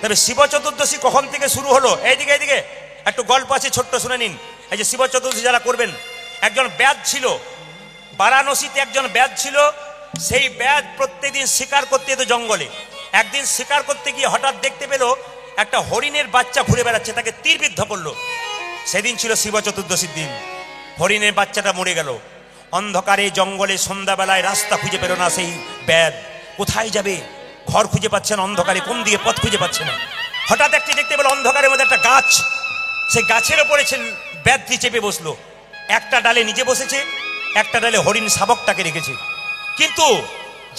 তবে শিব চতুর্দশী কখন থেকে শুরু হলো? এইদিকে এইদিকে একটু গল্প আছে, ছোট্ট শুনে নিন। এই যে শিব চতুর্দশী যারা করবেন, একজন ব্যাদ ছিল বারাণসীতে, একজন ব্যাদ ছিল। সেই ব্যাদ প্রত্যেকদিন শিকার করতে যেত জঙ্গলে। একদিন শিকার করতে গিয়ে হঠাৎ দেখতে পেল একটা হরিণের বাচ্চা ঘুরে বেড়াচ্ছে, তাকে তীরবিদ্ধ করলো। সেদিন ছিল শিব চতুর্দশীর দিন। হরিণের বাচ্চাটা মরে গেল। অন্ধকারে জঙ্গলে সন্ধ্যাবেলায় রাস্তা খুঁজে পেল না সেই ব্যাদ। কোথায় যাবে, ঘর খুঁজে পাচ্ছে না, অন্ধকারে কোন দিকে পথ খুঁজে পাচ্ছে না। হঠাৎ একটি দেখতে পেল অন্ধকারের মধ্যে একটা গাছ। সেই গাছের ওপরে ব্যাদটি চেপে বসলো। একটা ডালে নিজে বসেছে, একটা ডালে হরিণ শাবকটাকে রেখেছে। কিন্তু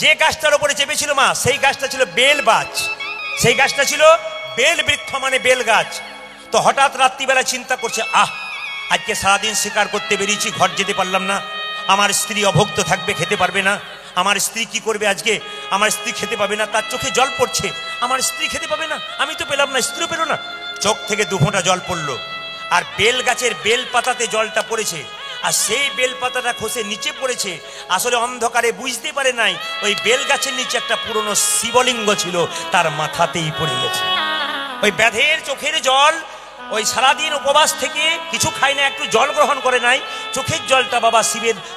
যে গাছটার উপরে চেপেছিল মা, সেই গাছটা ছিল বেল গাছ। সেই গাছটা ছিল বেল বৃক্ষ, মানে বেল গাছ। তো হঠাৎ রাত্রিবেলা চিন্তা করছে, আজকে সারাদিন শিকার করতে বেরিয়েছি, ঘর যেতে পারলাম না, আমার স্ত্রী অভুক্ত থাকবে, খেতে পারবে না। আমার স্ত্রী কি করবে আজকে? আমার স্ত্রী খেতে পাবে না, তার চোখে জল পড়ছে। আমার স্ত্রী খেতে পাবে না, আমি তো পেলাম না, স্ত্রীও পেল না। চোখ থেকে 2 ফোঁটা জল পড়লো। আর বেল গাছের বেল পাতাতে জলটা পড়েছে, আর সেই বেল পাতাটা খসে নিচে পড়েছে। আসলে অন্ধকারে বুঝতে পারে নাই ওই বেল গাছের নিচে একটা পুরনো শিবলিঙ্গ ছিল, তার মাথাতেই পড়ে গেছে। ওই ব্যাধের চোখের জল, ওই সারাদিন উপবাস থেকে কিছু খায় না, একটু জল গ্রহণ করে নাই, চোখের জলটা বাবা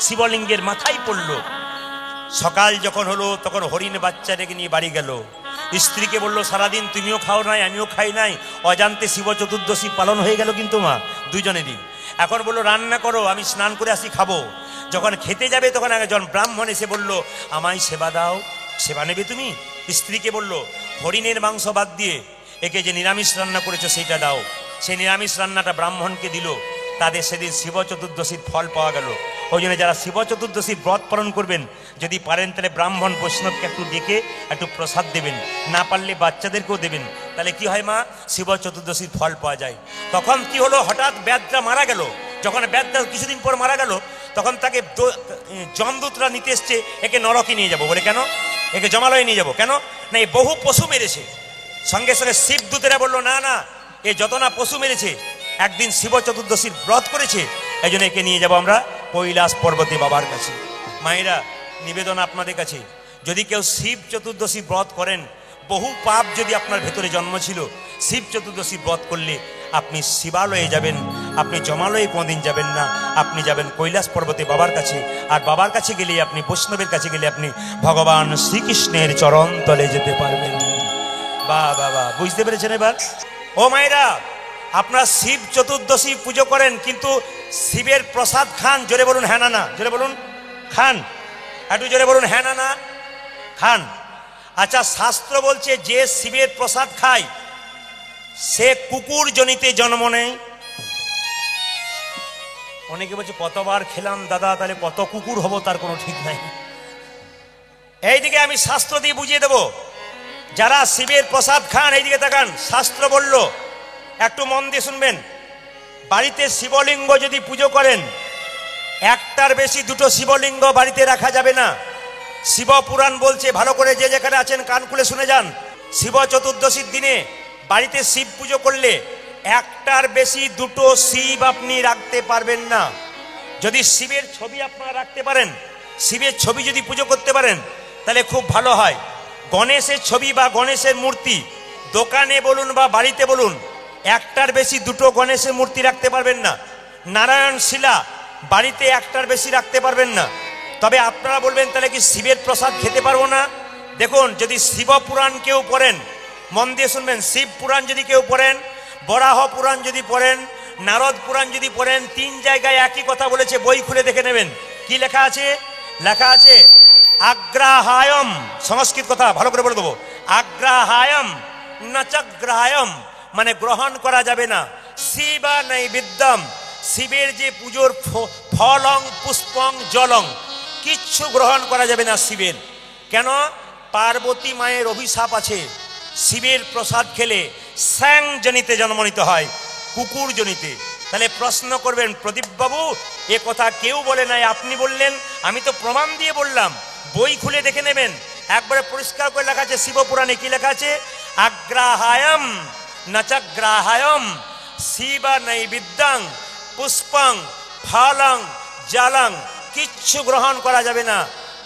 শিবলিঙ্গের মাথায় পড়লো। সকাল যখন হলো তখন হরিণ বাচ্চাটাকে নিয়ে বাড়ি গেল। স্ত্রীকে বললো, সারাদিন তুমিও খাও নাই, আমিও খাই নাই, অজান্তে শিব চতুর্দশী পালন হয়ে গেল কিন্তু মা দুজনেরই। এখন বললো, রান্না করো, আমি স্নান করে আসি, খাবো। যখন খেতে যাবে তখন একজন ব্রাহ্মণ এসে বললো, আমায় সেবা দাও। সেবা নেবে তুমি? স্ত্রীকে বললো, হরিণের মাংস বাদ দিয়ে একে যে নিরামিষ রান্না করেছো সেইটা দাও। সেই নিরামিষ রান্নাটা ব্রাহ্মণকে দিল। তাদের সেদিন শিব চতুর্দশীর ফল পাওয়া গেল। ওই জন্য যারা শিব চতুর্দশীর ব্রত পালন করবেন, যদি পারেন তাহলে ব্রাহ্মণ বৈষ্ণবকে একটু ডেকে একটু প্রসাদ দেবেন, না পারলে বাচ্চাদেরকেও দেবেন। তাহলে কি হয় মা, শিব চতুর্দশীর ফল পাওয়া যায়। তখন কি হলো, হঠাৎ ব্যাদটা মারা গেল। যখন ব্যাদটা কিছুদিন পর মারা গেল, তখন তাকে যমদূতরা নিতে এসছে, একে নরকে নিয়ে যাব বলে। কেন? একে জমালয়ে নিয়ে যাব। কেন না, এই বহু পশু মেরেছে। সঙ্গে সঙ্গে শিবদূতেরা বললো, না না, এ যত না পশু মেরেছে, একদিন শিব চতুর্দশীর ব্রত করেছে, এই জন্য একে নিয়ে যাবো আমরা কৈলাস পর্বতে বাবার কাছে। মায়েরা, নিবেদন আপনাদের কাছে, যদি কেউ শিব চতুর্দশী ব্রত করেন, বহু পাপ যদি আপনার ভেতরে জন্ম ছিল, শিব চতুর্দশী ব্রত করলে আপনি শিবালয়ে যাবেন, আপনি জমালয়ে কোনদিন যাবেন না, আপনি যাবেন কৈলাস পর্বতে বাবার কাছে। আর বাবার কাছে গেলে, আপনি বৈষ্ণবের কাছে গেলে আপনি ভগবান শ্রীকৃষ্ণের চরণ তলে যেতে পারবেন। বাহ বাহ বাহ, বুঝতে পেরেছেন এবার? ও মায়েরা, আপনারা শিব চতুর্দশী পুজো করেন, কিন্তু শিবের প্রসাদ খান। জোরে বলুন হ্যাঁ না না, জোরে বলুন খান, একটু জোরে বলুন হ্যাঁ না না, খান। আচ্ছা, শাস্ত্র বলছে যে শিবের প্রসাদ খায় সে কুকুর জনিতে জন্ম নেয়। অনেকে বলছে, কতবার খেলাম দাদা, তাহলে কত কুকুর হব তার কোনো ঠিক নাই। এইদিকে আমি শাস্ত্র দিয়ে বুঝিয়ে দেব। যারা শিবের প্রসাদ খান, এইদিকে তাকান, শাস্ত্র বলল, একটু মন দিয়ে শুনবেন। বাড়িতে শিবলিঙ্গ যদি পুজো করেন, একটার বেশি 2টো শিবলিঙ্গ বাড়িতে রাখা যাবে না। শিব পুরাণ বলছে, ভালো করে যে যেখানে আছেন কান খুলে শুনে যান। শিব চতুর্দশীর দিনে বাড়িতে শিব পুজো করলে একটার বেশি 2টো শিব আপনি রাখতে পারবেন না। যদি শিবের ছবি আপনারা রাখতে পারেন, শিবের ছবি যদি পুজো করতে পারেন, তাহলে খুব ভালো হয়। গণেশের ছবি বা গণেশের মূর্তি দোকানে বলুন বা বাড়িতে বলুন, একটার বেশি 2টো গণেশের মূর্তি রাখতে পারবেন না। নারায়ণ শিলা বাড়িতে একটার বেশি রাখতে পারবেন না। তবে আপনারা বলবেন, তাহলে কি শিবের প্রসাদ খেতে পারবো না? দেখুন, যদি শিব পুরাণ কেউ পড়েন, মন দিয়ে শুনবেন, শিব পুরাণ যদি কেউ পড়েন, বরাহ পুরাণ যদি পড়েন, নারদ পুরাণ যদি পড়েন, 3 জায়গায় একই কথা বলেছে। বই খুলে দেখে নেবেন কি লেখা আছে। লেখা আছে, আগ্রাহায়ম, সংস্কৃত কথা ভালো করে বলে দেবো, আগ্রাহায়ম নচগ্রাহায়ম, মানে গ্রহণ করা যাবে না। শিবা নৈবেদ্যম, শিবের যে পুজোর ফলং পুষ্পং জলং, কিচ্ছু গ্রহণ করা যাবে না শিবের। কেন? পার্বতী মায়ের অভিশাপ আছে, শিবের প্রসাদ খেলে স্যাং জনিতে জন্ম নিতে হয়, কুকুর জনিতে। তাহলে প্রশ্ন করবেন, প্রদীপ বাবু এ কথা কেউ বলে নাই, আপনি বললেন। আমি তো প্রমাণ দিয়ে বললাম, বই খুলে দেখে নেবেন, একবারে পরিষ্কার করে লেখা আছে। শিবপুরাণে কি লেখা আছে? আগ্রাহায়ম নচগ্রাহায়ম শিবা নৈবেদ্যং পুষ্পং ফলং জলং, কিচ্ছু গ্রহণ করা যাবে না।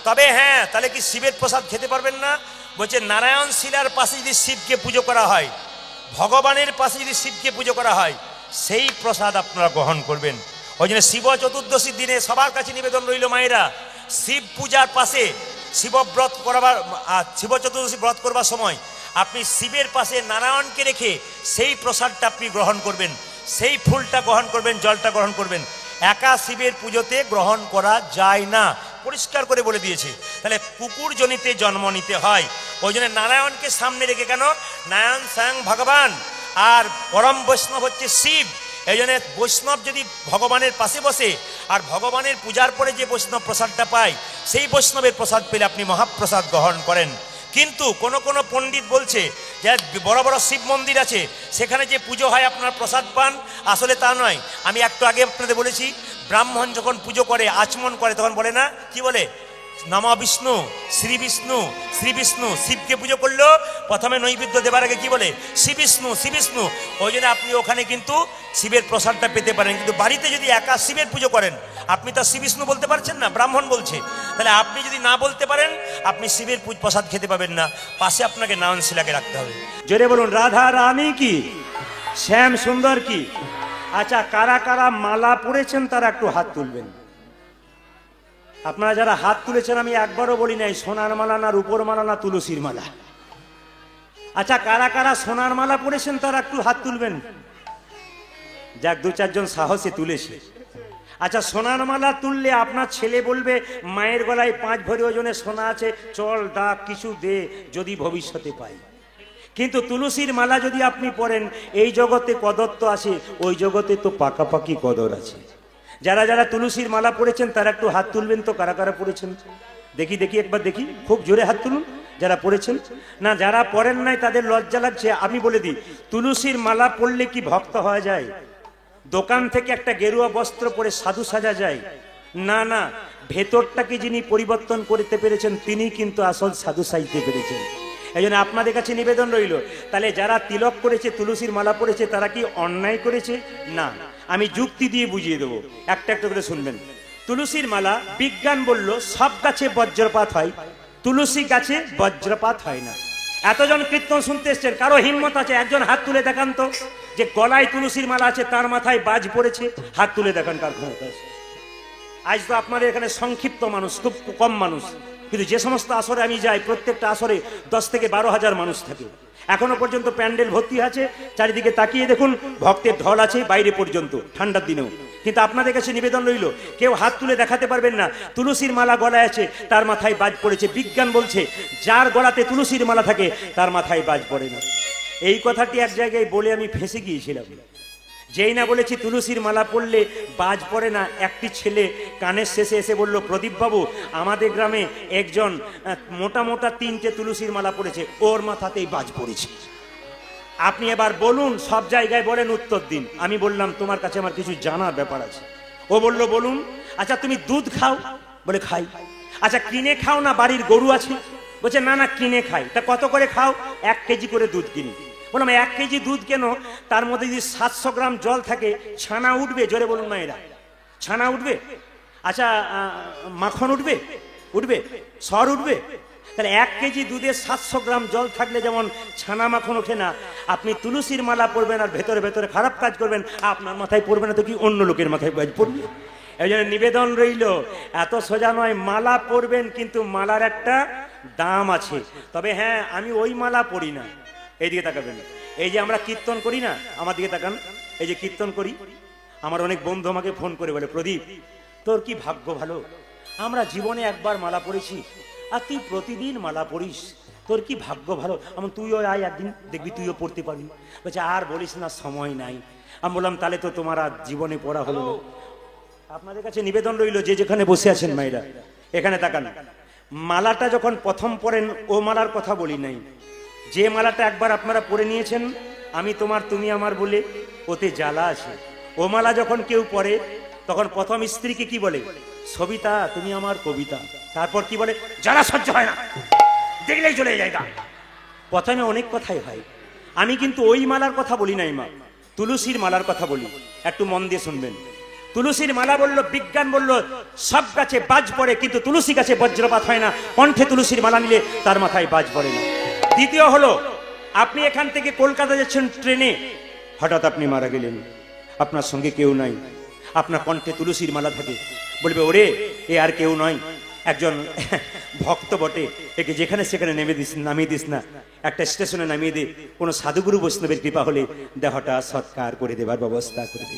তবে হ্যাঁ, তাহলে কি শিবের প্রসাদ খেতে পারবেন না? বলছে, নারায়ণ শিলার পাশে যদি শিবকে পুজো করা হয়, ভগবানের পাশে যদি শিবকে পুজো করা হয় সেই প্রসাদ আপনারা গ্রহণ করবেন। ওই জন্য শিব চতুর্দশীর দিনে সবার কাছে নিবেদন রইল মায়েরা, শিব পূজার পাশে শিবব্রত করবার শিব চতুর্দশী ব্রত করবার সময় আপনি শিবের পাশে নারায়ণকে রেখে সেই প্রসাদটা আপনি গ্রহণ করবেন, সেই ফুলটা গ্রহণ করবেন, জলটা গ্রহণ করবেন। একা শিবের পুজোতে গ্রহণ করা যায় না, পরিষ্কার করে বলে দিয়েছে। তাহলে কুকুর জনিতে জন্ম নিতে হয়। ওই জন্য নারায়ণকে সামনে রেখে, কেন নারায়ণ স্বয়ং ভগবান আর পরম বৈষ্ণব হচ্ছে শিব। এই জন্য বৈষ্ণব যদি ভগবানের পাশে বসে আর ভগবানের পূজার পরে যে বৈষ্ণব প্রসাদটা পায় সেই বৈষ্ণবের প্রসাদ পেলে আপনি মহাপ্রসাদ গ্রহণ করেন। কিন্তু কোন কোন পণ্ডিত বলছে যে বড় বড় শিব মন্দির আছে সেখানে যে পুজো হয় আপনার প্রসাদ পান, আসলে তা নয়। আমি একটু আগে আপনাদের বলেছি, ব্রাহ্মণ যখন পুজো করে আচমন করে তখন বলে না, কি বলে, নমঃ বিষ্ণু শ্রী বিষ্ণু শ্রী বিষ্ণু। শিবকে পুজো করলো প্রথমে নৈবেদ্য দেবার আগে কি বলে, শ্রী বিষ্ণু শ্রী বিষ্ণু। ওই জন্য আপনি ওখানে কিন্তু শিবের প্রসাদটা পেতে পারেন। কিন্তু বাড়িতে যদি একা শিবের পুজো করেন আপনি তো শ্রী বিষ্ণু বলতে পারছেন না, ব্রাহ্মণ বলছে। তাহলে আপনি যদি না বলতে পারেন আপনি শিবের প্রসাদ খেতে পাবেন না, পাশে আপনাকে নারায়ণ শিলাকে রাখতে হবে। জোরে বলুন রাধা রানী কি, শ্যাম সুন্দর কি। আচ্ছা, কারা কারা মালা পরেছেন তারা একটু হাত তুলবেন। আপনারা যারা হাত তুলেছেন আমি একবারও বলি নাই সোনার মালা না রূপোর মালা না তুলসীর মালা। আচ্ছা, কারা কারা সোনার মালা পরেছেন তারা একটু হাত তুলবেন। যাক, দু চারজন সাহসে তুলেছে। আচ্ছা, সোনার মালা তুললে আপনার ছেলে বলবে মায়ের গলায় 5 ভরি ওজনের সোনা আছে, চল ডাক কিছু দে যদি ভবিষ্যতে পাই। কিন্তু তুলসীর মালা যদি আপনি পরেন, এই জগতে কদর তো আছে, ওই জগতে তো পাকাপাকি কদর আছে। যারা যারা তুলসীর মালা পড়েছেন তারা একটু হাত তুলবেন তো, কারা কারা পড়েছেন দেখি দেখি, একবার দেখি, খুব জোরে হাত তুলুন যারা পড়েছেন। না, যারা পড়েন নাই তাদের লজ্জা লাগছে। আমি বলে দিই, তুলসীর মালা পড়লে কি ভক্ত হওয়া যায়? দোকান থেকে একটা গেরুয়া বস্ত্র পরে সাধু সাজা যায়? না না, ভেতরটাকে যিনি পরিবর্তন করতে পেরেছেন তিনি কিন্তু আসল সাধু সাজতে পেরেছেন। এই জন্য আপনাদের কাছে নিবেদন রইল, তাহলে যারা তিলক করেছে তুলসীর মালা পড়েছে তারা কি অন্যায় করেছে? না, আমি যুক্তি দিয়ে বুঝিয়ে দেবো, একটা একটা করে শুনবেন। তুলসীর মালা, বিজ্ঞান বলল সব গাছে বজ্রপাত হয়, তুলসী গাছে বজ্রপাত হয় না। এতজন কীর্তন শুনতে এসছেন, কারো হিম্মত আছে একজন হাত তুলে দেখান তো যে গলায় তুলসীর মালা আছে তার মাথায় বাজ পড়েছে? হাত তুলে দেখান কার ক্ষমতা আছে। আজ তো আপনাদের এখানে সংক্ষিপ্ত মানুষ, খুব কম মানুষ, কিন্তু যে সমস্ত আসরে আমি যাই প্রত্যেকটা আসরে 10 থেকে 12 হাজার মানুষ থাকে। এখনো পর্যন্ত প্যান্ডেল ভর্তি আছে, চারিদিকে তাকিয়ে দেখুন ভক্তের ঢল আছে বাইরে পর্যন্ত, ঠান্ডার দিনেও। কিন্তু আপনাদের কাছে নিবেদন রইল, কেউ হাত তুলে দেখাতে পারবেন না তুলসীর মালা গলায় আছে তার মাথায় বাজ পড়েছে। বিজ্ঞান বলছে যার গলাতে তুলসীর মালা থাকে তার মাথায় বাজ পড়ে না। এই কথাটি এক জায়গায় বলে আমি ফেঁসে গিয়েছিলাম। যেই না বলেছি তুলসীর মালা পড়লে বাজ পড়ে না, একটি ছেলে কানের শেষে এসে বলল, প্রদীপ বাবু আমাদের গ্রামে একজন মোটা মোটা 3টে তুলসীর মালা পড়েছে, ওর মাথাতেই বাজ পড়েছে। আপনি এবার বলুন, সব জায়গায় বলেন, উত্তর দিন। আমি বললাম তোমার কাছে আমার কিছু জানার ব্যাপার আছে। ও বলল বলুন। আচ্ছা, তুমি দুধ খাও? বলে খাই। আচ্ছা, কিনে খাও না বাড়ির গরু আছে? বলছে না না কিনে খাই। তা কত করে খাও? 1 কেজি করে দুধ কিনি। বললাম 1 কেজি দুধ কেন? তার মধ্যে যদি 700 গ্রাম জল থাকে ছানা উঠবে? জোরে বলুন না, এরা ছানা উঠবে? আচ্ছা, মাখন উঠবে? উঠবে? সর উঠবে? তাহলে 1 কেজি দুধে 700 গ্রাম জল থাকলে যেমন ছানা মাখন ওঠে না, আপনি তুলসীর মালা পরবেন আর ভেতরে ভেতরে খারাপ কাজ করবেন, আপনার মাথায় পড়বে না তো কি অন্য লোকের মাথায় বাজ পড়বে? এই জন্য নিবেদন রইল, এত সোজা নয়, মালা পরবেন কিন্তু মালার একটা দাম আছে। তবে হ্যাঁ, আমি ওই মালা পরি না। এইদিকে তাকাবেন, এই যে আমরা কীর্তন করি না, আমার দিকে তাকান, এই যে কীর্তন করি, আমার অনেক বন্ধু আমাকে ফোন করে বলে, প্রদীপ তোর কি ভাগ্য ভালো, আমরা জীবনে একবার মালা পড়েছি আর তুই প্রতিদিন মালা পড়িস, তোর কি ভাগ্য ভালো। আমি তুইও আয় একদিন, দেখবি তুইও পড়তে পারবি। বলছে আর বলিস না, সময় নাই। আমি বললাম তাহলে তো তোমার আর জীবনে পড়া হলো না। আপনাদের কাছে নিবেদন রইল, যে যেখানে বসে আছেন মায়েরা এখানে তাকান, মালাটা যখন প্রথম পড়েন ও মালার কথা বলি নাই, যে মালাটা একবার আপনারা পরে নিয়েছেন, আমি তোমার তুমি আমার বলে, ওতে জ্বালা আছে। ও মালা যখন কেউ পড়ে তখন প্রথম স্ত্রীকে কি বলে? সবিতা তুমি আমার কবিতা। তারপর কি বলে? জ্বালা সহ্য হয় না, দেখলেই চলে যায়। প্রথমে অনেক কথাই হয়, আমি কিন্তু ওই মালার কথা বলি নাই মা, তুলসীর মালার কথা বলি। একটু মন দিয়ে শুনবেন। তুলসীর মালা বলল, বিজ্ঞান বলল সব গাছে বাজ পড়ে কিন্তু তুলসী গাছে বজ্রপাত হয় না। কণ্ঠে তুলসীর মালা নিলে তার মাথায় বাজ পড়ে না। দ্বিতীয় হলো আপনি এখান থেকে কলকাতা যাচ্ছেন ট্রেনে, হঠাৎ আপনি মারা গেলেন, আপনার সঙ্গে কেউ নাই, আপনার কণ্ঠে তুলসীর মালা থাকে, বলবে ওরে এ আর কেউ নয়, একজন ভক্ত বটে, একে যেখানে সেখানে নামিয়ে দিস না, একটা স্টেশনে নামিয়ে দে, কোনো সাধুগুরু বৈষ্ণবের কৃপা হলে দেহটা সৎকার করে দেবার ব্যবস্থা করে দে।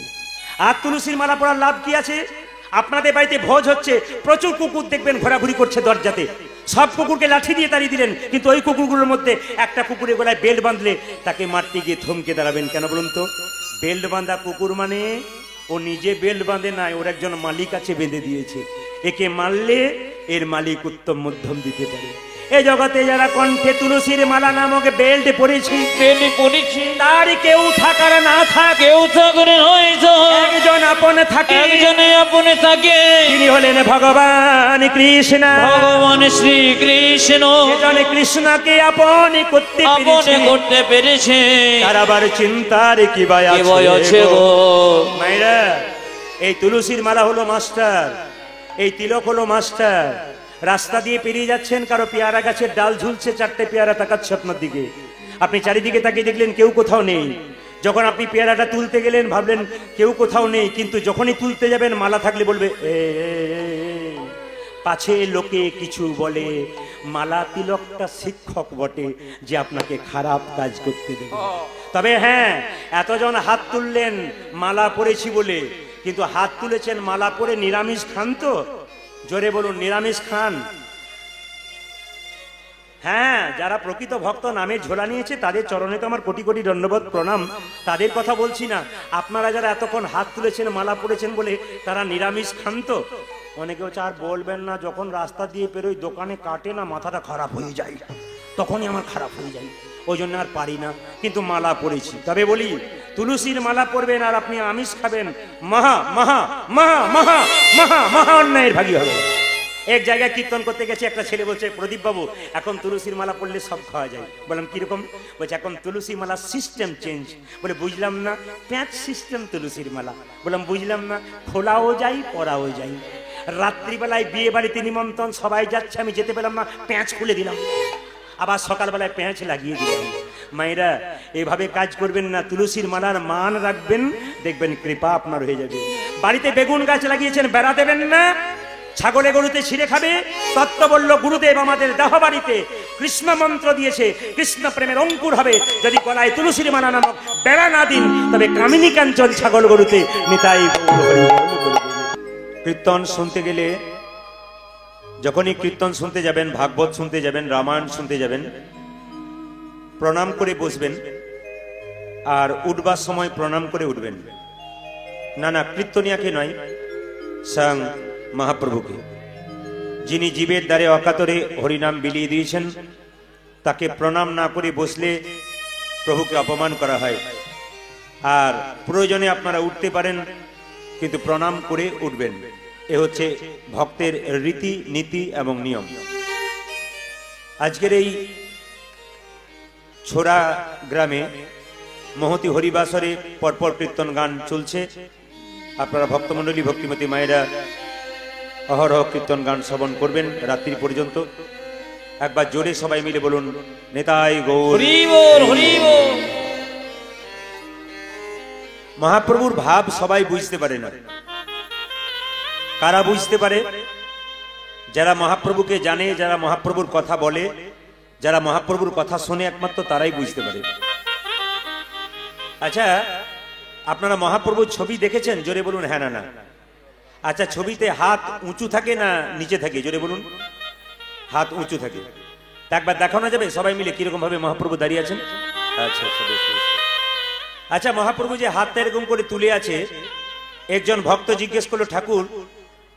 আর তুলসীর মালা পড়ার লাভ কি আছে? আপনাদের বাড়িতে ভোজ হচ্ছে, প্রচুর কুকুর দেখবেন ঘোরাঘুরি করছে দরজাতে, সব কুকুরকে লাঠি দিয়ে তাড়িয়ে দিলেন, কিন্তু ওই কুকুরগুলোর মধ্যে একটা কুকুরের গলায় বেল্ট বাঁধলে তাকে মারতে গিয়ে থমকে দাঁড়াবেন কেন বলুন তো? বেল্ট বাঁধা কুকুর মানে ও নিজে বেল্ট বাঁধে নাই, ওর একজন মালিক আছে বেঁধে দিয়েছে, একে মারলে এর মালিক উত্তম মধ্যম দিতে পারে। এ জগতে যারা কণ্ঠে তুলসীর মালা নামক বেল্ট পরেছি, তার কেউ থাকার না থাকে, একজন আপন থাকে, তিনি হলেন ভগবান কৃষ্ণ, ভগবান শ্রী কৃষ্ণ। এজন্য কৃষ্ণকে আপন করতে পেরেছে, তার আবার চিন্তার কি ভয় আছে গো মায়েরা। এই তুলসীর মালা হলো মাস্টার, এই তিলক হলো মাস্টার। রাস্তা দিয়ে পেরিয়ে যাচ্ছেন, কারো পেয়ারা গাছের ডাল ঝুলছে, চারটে পেয়ারা তাকাচ্ছে আপনার দিকে, আপনি চারিদিকে তাকিয়ে দেখলেন কেউ কোথাও নেই। যখন আপনি পেয়ারাটা তুলতে গেলেন ভাবলেন কেউ কোথাও নেই, কিন্তু যখনই তুলতে যাবেন মালা থাকলে বলবে পাছে লোকে কিছু বলে, মালা তিলকটা শিক্ষক বটে যে আপনাকে খারাপ কাজ করতে দেবে। তবে হ্যাঁ, এতজন হাত তুললেন মালা পরেছি বলে, কিন্তু হাত তুলেছেন মালা পরে নিরামিষ খান তো? জোরে বলুন, নিরামিষ খান? হ্যাঁ, যারা প্রকৃত ভক্ত নামে ঝোলা নিয়েছে তাদের চরণে তো আমার কোটি কোটি দণ্ডবোধ প্রণাম, তাদের কথা বলছি না। আপনারা যারা এতক্ষণ হাত তুলেছেন মালা পড়েছেন বলে তারা নিরামিষ খান তো? অনেকে হচ্ছে আর বলবেন না, যখন রাস্তা দিয়ে পেরোই দোকানে কাটে না মাথাটা খারাপ হয়ে যায়, তখনই আমার খারাপ হয়ে যায়, ওই জন্য আর পারি না, কিন্তু মালা পড়েছি। তবে বলি, তুলসীর মালা পরবেন আর আপনি আমিষ খাবেন, মহা মহা মহা মহা মহা মহা অন্যায়ের ভাগী হবে। এক জায়গায় কীর্তন করতে গেছে, একটা ছেলে বলছে প্রদীপ বাবু এখন তুলসীর মালা পড়লে সব খাওয়া যায়। বললাম কিরকম? বলছে এখন তুলসী মালা সিস্টেম চেঞ্জ। বলে বুঝলাম না। প্যাঁচ সিস্টেম তুলসীর মালা। বললাম বুঝলাম না। খোলাও যায় পরাও যায়। রাত্রিবেলায় বিয়ে বাড়িতে নিমন্ত্রণ, সবাই যাচ্ছে, আমি যেতে পেলাম না, প্যাঁচ খুলে দিলাম, আবার সকালবেলায় প্যাঁচ লাগিয়ে দিলাম। মায়েরা এভাবে কাজ করবেন না, তুলসীর মালার মান রাখবেন, দেখবেন কৃপা আপনার হয়ে যাবে। বাড়িতে বেগুন গাছ লাগিয়েছেন, বেড়া দেবেন না, ছাগলে গরুতে ছিঁড়ে খাবে। তত্ত্ব বলল গুরুদেব আমাদের দেহ বাড়িতে, কৃষ্ণ মন্ত্র দিয়েছে, কৃষ্ণ প্রেমের অঙ্কুর হবে যদি গলায় তুলসীর মালা নামক বেড়া না দিন, তবে কামিনী কাঞ্চন ছাগল গরুতে নিতাই। কীর্তন শুনতে গেলে, যখনই কীর্তন শুনতে যাবেন, ভাগবত শুনতে যাবেন, রামায়ণ শুনতে যাবেন, প্রণাম করে বসবেন, আর উঠবার সময় প্রণাম করে উঠবেন। না না, কীর্তনিয়াকে নয়, স্বয়ং মহাপ্রভুকে, যিনি জীবের দ্বারে অকাতরে হরিনাম বিলিয়ে দিয়েছেন, তাকে প্রণাম না করে বসলে প্রভুকে অপমান করা হয়। আর প্রয়োজনে আপনারা উঠতে পারেন, কিন্তু প্রণাম করে উঠবেন। এ হচ্ছে ভক্তের রীতি নীতি এবং নিয়ম। আজকের এই ছোড়া গ্রামে মহতি হরিবাসরে পরপর কীর্তন গান চলছে। আপনারা ভক্তমণ্ডলী, ভক্তিমতী মায়েরা অহরহ কীর্তন গান শ্রবণ করবেন রাত্রি পর্যন্ত। একবার জোরে সবাই মিলে বলুন, নেতাই গৌর হরি বল, হরি বল। মহাপ্রভুর ভাব সবাই বুঝতে পারে না। কারা বুঝতে পারে? যারা মহাপ্রভুকে জানে, যারা মহাপ্রভুর কথা বলে, যারা মহাপ্রভুর কথা শোনে, একমাত্র তারাই বুঝতে পারে। আচ্ছা, আপনারা মহাপ্রভুর ছবি দেখেছেন? জোরে বলুন হ্যাঁ না না। আচ্ছা, ছবিতে হাত উঁচু থাকে না নিচে থাকে? জোরে বলুন। হাত উঁচু থাকে। একবার দেখানো যাবে সবাই মিলে কিরকম ভাবে মহাপ্রভু দাঁড়িয়ে আছেন? আচ্ছা আচ্ছা, আচ্ছা, মহাপ্রভু যে হাতটা এরকম করে তুলে আছে, একজন ভক্ত জিজ্ঞেস করলো, ঠাকুর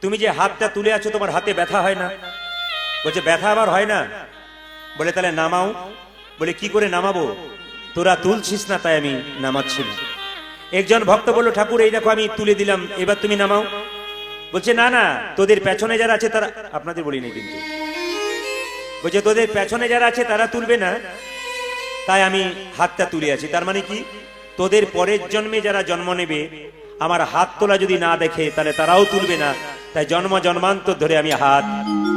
তুমি যে হাতটা তুলে আছো তোমার হাতে ব্যথা হয় না? বলছে ব্যথা আবার হয় না? বলে তাহলে নামাও। বলে কি করে নামাবো? তোরা তুলছিস না তাই আমি নামাচ্ছি না। একজন ভক্ত বলল, ঠাকুর এই দেখো আমি তুলে দিলাম, এবার তুমি নামাও। বলছে না না, তোদের পেছনে যারা আছে তারা, আপনাদের বলিনি কিন্তু, বলছে তোদের পেছনে যারা আছে তারা তুলবে না, তাই আমি হাতটা তুলে আছি। তার মানে কি? তোদের পরের জন্মে যারা জন্ম নেবে, আমার হাত তোলা যদি না দেখে তাহলে তারাও তুলবে না, তাই জন্ম জন্মান্তর ধরে আমি হাত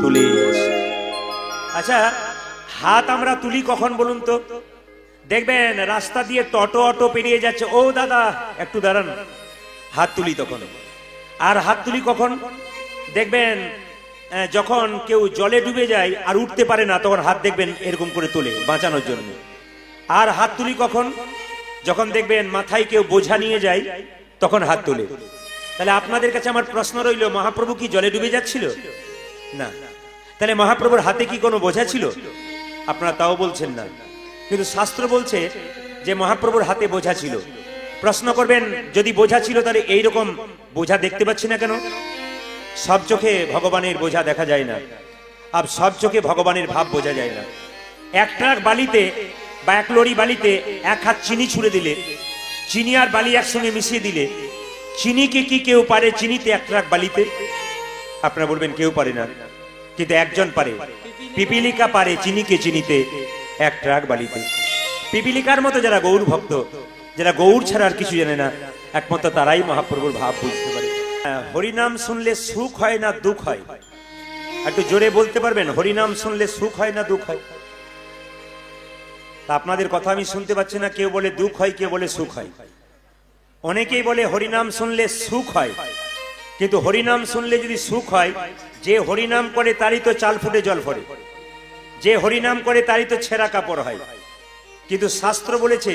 তুলে আছি। আচ্ছা, হাত আমরা তুলি কখন বলুন তো? দেখবেন রাস্তা দিয়ে টোটো অটো পেরিয়ে যাচ্ছে, ও দাদা একটু দাঁড়ান, হাত তুলি তখন। আর হাত তুলি কখন? দেখবেন যখন কেউ জলে ডুবে যায় আর উঠতে পারে না, তখন হাত দেখবেন এরকম করে তোলে বাঁচানোর জন্য। আর হাত তুলি কখন? যখন দেখবেন মাথায় কেউ বোঝা নিয়ে যায়, তখন হাত তোলে। তাহলে আপনাদের কাছে আমার প্রশ্ন রইল, মহাপ্রভু কি জলে ডুবে যাচ্ছিল? না। তাহলে মহাপ্রভুর হাতে কি কোনো বোঝা ছিল? আপনারা তাও বলছেন না। কিন্তু শাস্ত্র বলছে যে মহাপ্রভুর হাতে বোঝা ছিল। প্রশ্ন করবেন, যদি বোঝা ছিল তাহলে এইরকম বোঝা দেখতে পাচ্ছি না কেন? সব চোখে ভগবানের বোঝা দেখা যায় না, আর সব চোখে ভগবানের ভাব বোঝা যায় না। এক ট্রাক বালিতে বা এক লরি বালিতে এক হাত চিনি ছুঁড়ে দিলে, চিনি আর বালি একসঙ্গে মিশিয়ে দিলে, চিনিকে কি কেউ পারে চিনিতে এক ট্রাক বালিতে? আপনারা বলবেন কেউ পারে না, কিন্তু একজন পারে। পিপিলিকা পারে চিনিকে চিনিতে এক ট্রাক বালিতে। পিপিলিকার মতো যারা গৌর ভক্ত, যারা গৌর ছাড়া আর কিছু জানে না, একমাত্র তারাই মহাপ্রভুর ভাব বুঝতে পারে। হরিনাম শুনলে সুখ হয় না দুঃখ হয়? একটু জোরে বলতে পারবেন, হরিনাম শুনলে সুখ হয় না দুঃখ হয়? তা আপনাদের কথা আমি শুনতে পাচ্ছি না। কেউ বলে দুঃখ হয়, কেউ বলে সুখ হয়। অনেকেই বলে হরিনাম শুনলে সুখ হয়, কিন্তু হরিনাম শুনলে যদি সুখ হয়, যে হরিনাম করে তারই তো চাল ফুটে জল ফোরে, যে হরিনাম করে তারই তো ছেঁড়া কাপড় হয়। কিন্তু শাস্ত্র বলেছে,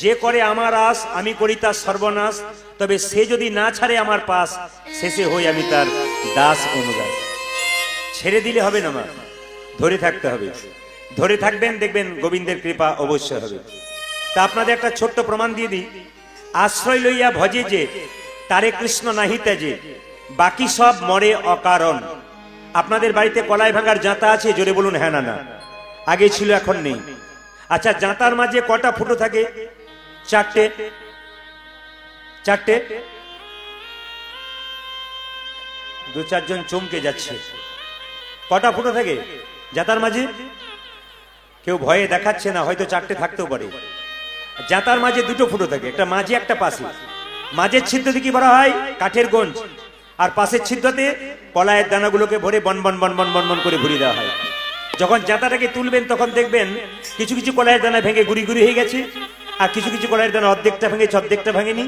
যে করে আমার আস আমি করি তার সর্বনাশ, তবে সে যদি না ছাড়ে আমার পাশ, শেষে হই আমি তার দাস অনুদাস। ছেড়ে দিলে হবে না মা, ধরে থাকতে হবে। ধরে থাকবেন, দেখবেন গোবিন্দের কৃপা অবশ্যই হবে। তা আপনাদের একটা ছোট্ট প্রমাণ দিয়ে দিই। আশ্রয় লইয়া ভজে যে, তারে কৃষ্ণ নাহি তেজে, বাকি সব মরে অকারণ। আপনাদের বাড়িতে কলাই ভাঙার জাঁতা আছে? জোরে বলুন হ্যাঁ না না। আগে ছিল, এখন নেই। আচ্ছা, জাঁতার মাঝে কটা ফুটো থাকে? চারটে। চারটে? দু চারজন চমকে যাচ্ছে। কটা ফুটো থাকে জাঁতার মাঝে? কেউ ভয়ে দেখাচ্ছে না, হয়তো চারটে থাকতেও পারে। জাঁতার মাঝে দুটো ফুটো থাকে, একটা মাঝে একটা পাশে। মাঝের ছিদ্রতে কি ভরা হয়? কাঠের গঞ্জ। আর পাশের ছিদ্রতে কলাইয়ের দানাগুলোকে ভরে বন বন বন বন বন বন করে ঘুরিয়ে দেওয়া হয়। যখন জাঁতাটাকে তুলবেন তখন দেখবেন কিছু কিছু কলাইয়ের দানা ভেঙে গুড়ি গুড়ি হয়ে গেছে, আর কিছু কিছু কলাইয়ের দানা অর্ধেকটা ভেঙেছে অর্ধেকটা ভাঙেনি,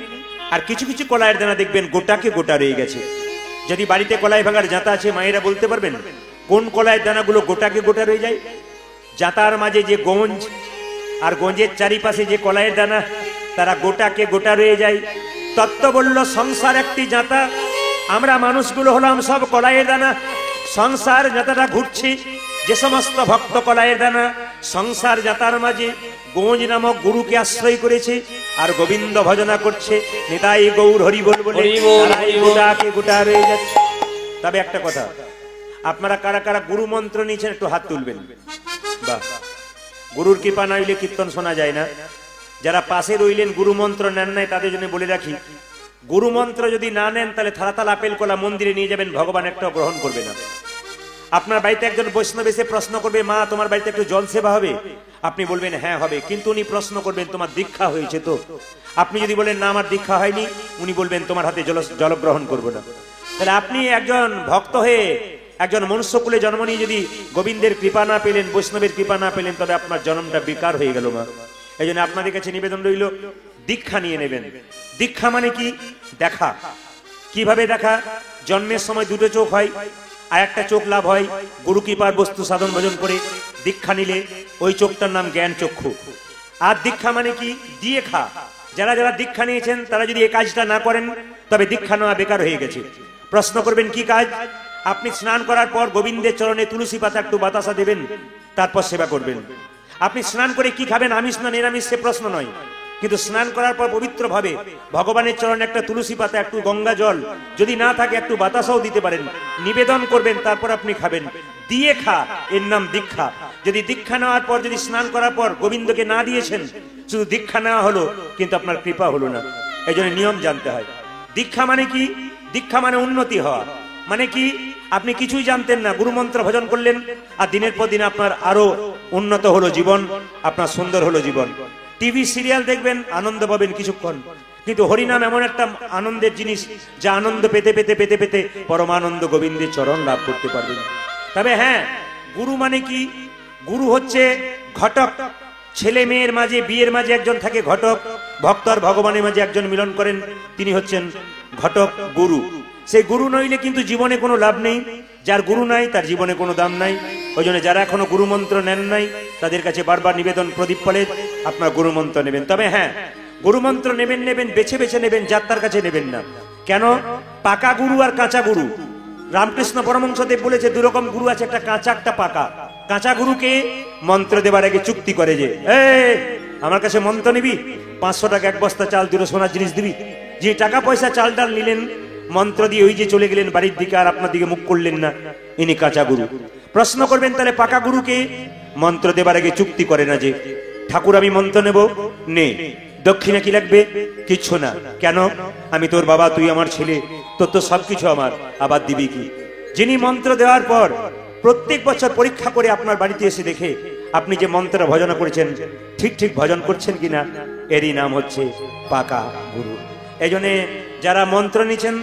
আর কিছু কিছু কলাইয়ের দানা দেখবেন গোটাকে গোটা রয়ে গেছে। যদি বাড়িতে কলাই ভাঙার জাঁতা আছে, মায়েরা বলতে পারবেন কোন কলাইয়ের দানাগুলো গোটাকে গোটা রয়ে যায়? জাঁতার মাঝে যে গঞ্জ আর গঞ্জের চারিপাশে যে কলাইয়ের দানা, তারা গোটাকে গোটা রয়ে যায়। তত্ত্ব বলল সংসার একটি জাঁতা, আমরা মানুষগুলো হলাম সব কলাইয়ের দানা। সংসার জাঁতাটা ঘুরছে, যে সমস্ত ভক্ত কলাইয়ের দানা সংসার জাঁতার মাঝে গঞ্জ নামক গুরুকে আশ্রয় করেছে আর গোবিন্দ ভজনা করছে, নিতাই গৌর হরি বল বলে তারাই গোটাকে গোটা রয়ে যাচ্ছে। তবে একটা কথা, আপনারা কারা কারা গুরু মন্ত্র নিয়েছেন একটু হাত তুলবেন। বাহ, গুরুর কৃপা না হইলে কীর্তন শোনা যায় না। যারা পাশে রইলেন গুরু মন্ত্র নেন নাই, তাদের জন্য বলে রাখি, গুরু মন্ত্র যদি না নেন তাহলে থালাতাল আপেল কলা মন্দিরে নিয়ে যাবেন, ভগবান একটাও গ্রহণ করবে না। আপনার বাড়িতে একজন বৈষ্ণব এসে প্রশ্ন করবে, মা তোমার বাড়িতে একটু জল সেবা হবে? আপনি বলবেন হ্যাঁ হবে, কিন্তু উনি প্রশ্ন করবেন তোমার দীক্ষা হয়েছে তো? আপনি যদি বলেন না আমার দীক্ষা হয়নি, উনি বলবেন তোমার হাতে জল গ্রহণ করবো না। তাহলে আপনি একজন ভক্ত হয়ে একজন মনুষ্যকুলে জন্ম নিয়ে যদি গোবিন্দের কৃপা না পেলেন, বৈষ্ণবের কৃপা না পেলেন, তবে আপনার জন্মটা বেকার হয়ে গেল মা। এই জন্য আপনাদের কাছে নিবেদন রইল, দীক্ষা নিয়ে নেবেন। দীক্ষা মানে কি? দেখা। কিভাবে দেখা? জন্মের সময় দুটো চোখ হয়, আর একটা চোখ লাভ হয় গুরু কৃপার বস্তু সাধন ভজন করে। দীক্ষা নিলে ওই চোখটার নাম জ্ঞান চক্ষু। আর দীক্ষা মানে কি? দিয়ে খা। যারা যারা দীক্ষা নিয়েছেন তারা যদি এই কাজটা না করেন, তবে দীক্ষা নেওয়া বেকার হয়ে গেছে। প্রশ্ন করবেন কি কাজ? আপনি স্নান করার পর গোবিন্দের চরণে তুলসী পাতা একটু বাতাসা দেবেন, তারপর সেবা করবেন। আপনি স্নান করে কি খাবেন, আমিষ না নিরামিষ, সে প্রশ্ন নয়, কিন্তু স্নান করার পর পবিত্র ভাবে ভগবানের চরণে একটা তুলসী পাতা, একটু গঙ্গা জল, যদি না থাকে একটু বাতাসাও দিতে পারেন, নিবেদন করবেন, তারপর আপনি খাবেন। দিয়ে খা, এর নাম দীক্ষা। যদি দীক্ষা নেওয়ার পর, যদি স্নান করার পর গোবিন্দকে না দিয়েছেন, শুধু দীক্ষা নেওয়া হলো কিন্তু আপনার কৃপা হলো না। এই জন্য নিয়ম জানতে হয়। দীক্ষা মানে কি? দীক্ষা মানে উন্নতি হওয়া। মানে কি? আপনি কিছুই জানতেন না, গুরুমন্ত্র ভজন করলেন, আর দিনের পর দিন আপনার আরো উন্নত হলো জীবন, আপনার সুন্দর হলো জীবন। টিভি সিরিয়াল দেখবেন, আনন্দ পাবেন কিছুক্ষণ, কিন্তু হরিনাম এমন একটা আনন্দের জিনিস, যা আনন্দ পেতে পেতে পেতে পেতে পরমানন্দ গোবিন্দের চরণ লাভ করতে পারবেন। তবে হ্যাঁ, গুরু মানে কি? গুরু হচ্ছে ঘটক, ছেলে মেয়ের মাঝে, বিয়ের মাঝে একজন থাকে ঘটক, ভক্ত আর ভগবানের মাঝে একজন মিলন করেন, তিনি হচ্ছেন ঘটক গুরু। সেই গুরু নইলে কিন্তু জীবনে কোনো লাভ নেই, যার গুরু নাই তার জীবনে কোনো দাম নাই। ওই জন্য যারা এখনো গুরু মন্ত্র নেন নাই তাদের কাছে বারবার নিবেদন, প্রদীপ পালের আপনার গুরু মন্ত্র নেবেন। তবে হ্যাঁ, গুরু মন্ত্র নেবেন বেছে বেছে নেবেন, যাত্রার কাছে নেবেন না। কেন? পাকা গুরু আর কাঁচা গুরু, রামকৃষ্ণ পরমহংসদেব বলেছে দুরকম গুরু আছে, একটা কাঁচা একটা পাকা। কাঁচা গুরুকে মন্ত্র দেবার আগে চুক্তি করে যে আমার কাছে মন্ত্র নিবি, 500 টাকা এক বস্তা চাল, 2 সোনার জিনিস দিবি। যে টাকা পয়সা চাল ডাল নিলেন মন্ত্র দিয়ে, ওই যে চলে গেলেন বাড়ির দিকে, আর আপনার দিকে মুখ করলেন না, ইনি কাঁচা গুরু। প্রশ্ন করবেন তাহলে পাকা গুরুকে মন্ত্র দেবার আগে চুক্তি করে না যে ঠাকুর আমি মন্ত্র নেব, নে দক্ষিণা কি লাগবে? কিচ্ছু না। কেন? আমি তোর বাবা, তুই আমার ছেলে, তোর তো সবকিছু আমার, আবার দিবি কি? যিনি মন্ত্র দেওয়ার পর প্রত্যেক বছর পরীক্ষা করে আপনার বাড়িতে এসে দেখে আপনি যে মন্ত্র ভজনা করেছেন ঠিক ঠিক ভজন করছেন কিনা, এরই নাম হচ্ছে পাকা গুরু। এই জন্য যারা মন্ত্র নিচ্ছেন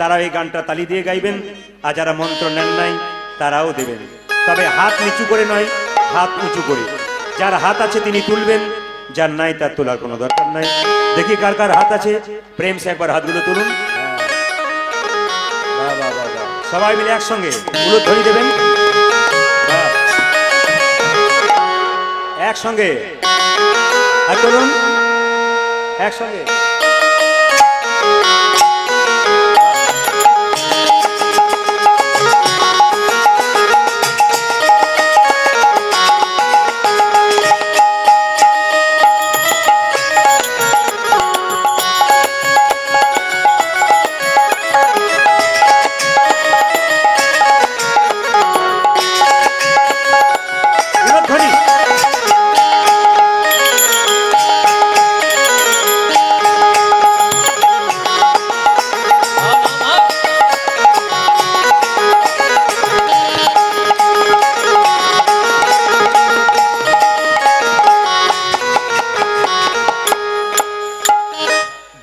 তারা এই গানটা তালি দিয়ে গাইবেন, আর যারা মন্ত্র নেন নাই তারাও দেবেন। তবে হাত নিচু করে নয়, হাত উঁচু করে। যার হাত আছে তিনি তুলবেন, যার নাই তার তোলার কোনো দরকার নাই। দেখি কার কার হাত আছে, প্রেম সে একবার হাতগুলো তুলুন। সবাই মিলে একসঙ্গে উলুধ্বনি ধরে দেবেন, একসঙ্গে হাত তুলুন, একসঙ্গে।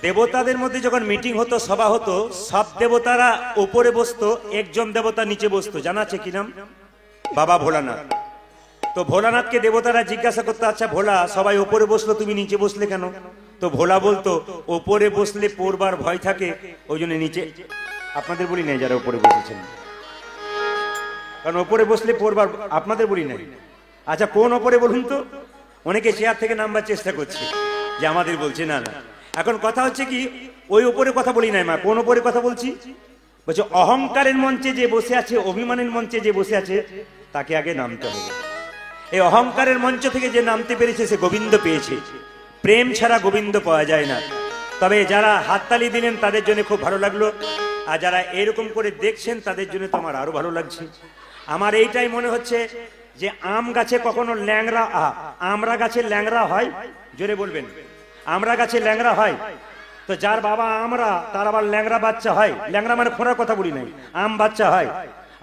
দেবতাদের মধ্যে যখন মিটিং হতো, সভা হতো, সব দেবতারা উপরে বসতো, একজন দেবতা নিচে বসতো। জানা আছে কি নাম? বাবা ভোলানাথ। তো ভোলানাথকে দেবতারা জিজ্ঞাসা করতো, আচ্ছা ভোলা, সবাই উপরে বসলো, তুমি নিচে বসলে কেন? তো ভোলা বলতো, উপরে বসলে পড়বার ভয় থাকে, ওই জন্য নিচে। আপনাদের বলি নাই যারা উপরে বসেছেন, কারণ উপরে বসলে পড়বার, আপনাদের বলি নাই। আচ্ছা কোন উপরে বলুন তো? অনেকে চেয়ার থেকে নামবার চেষ্টা করছে, যে আমাদের বলছে না না। এখন কথা হচ্ছে কি, ওই ওপরে কথা বলি নাই মা, কোন ওপরে কথা বলছি? বলছে অহংকারের মঞ্চে যে বসে আছে, অভিমানের মঞ্চে যে বসে আছে, তাকে আগে নামতে হবে। এই অহংকারের মঞ্চ থেকে যে নামতে পেরেছে সে গোবিন্দ পেয়েছে। প্রেম ছাড়া গোবিন্দ পাওয়া যায় না। তবে যারা হাততালি দিলেন তাদের জন্য খুব ভালো লাগলো, আর যারা এরকম করে দেখছেন তাদের জন্য তো আমার আরো ভালো লাগছে। আমার এইটাই মনে হচ্ছে যে আম গাছে কখনো ল্যাংড়া, আমরা গাছে ল্যাংড়া হয়? জোরে বলবেন, আমরা গাছে ল্যাংড়া হয়? তো যার বাবা আমরা, তার আবার ল্যাংড়া বাচ্চা হয়? ল্যাংড়া মানে খোঁড়ার কথা বলি নাই, আম বাচ্চা হয়।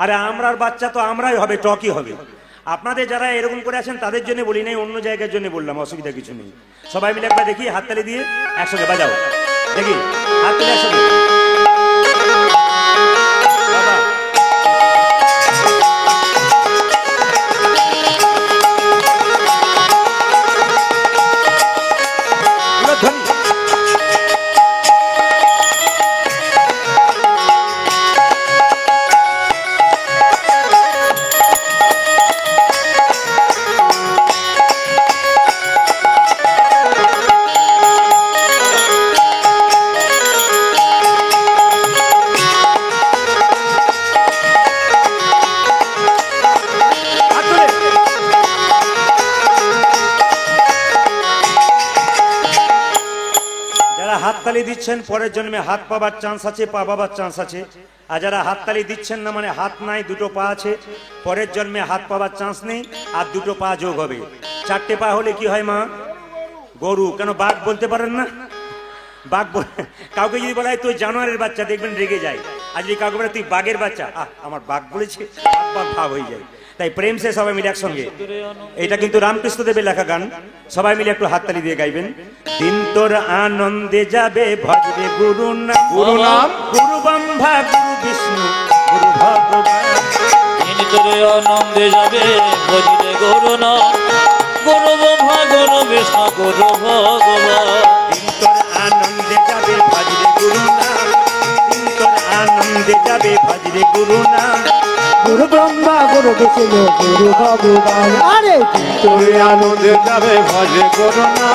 আরে আমরার বাচ্চা তো আমরাই হবে, টকই হবে। আপনাদের যারা এরকম করে আছেন তাদের জন্য বলি নাই, অন্য জায়গার জন্য বললাম, অসুবিধা কিছু নেই। সবাই মিলে একবার দেখি হাততালি দিয়ে একসঙ্গে বাজাও, দেখি হাততালি একসঙ্গে। বাবা হাততালি দিচ্ছেন পরের জন্মে হাত পাবার চান্স আছে, পা পাবার চান্স আছে। আর যারা হাততালি দিচ্ছেন না, মানে হাত নাই দুটো পা আছে, পরের জন্মে হাত পাবার চান্স নেই, আর দুটো পা যোগ হবে। 4টে পা হলে কি হয় মা? গরু। কেন বাঘ বলতে পারেন না? বাঘ কাউকে যদি বলা হয় তুই জানোয়ারের বাচ্চা, দেখবেন রেগে যায়। আর যদি কাউকে বলে তুই বাঘের বাচ্চা, আমার বাঘ বলেছে, বাঘ ভাব হয়ে যায়। তাই প্রেম সে সবাই মিলে একসঙ্গে, এটা কিন্তু রামকৃষ্ণ দেবের লেখা গান, সবাই মিলে একটু হাততালি দিয়ে গাইবেন। দিন তোর আনন্দে যাবে ভজবে গুরু নাম, গুরু নাম, গুরু ব্রহ্মা গুরু বিষ্ণু গুরু ভগবান। দিন তোর আনন্দে যাবে ভজবে গুরু নাম, গুরু ব্রহ্মা গুরু বিষ্ণু গুরু ভগবান। দিন তোর আনন্দে যাবে ভজরে গুরু নাম, দিন তোর আনন্দে যাবে ভজরে গুরু নাম। গুরু ব্রহ্মা গুরু বিষ্ণু গুরু ভগবান। আরে তোরে আনন্দে যাবে ভজে করুণা,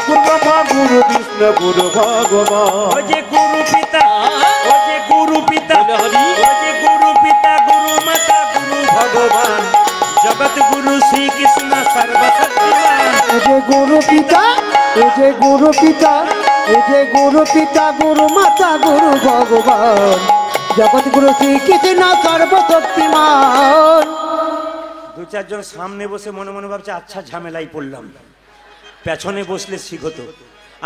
গুরু ব্রহ্মা গুরু বিষ্ণু গুরু ভগবান। ও যে গুরু পিতা, ও যে গুরু পিতা, হরি। ও যে গুরু পিতা গুরু মাতা গুরু ভগবান, জগৎ গুরু শ্রীকৃষ্ণ সর্বশক্তিমান। এ যে গুরু পিতা, এ যে গুরু পিতা, এ যে গুরু পিতা গুরু মাতা গুরু ভগবান, জগৎ গুরু শ্রীকৃষ্ণ সর্বশক্তিমান। দু চারজন সামনে বসে মনে মনে ভাবছে আচ্ছা ঝামেলাই পড়লাম, পেছনে বসলে ঠিক হতো।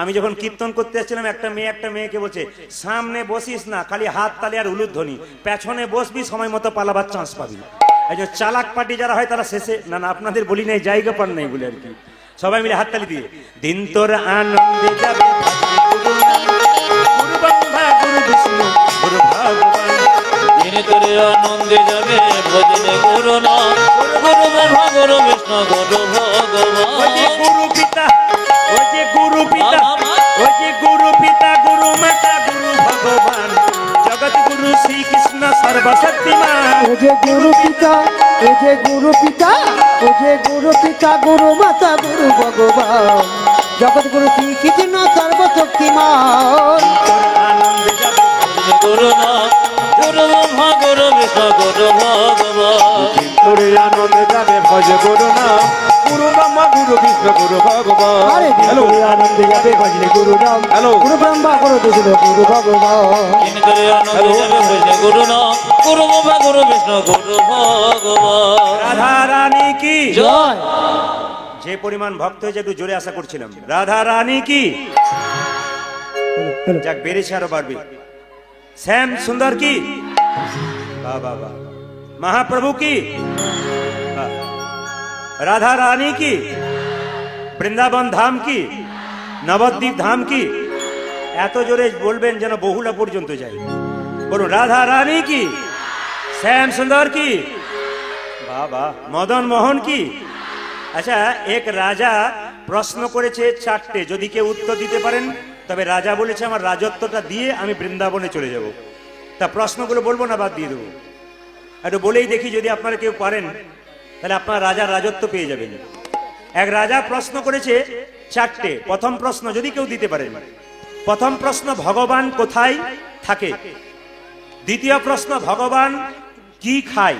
আমি যখন কীর্তন করতে যাচ্ছিলাম একটা মেয়েকে বলছে সামনে বসিস না, খালি হাত তালি আর উলুধ্বনি, পেছনে বসবি সময় মতো পালাবার চান্স পাবি। এই যে চালাক পার্টি যারা হয় তারা শেষে না না আপনাদের বলি নাই, জায়গা পান নাই বলে আর কি, সবাই মিলে হাততালি দিয়ে দিন তোর আনন্দে যাবে গুরু ব্রহ্মা গুরু বিষ্ণু গুরু ভগবান। দিনে তোরে আনন্দে যাবে ভজনে গুরু নাম, গুরু ব্রহ্মা গুরু বিষ্ণু গুরু ও যে ভগবান। গুরু পিতা, ও যে গুরু পিতা, ও যে গুরু পিতা গুরু মাতা গুরু ভগবান, জগৎ গুরু শ্রীকৃষ্ণ সর্বশক্তিমান। এ যে গুরু পিতা, এ যে গুরু পিতা, ও যে গুরু পিতা গুরু মাতা গুরু ভগবান, জগৎ গুরু শ্রীকৃষ্ণ সর্বশক্তিমান। তোর আনন্দে যাবে ভজনে গুরু নাম, গুরু ব্রহ্মা গুরু বিষ্ণু গুরু ভগবান। তোরে আনন্দে যাবে ভজে করুণা, গুরু ব্রহ্মা গুরু বিষ্ণু গুরু ভগবান। আরে হ্যালো গুরু আনন্দে যাবে ভজনে গুরু নাম, হ্যালো। গুরু ব্রহ্মা গুরু বিষ্ণু গুরু ভগবান। দিনে তোরে আনন্দে যাবে ভজনে গুরু নাম, গুরু ব্রহ্মা গুরু বিষ্ণু গুরু ভগবান। রাধা রানী কি জয়। যে পরিমাণ ভক্ত হয়েছে একটু জোরে আশা করছিলাম। রাধা রানী কি যাক বেড়েছে আরো বাড়বে। শ্যাম সুন্দর কি বাহ বাহ বাহ। মহাপ্রভু কি বাহ। রাধা রানী কি, বৃন্দাবন ধাম কি, নবদ্বীপ ধাম কি, এত জোরে বলবেন যেন বহুলা পর্যন্ত যায়। বলুন রাধা রানী কি, শ্যাম সুন্দর কি, বাবা মদন মোহন কি। আচ্ছা এক রাজা প্রশ্ন করেছে চারটে, যদি কেউ উত্তর দিতে পারেন তবে রাজা বলেছে আমার রাজত্বটা দিয়ে আমি বৃন্দাবনে চলে যাব। তা প্রশ্নগুলো বলবো না বাদ দিয়ে দেবো, একটু বলেই দেখি যদি আপনারা কেউ পারেন তাহলে আপনার রাজার রাজত্ব পেয়ে যাবেন। এক রাজা প্রশ্ন করেছে চারটে। প্রথম প্রশ্ন যদি কেউ দিতে পারেন, প্রথম প্রশ্ন ভগবান কোথায় থাকে, দ্বিতীয় প্রশ্ন ভগবান কি খায়,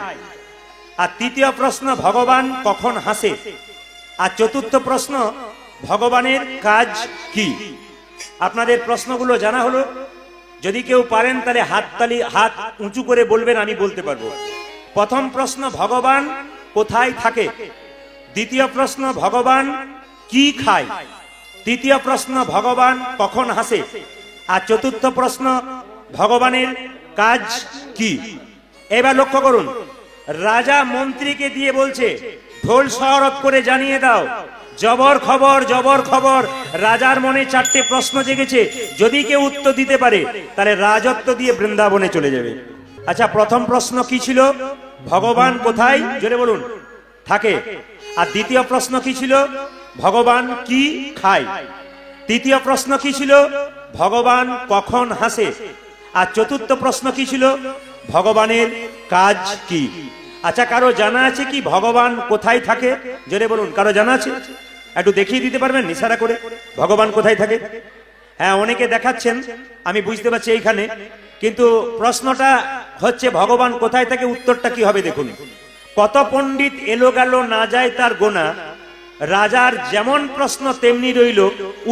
আর তৃতীয় প্রশ্ন ভগবান কখন হাসে, আর চতুর্থ প্রশ্ন ভগবানের কাজ কি। আপনাদের প্রশ্নগুলো জানা হলো, যদি কেউ পারেন তাহলে হাত উঁচু করে বলবেন, আমি বলতে পারবো। প্রথম প্রশ্ন ভগবান কোথায় থাকে, দ্বিতীয় প্রশ্ন ভগবান কি খায়, তৃতীয় প্রশ্ন ভগবান কখন হাসে, আর চতুর্থ প্রশ্ন ভগবানের কাজ কি। এবার লক্ষ্য করুন, রাজা মন্ত্রীকে দিয়ে বলছে ঢোল শহরত করে জানিয়ে দাও, জবর খবর জবর খবর। রাজার মনে চারটে প্রশ্ন জেগেছে, যদি কেউ উত্তর দিতে পারে তাহলে রাজত্ব দিয়ে বৃন্দাবনে চলে যাবে। আচ্ছা প্রথম প্রশ্ন কি ছিল, ভগবান কোথায় জোরে বলুন থাকে, আর দ্বিতীয় প্রশ্ন কি ছিল, ভগবান কি খায়, তৃতীয় প্রশ্ন কি ছিল, ভগবান কখন হাসে, আর চতুর্থ প্রশ্ন কি ছিল, ভগবানের কাজ কি। আচ্ছা কারো জানা আছে কি ভগবান কোথায় থাকে জোরে বলুন, কারো জানা আছে? একটু দেখিয়ে দিতে পারবেন ইশারা করে ভগবান কোথায় থাকে? হ্যাঁ অনেকে দেখাচ্ছেন, আমি বুঝতে পারছি এইখানে, কিন্তু প্রশ্নটা হচ্ছে ভগবান কোথায় থাকে, উত্তরটা কি হবে দেখুন। কত পণ্ডিত এলো গেল না যায় তার গোনা, রাজার যেমন প্রশ্ন তেমনি রইল,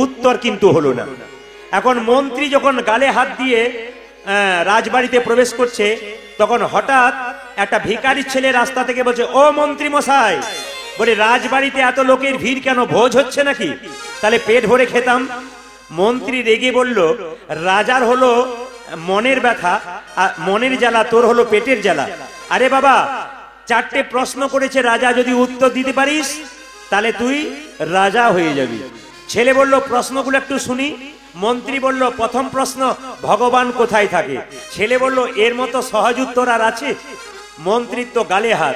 উত্তর কিন্তু হলো না। এখন মন্ত্রী যখন গালে হাত দিয়ে রাজবাড়িতে প্রবেশ করছে, তখন হঠাৎ একটা ভিখারি ছেলে রাস্তা থেকে বলছে, ও মন্ত্রী মশাই, বলে রাজবাড়িতে এত লোকের ভিড় কেন, ভোজ হচ্ছে নাকি? তাহলে পেট ভরে খেতাম। মন্ত্রী রেগে বলল, রাজার হলো মনের ব্যথা আর মনের জ্বালা, তোর হলো পেটের জ্বালা। আরে বাবা, চারটে প্রশ্ন করেছে রাজা, যদি উত্তর দিতে পারিস তাহলে তুই রাজা হয়ে যাবি। ছেলে বলল প্রশ্নগুলো একটু শুনি। মন্ত্রী বলল প্রথম প্রশ্ন ভগবান কোথায় থাকে। ছেলে বলল এর মতো সহজ উত্তর আর আছে? মন্ত্রীর তো গালে হাত।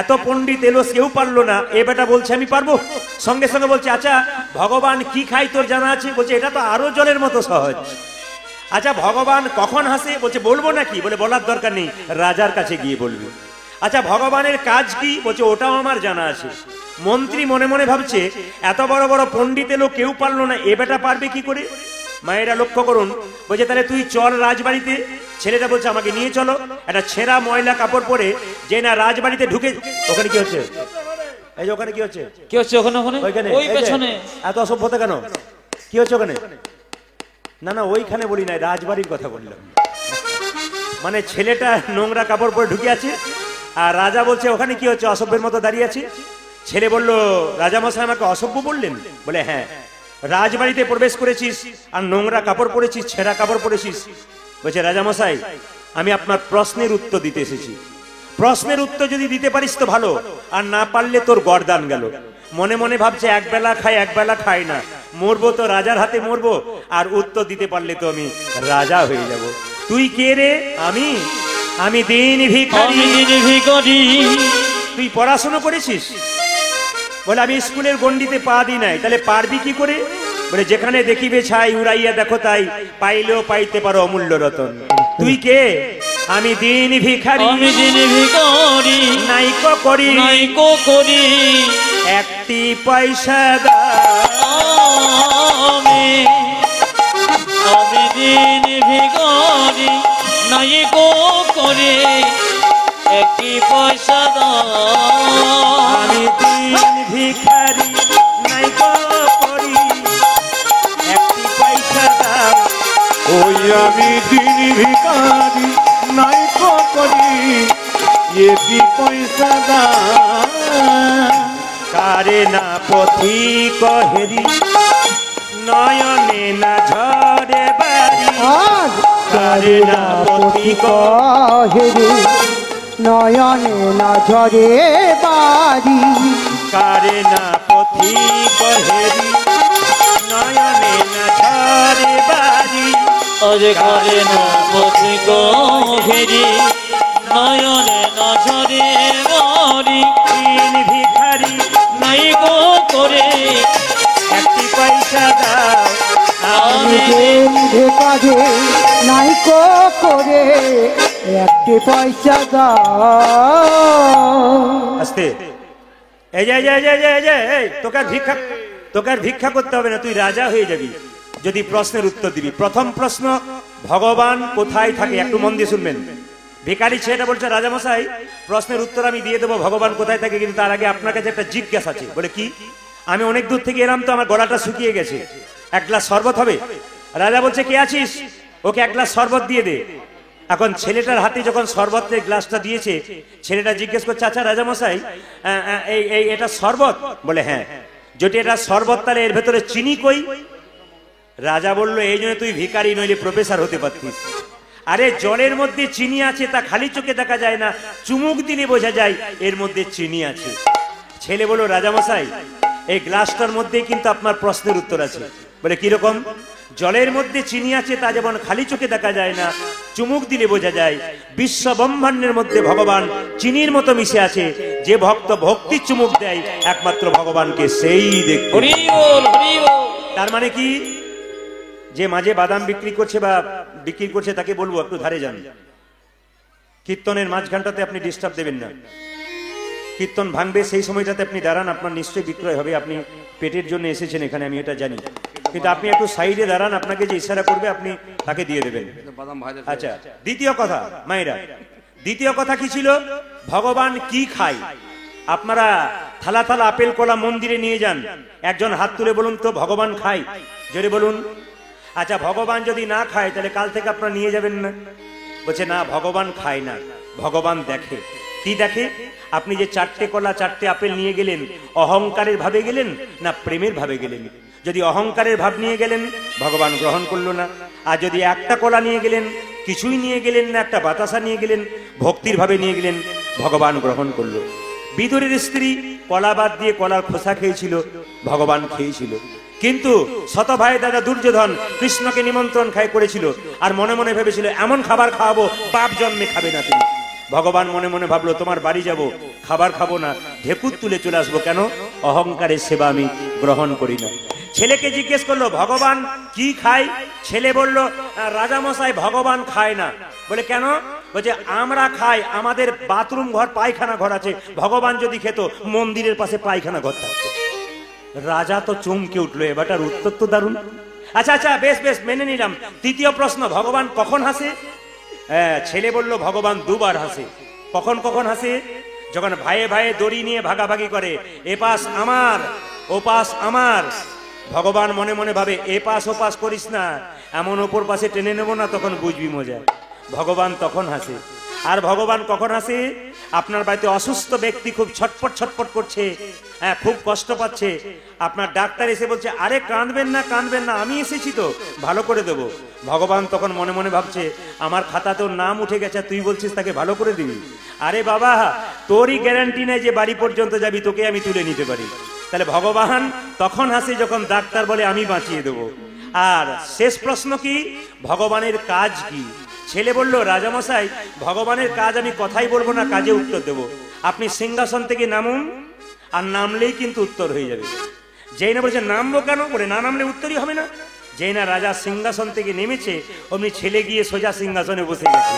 এত পণ্ডিত এলো কেউ পারলো না, এ বেটা বলছে আমি পারবো। সঙ্গে সঙ্গে বলছে আচ্ছা ভগবান কি খায় তোর জানা আছে? বলছে এটা তো আরো জলের মতো সহজ। আচ্ছা ভগবান কখন হাসে? বলছে বলবো নাকি? বলে বলার দরকার নেই, রাজার কাছে গিয়ে বলবি। আচ্ছা ভগবানের কাজ কি? বলছে ওটাও আমার জানা আছে। মন্ত্রী মনে মনে ভাবছে এত বড় বড় পণ্ডিত এলো কেউ পারলো না, এ বেটা পারবে কি করে? মায়েরা লক্ষ্য করুন, বলছে তাহলে তুই চল রাজবাড়িতে। ছেলেটা বলছে আমাকে নিয়ে চলো। একটা ছেঁড়া ময়লা কাপড় পরে যে না রাজবাড়িতে ঢুকে, ওখানে কি হচ্ছে? এই যে ওখানে কি হচ্ছে? কি হচ্ছে ওখানে? ওইখানে ওই পেছনে এত অসভ্যতা কেন? কি হচ্ছে ওখানে? না না ওইখানে বলি নাই, রাজবাড়ির কথা বললাম। মানে ছেলেটা নোংরা কাপড় পরে ঢুকে আছে, আর রাজা বলছে ওখানে কি হচ্ছে? অসভ্যের মতো দাঁড়িয়ে আছে। ছেলে বলল রাজামশাই আমাকে অসভ্য বললেন? বলে হ্যাঁ। রাজবাড়িতে প্রবেশ করেছিস আর নোংরা কাপড় পরেছিস, ছেঁড়া কাপড় পরেছিস। বলছে রাজামশাই আমি আপনার প্রশ্নের উত্তর দিতে এসেছি। প্রশ্নের উত্তর যদি দিতে পারিস তো ভালো, আর না পারলে তোর গর্দান গেল। মনে মনে ভাবছে একবেলা খাই একবেলা খাই না, মরবো তো রাজার হাতে মরবো, আর উত্তর দিতে পারলে তো আমি রাজা হয়ে যাব। তুই কে রে? আমি দিন ভিখারি। তুই পড়াশোনা করেছিস? বলে আমি স্কুলের গণ্ডিতে পা দিই নাই। তাহলে পারবি কি করে? বলে যেখানে দেখিবে ছাই উড়াইয়া দেখো তাই, পাইলেও পাইতে পারো অমূল্য রতন। তুই কে? আমি দিন ভিখারি। নাইকো করি একটি পয়সা আমি দিন ভিখারি, নাইকো করি একটি পয়সা আমি দিন ভিখারি নাইকো করি একটি পয়সা দাও। ওই আমি দিন ভিখারি নাইকো করি এটি পয়সা দা। কারে না পথিক হেরি নয়নে না ঝরে বাড়ি। আজ কারে না পথিক হেরে নয়নে না ঝরে বাড়ি। কারে না পথিক হেরি নয়নে না ঝরে বাড়ি। অরে করে না পথিক হেরি নয়নে না ঝরে বাড়ি। দিন ভিখারি নাইকো করে একটি পয়সা দাও। আমি দিন ভিখারি নাইকো করে একটি পয়সা দাও। আস্তে এই যে তোকে আর ভিক্ষা করতে হবে না, তুই রাজা হয়ে যাবি যদি প্রশ্নের উত্তর দিবি। প্রথম প্রশ্ন, ভগবান কোথায় থাকে? একটু মন দিয়ে শুনবেন। ভিখারি ছেলেটা বলছে রাজামশাই প্রশ্নের উত্তর আমি দিয়ে দেবো ভগবান কোথায় থাকে, কিন্তু তার আগে আপনার কাছে একটা জিজ্ঞাসা আছে। বলে কি? আমি অনেক দূর থেকে এলাম তো আমার গলাটা শুকিয়ে গেছে, এক গ্লাস শরবত হবে? রাজা বলছে কে আছিস? ওকে এক গ্লাস শরবত দিয়ে দে। এখন ছেলেটার হাতে যখন শরবতের গ্লাসটা দিয়েছে, ছেলেটা জিজ্ঞেস করছে আচ্ছা রাজামশাই এই এটা শরবত? বলে হ্যাঁ। যদি এটা শরবত তাহলে এর ভেতরে চিনি কই? রাজা বলল এই জন্য তুই ভিখারি নইলে প্রফেসর হতে পারতিস। আরে জলের মধ্যে চিনি আছে তা খালি চোখে দেখা যায় না, চুমুক দিলে বোঝা যায় এর মধ্যে চিনি আছে। ছেলে বলল রাজামশাই এই গ্লাসটার মধ্যে কিন্তু আপনার প্রশ্নের উত্তর আছে। বলে কিরকম? জলের মধ্যে চিনি আছে তা যেমন খালি চোখে দেখা যায় না, চুমুক দিলে বোঝা যায়, বিশ্ব ব্রহ্মাণ্ডের মধ্যে ভগবান চিনির মতো মিশে আছে। যে ভক্ত ভক্তি চুমুক দেয় একমাত্র ভগবানকে সেই দেখবে। হরি বল হরি বল। তার মানে কি? যে মাঝে বাদাম বিক্রি করছে বা বিক্রি করছে তাকে বলবো একটু ধারে যান। কীর্তনের মাঝখানটাতে আপনি ডিস্টার্ব দেবেন না। কীর্তন ভাঙবে সেই সময়টাতে আপনি দাঁড়ান, আপনার নিশ্চয়ই বিক্রয় হবে। আপনি পেটের জন্য এসেছেন এখানে, আমি এটা জানি, কিন্তু আপনি একটু সাইডে দাঁড়ান, আপনাকে যে ইশারা করবে আপনি তাকে দিয়ে দেবেন। আচ্ছা দ্বিতীয় কথা মায়েরা, দ্বিতীয় কথা কি ছিল? ভগবান কি খায়? আপনারা থালা থালা আপেল কলা মন্দিরে নিয়ে যান, একজন হাত তুলে বলুন তো ভগবান খায়? জোরে বলুন। আচ্ছা ভগবান যদি না খায় তাহলে কাল থেকে আপনারা নিয়ে যাবেন না? বলছে না ভগবান খায় না, ভগবান দেখে। কি দেখে? আপনি যে চারটে কলা চারটে আপেল নিয়ে গেলেন, অহংকারের ভাবে গেলেন না প্রেমের ভাবে গেলেন? যদি অহংকারের ভাব নিয়ে গেলেন ভগবান গ্রহণ করলো না, আর যদি একটা কলা নিয়ে গেলেন, কিছুই নিয়ে গেলেন না, একটা বাতাসা নিয়ে গেলেন, ভক্তির ভাবে নিয়ে গেলেন, ভগবান গ্রহণ করলো। বিদুরের স্ত্রী কলা বাদ দিয়ে কলার খোসা খেয়েছিল, ভগবান খেয়েছিল। কিন্তু শত ভাই দাদা দুর্যোধন কৃষ্ণকে নিমন্ত্রণ খাই করেছিল, আর মনে মনে ভেবেছিল এমন খাবার খাওয়াবো বাপ জন্মে খাবে না তিনি। ভগবান মনে মনে ভাবলো তোমার বাড়ি যাব, খাবার খাবো না, ঢেকুর তুলে চলে আসবো, কেন? অহংকারের সেবা আমি গ্রহণ করি না। ছেলেকে জিজ্ঞেস করলো ভগবান কি খায়? ছেলে বলল রাজামশাই ভগবান খায় না। বলে কেন? বলছে আমরা খাই, আমাদের বাথরুম ঘর পায়খানা ঘর আছে, ভগবান যদি খেত মন্দিরের পাশে পায়খানা ঘর থাকতো। রাজা তো চমকে উঠলো, এবারটার উত্তর তো দারুণ। আচ্ছা আচ্ছা, বেশ বেশ, মেনে নিলাম। তৃতীয় প্রশ্ন, ভগবান কখন হাসে? ছেলে বলল ভগবান দুবার হাসে। কখন কখন হাসে? যখন ভাইয়ে ভাইয়ে দড়ি নিয়ে ভাগাভাগি করে, এ পাশ আমার ও পাশ আমার। ভগবান মনে মনে ভাবে এ পাশ ও পাশ করিস না, এমন ওপর পাশে টেনে নেবো না, তখন বুঝবি মজা। ভগবান তখন হাসে। আর ভগবান কখন হাসে? আপনার বাড়িতে অসুস্থ ব্যক্তি খুব ছটপট ছটপট করছে, খুব কষ্ট পাচ্ছে, আপনার ডাক্তার এসে বলছে আরে কাঁদবেন না কাঁদবেন না, আমি এসেছি তো, ভালো করে দেব। ভগবান তখন মনে মনে ভাবছে আমার খাতাতেও নাম উঠে গেছে, তুই বলছিস তাকে ভালো করে দিবি? আরে বাবা, তোরই গ্যারান্টি নেই যে বাড়ি পর্যন্ত যাবি, তোকে আমি তুলে নিতে পারি। তাহলে ভগবান তখন হাসে যখন ডাক্তার বলে আমি বাঁচিয়ে দেব। আর শেষ প্রশ্ন কি? ভগবানের কাজ কি? ছেলে বলল রাজামশাই ভগবানের কাজ আমি কথাই বলবো না, কাজে উত্তর দেব। আপনি সিংহাসন থেকে নামুন, আর নামলেই কিন্তু উত্তর হয়ে যাবে। যেই না বলছে নামবো কেন? বলে না নামলে উত্তরই হবে না। যেই না রাজা সিংহাসন থেকে নেমেছে, অমনি ছেলে গিয়ে সোজা সিংহাসনে বসে গেছে।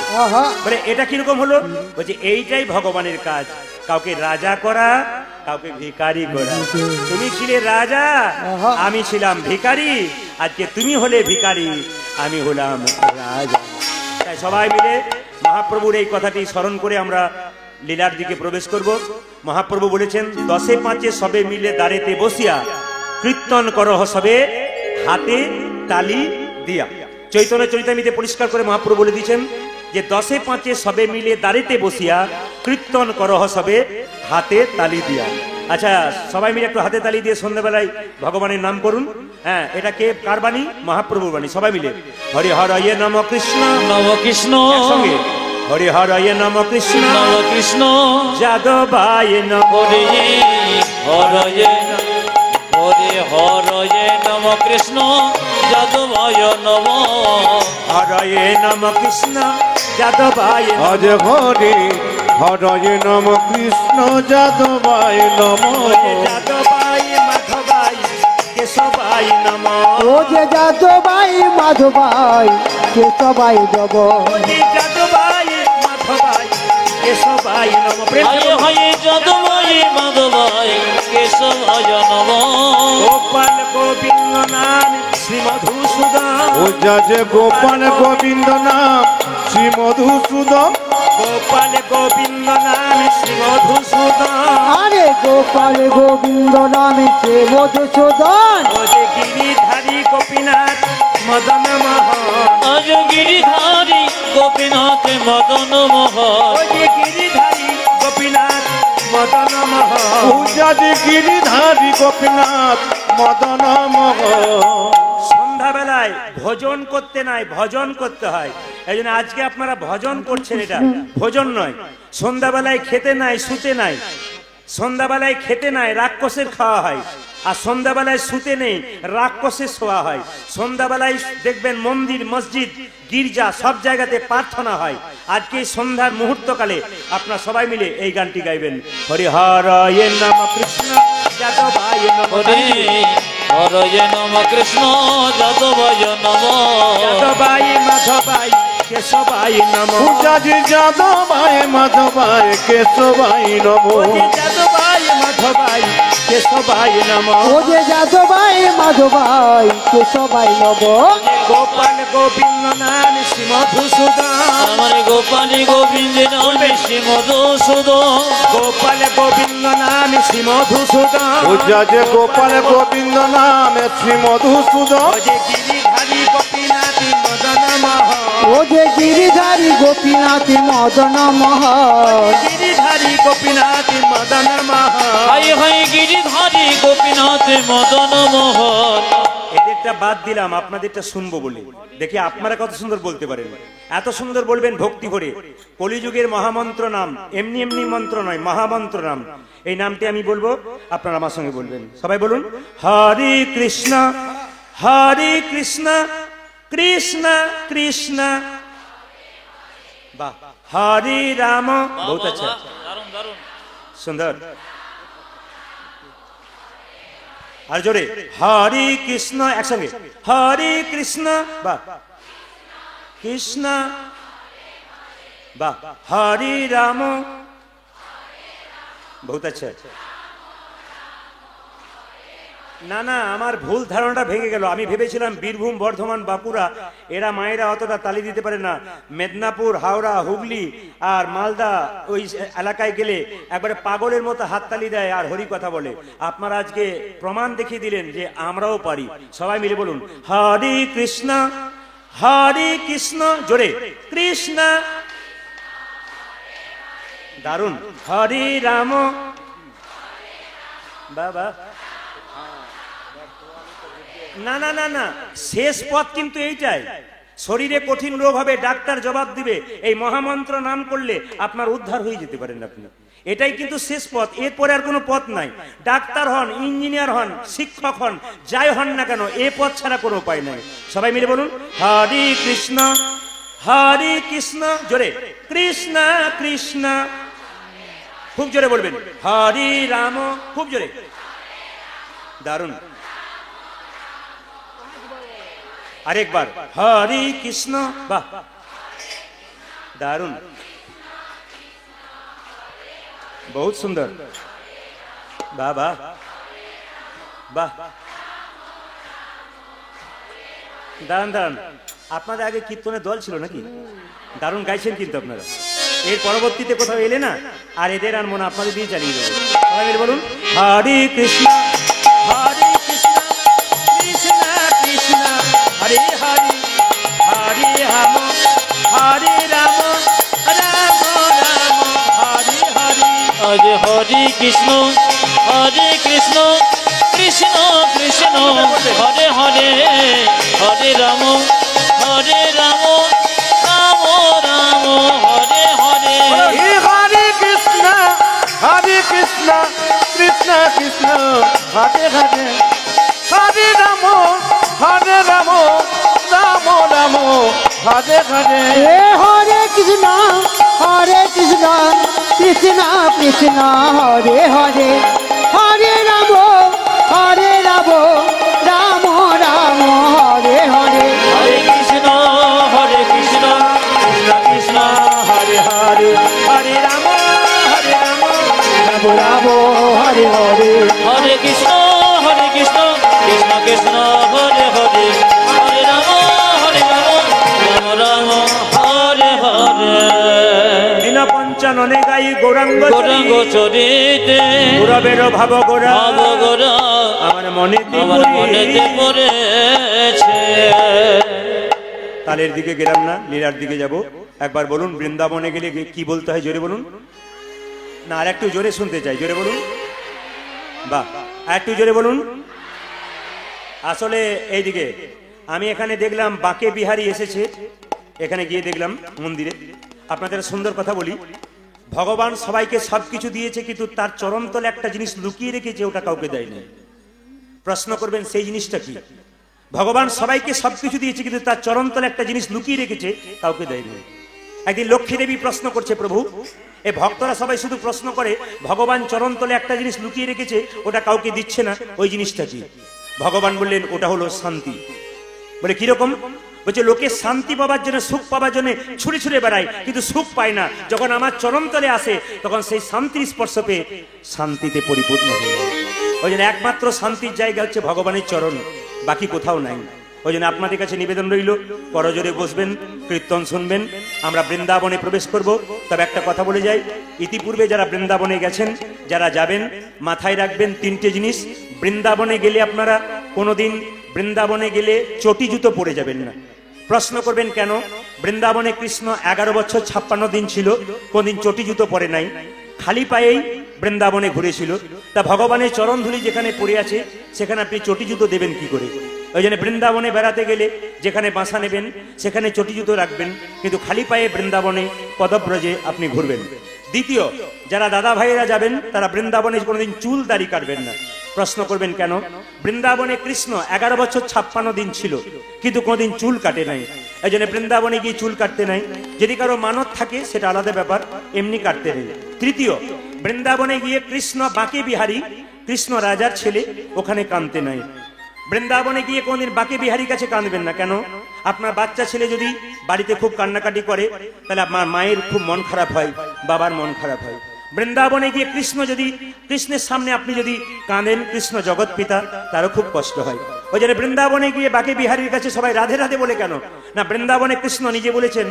বলে এটা কিরকম হলো? বলছে এইটাই ভগবানের কাজ, কাউকে রাজা করা, কাউকে ভিখারি করা। তুমি ছিলে রাজা, আমি ছিলাম ভিখারি, আজকে তুমি হলে ভিখারি, আমি হলাম রাজা। তাই সবাই মিলে মহাপ্রভুর এই কথাটি স্মরণ করে আমরা লীলার দিকে প্রবেশ করব। মহাপ্রভু বলেছেন 10-5 সবে মিলে দাঁড়েতে বসিয়া কীর্তন করহ সবে হাতে তালি দিয়া। চৈতন্য চরিতামৃতে পরিষ্কার করে মহাপ্রভু বলে দিয়েছেন যে 10-5 সবে মিলে দাঁড়িতে বসিয়া কীর্তন করহ সবে হাতে তালি দিয়া। আচ্ছা, সবাই মিলে একটু হাতে তালি দিয়ে সন্ধ্যাবেলায় ভগবানের নাম করুন। এটা কে কার বাণী? মহাপ্রভুর বাণী। সবাই মিলে হরি হরয়ে নম কৃষ্ণ নম কৃষ্ণ, একসঙ্গে হরি হরয়ে নম কৃষ্ণ নম কৃষ্ণ, যাদবায় নম হরি হরয়ে হরি হরয়ে নম কৃষ্ণ, যাদবায় নম হরয়ে নম কৃষ্ণ যাদবায় নম। আজ হরি হরয়ে নম কৃষ্ণ যাদবায় নম। যাদবায় মাধবায় কেশবায় নম। ও যে যাদবাই মাধবাই কেশবাই দেব। যাদবায় মাধবায় কেশবায় নম। হায় হায় যাদবায় মাধবায় কেশবায় নম। গোপাল গোবিন্দ নাম শ্রী মধুসূদন। ও যে গোপাল গোবিন্দ নাম শ্রী মধুসূদন। গোপাল গোবিন্দ নাম শ্রী মধুসূদন। আরে গোপাল গোবিন্দ নামে সে মধুসূদন। ও যে গিরিধারী গোপীনাথ মদন মোহন। আজ গিরিধারী গোপীনাথ মদন মোহন। ও যে গিরিধারী গোপীনাথ মদন মোহন। পূজা যে গিরিধারী গোপীনাথ মদন মোহন। সন্ধ্যাবেলায় ভোজন করতে নাই, ভজন করতে হয়। এই জন্য আজকে আপনারা ভজন করছেন, এটা ভোজন নয়। সন্ধ্যাবেলায় খেতে নাই, শুতে নাই। সন্ধ্যাবেলায় খেতে নাই, রাক্ষসের খাওয়া হয়। আর সন্ধ্যাবেলায় শুতে নেই, রাক্ষসের শোয়া হয়। সন্ধ্যাবেলায় দেখবেন মন্দির, মসজিদ, গির্জা সব জায়গাতে প্রার্থনা হয়। আজকে সন্ধ্যার মুহূর্তকালে আপনারা সবাই মিলে এই গানটি গাইবেন। হরি হরয়ে নম কৃষ্ণ যাদবায় নম। হরি হরয়ে নম কৃষ্ণ, যাদবায় নম। যাদবায় মাধবায় কেশবায় নম। পূজা যে যাদবায় মাধবায় কেশবায় নম। যাদবায় মাধবায় কেশবায় নম। ও যে যাদবাই মাধবাই কেশবাই নব। গোপাল গোবিন্দ নাম শ্রী মধুসূদন। আমার গোপাল গোবিন্দ নাম শ্রী মধুসূদন। গোপাল গোবিন্দ নাম শ্রী মধুসূদন। পূজা যে গোপাল গোবিন্দ নাম শ্রী মধুসূদন। ও যে গিরিধারী গোপীনাথ মদন মোহন। ও যে গিরিধারী গোপীনাথ মদন মোহন। গিরিধারী গোপীনাথ মদন মোহন। হায় হায় গিরিধারী গোপীনাথ মদন মোহন। এদেরটা বাদ দিলাম, আপনাদেরটা শুনবো বলে। দেখি আপনারা কত সুন্দর বলতে পারেন। এত সুন্দর বলবেন ভক্তি করে। কলিযুগের মহামন্ত্র নাম, এমনি এমনি মন্ত্র নয়, মহামন্ত্র নাম। এই নামটি আমি বলবো, আপনারা আমার সঙ্গে বলবেন। সবাই বলুন হরে কৃষ্ণ হরে কৃষ্ণ কৃষ্ণ কৃষ্ণ। বাহ, হরি রাম। বহুত বাহ, আচ্ছা, বাহ, দারুণ দারুণ। সুন্দর। আর জোরে হরি কৃষ্ণ একসঙ্গে, হরি কৃষ্ণ বাহ কৃষ্ণ বাহ, হরি রাম। বহুত আচ্ছা। না না, আমার ভুল ধারণাটা ভেঙে গেল। আমি ভেবেছিলাম বীরভূম, বর্ধমান, বাঁকুড়া এরা মায়েরা অতটা তালি দিতে পারে না। মেদিনীপুর, হাওড়া, হুগলি আর মালদা ওই এলাকায় গেলে একবারে পাগলের মতো হাততালি দেয় আর হরি কথা বলে। আপনারা আজকে প্রমাণ দেখিয়ে দিলেন যে আমরাও পারি। সবাই মিলে বলুন হরি কৃষ্ণ, হরি কৃষ্ণ, জোরে কৃষ্ণ, দারুণ, হরি রাম। বাবা না না না না, শেষ পথ কিন্তু এইটাই। শরীরে কঠিন রোগ হবে, ডাক্তার জবাব দিবে, এই মহামন্ত্র নাম করলে আপনার উদ্ধার হয়ে যেতে পারেন আপনি। এটাই কিন্তু শেষ পথ, এরপরে আর কোনো পথ নাই। ডাক্তার হন, ইঞ্জিনিয়ার হন, শিক্ষক হন, যাই হন না কেন, এ পথ ছাড়া কোনো উপায় নাই। সবাই মিলে বলুন হরি কৃষ্ণ, হরি কৃষ্ণ, জোরে কৃষ্ণ কৃষ্ণ, খুব জোরে বলবেন হরি রাম, খুব জোরে, দারুণ। আরেকবার হরি কৃষ্ণ, বাহ দারুণ, বহুত সুন্দর, বাহ বাহ বাহ। দাঁড়ান দাঁড়ান, আপনাদের আগে কীর্তনের দল ছিল নাকি? দারুণ গাইছেন কিন্তু আপনারা। এর পরবর্তীতে কোথাও এলে না আর এদের আর মনে আপনাদের দিয়ে চালিয়ে দেবো। সবাই মিলে বলুন হরি কৃষ্ণ, হরি কৃষ্ণ, কৃষ্ণ কৃষ্ণ, হরে হরি, হরে রাম, হরে রাম, রাম রাম, হরে হরি। হরে হরে কৃষ্ণ, হরে কৃষ্ণ, কৃষ্ণ কৃষ্ণ, হরে হরে, হরে রাম, হরে রাম, রাম রাম, হরে হরে। হে হরে কৃষ্ণ, হরে কৃষ্ণ, কৃষ্ণ কৃষ্ণ, হরে হরে, হরে রাম, হরে রাম, রাম রাম, হরে হরে। হে হরে কৃষ্ণ, হরে কৃষ্ণ, কৃষ্ণ কৃষ্ণ, হরে হরে, হরে রাম, হরে রাম, রাম রাম, হরে হরে। হরে কৃষ্ণ, হরে কৃষ্ণ, কৃষ্ণ কৃষ্ণ, হরে হরে, হরে রাম, হরে রাম, রাম রাম, হরে হরে। হরে কৃষ্ণ, হরে কৃষ্ণ, কৃষ্ণ কৃষ্ণ, হরে হরে, হরে রাম, হরে রাম, রাম রাম, হরে হরে। দিন পঞ্চাননে গাই গৌরাঙ্গ গৌরাঙ্গ চরিতে গৌরবের ভাব গোরা, ভাব গোরা আমার মনেতে আমার মনেতে পড়েছে। তালের দিকে গেলাম না, লীলার দিকে যাব। একবার বলুন বৃন্দাবনে গেলে কি বলতে হয়, জোরে বলুন না, আর একটু জোরে শুনতে চাই, জোরে বলুন, বাহ আর একটু জোরে বলুন। আসলে এইদিকে আমি এখানে দেখলাম বাঁকে বিহারি এসেছে, এখানে গিয়ে দেখলাম মন্দিরে। আপনাদের সুন্দর কথা বলি, ভগবান সবাইকে সবকিছু দিয়েছে কিন্তু তার চরণতলে একটা জিনিস লুকিয়ে রেখেছে, ওটা কাউকে দেয়নি। প্রশ্ন করবেন সেই জিনিসটা কি? ভগবান সবাইকে সবকিছু দিয়েছে কিন্তু তার চরণতলে একটা জিনিস লুকিয়ে রেখেছে, কাউকে দেয়নি। একদিন লক্ষ্মী দেবী প্রশ্ন করছে, প্রভু এই ভক্তরা সবাই শুধু প্রশ্ন করে ভগবান চরণতলে একটা জিনিস লুকিয়ে রেখেছে, ওটা কাউকে দিচ্ছে না, ওই জিনিসটা কি? ভগবান বললেন ওটা হলো শান্তি। বলে কিরকম? বলছে লোকে শান্তি পাবার জন্য, সুখ পাবার জন্য ছুটে ছুটে বেড়ায় কিন্তু সুখ পায় না, যখন আমার চরণতলে আসে তখন সেই শান্তির স্পর্শ পেয়ে শান্তিতে পরিপূর্ণ হয়ে যায়। ওই জন্য একমাত্র শান্তির জায়গা হচ্ছে ভগবানের চরণ, বাকি কোথাও নাই। ওই জন্য আপনাদের কাছে নিবেদন রইল, করজোরে বসবেন, কীর্তন শুনবেন, আমরা বৃন্দাবনে প্রবেশ করব। তবে একটা কথা বলে যাই, ইতিপূর্বে যারা বৃন্দাবনে গেছেন, যারা যাবেন, মাথায় রাখবেন তিনটে জিনিস। বৃন্দাবনে গেলে আপনারা কোনোদিন বৃন্দাবনে গেলে চটি জুতো পরে যাবেন না। প্রশ্ন করবেন কেন? বৃন্দাবনে কৃষ্ণ 11 বছর 56 দিন ছিল, কোনদিন চটি জুতো পরে নাই, খালি পায়েই বৃন্দাবনে ঘুরেছিল। তা ভগবানের চরণ ধুলি যেখানে পড়ে আছে সেখানে আপনি চটি জুতো দেবেন কি করে? ওই জন্য বৃন্দাবনে বেড়াতে গেলে যেখানে বাসা নেবেন সেখানে চটি জুতো রাখবেন, কিন্তু খালি পায়ে বৃন্দাবনে পদব্রজে আপনি ঘুরবেন। দ্বিতীয়, যারা দাদা ভাইয়েরা যাবেন তারা বৃন্দাবনে কোনোদিন চুল দাড়ি কাটবেন না। প্রশ্ন করবেন কেন? বৃন্দাবনে কৃষ্ণ 11 বছর 56 দিন ছিল কিন্তু কোনোদিন চুল কাটে নাই। এই জন্য বৃন্দাবনে গিয়ে চুল কাটতে নাই। যদি কারো মানত থাকে সেটা আলাদা ব্যাপার, এমনি কাটতে নেই। তৃতীয়, বৃন্দাবনে গিয়ে কৃষ্ণ বাঁকে বিহারী, কৃষ্ণ রাজার ছেলে, ওখানে কাঁদতে নাই। বৃন্দাবনে গিয়ে কোনদিন বাঁকে বিহারীর কাছে কাঁদবেন না। কেন? আপনার বাচ্চা ছেলে যদি বাড়িতে খুব কান্নাকাটি করে তাহলে আপনার মায়ের খুব মন খারাপ হয়, বাবার মন খারাপ হয়। বৃন্দাবনে গিয়ে কৃষ্ণের সামনে আপনি যদি কাঁদেন, কৃষ্ণ জগৎ পিতা, তারও খুব কষ্ট হয়। ওই জন্য বৃন্দাবনে গিয়ে বাঁকে বিহারীর কাছে সবাই রাধে রাধে বলে কেন না? বৃন্দাবনে কৃষ্ণ নিজে বলেছেন,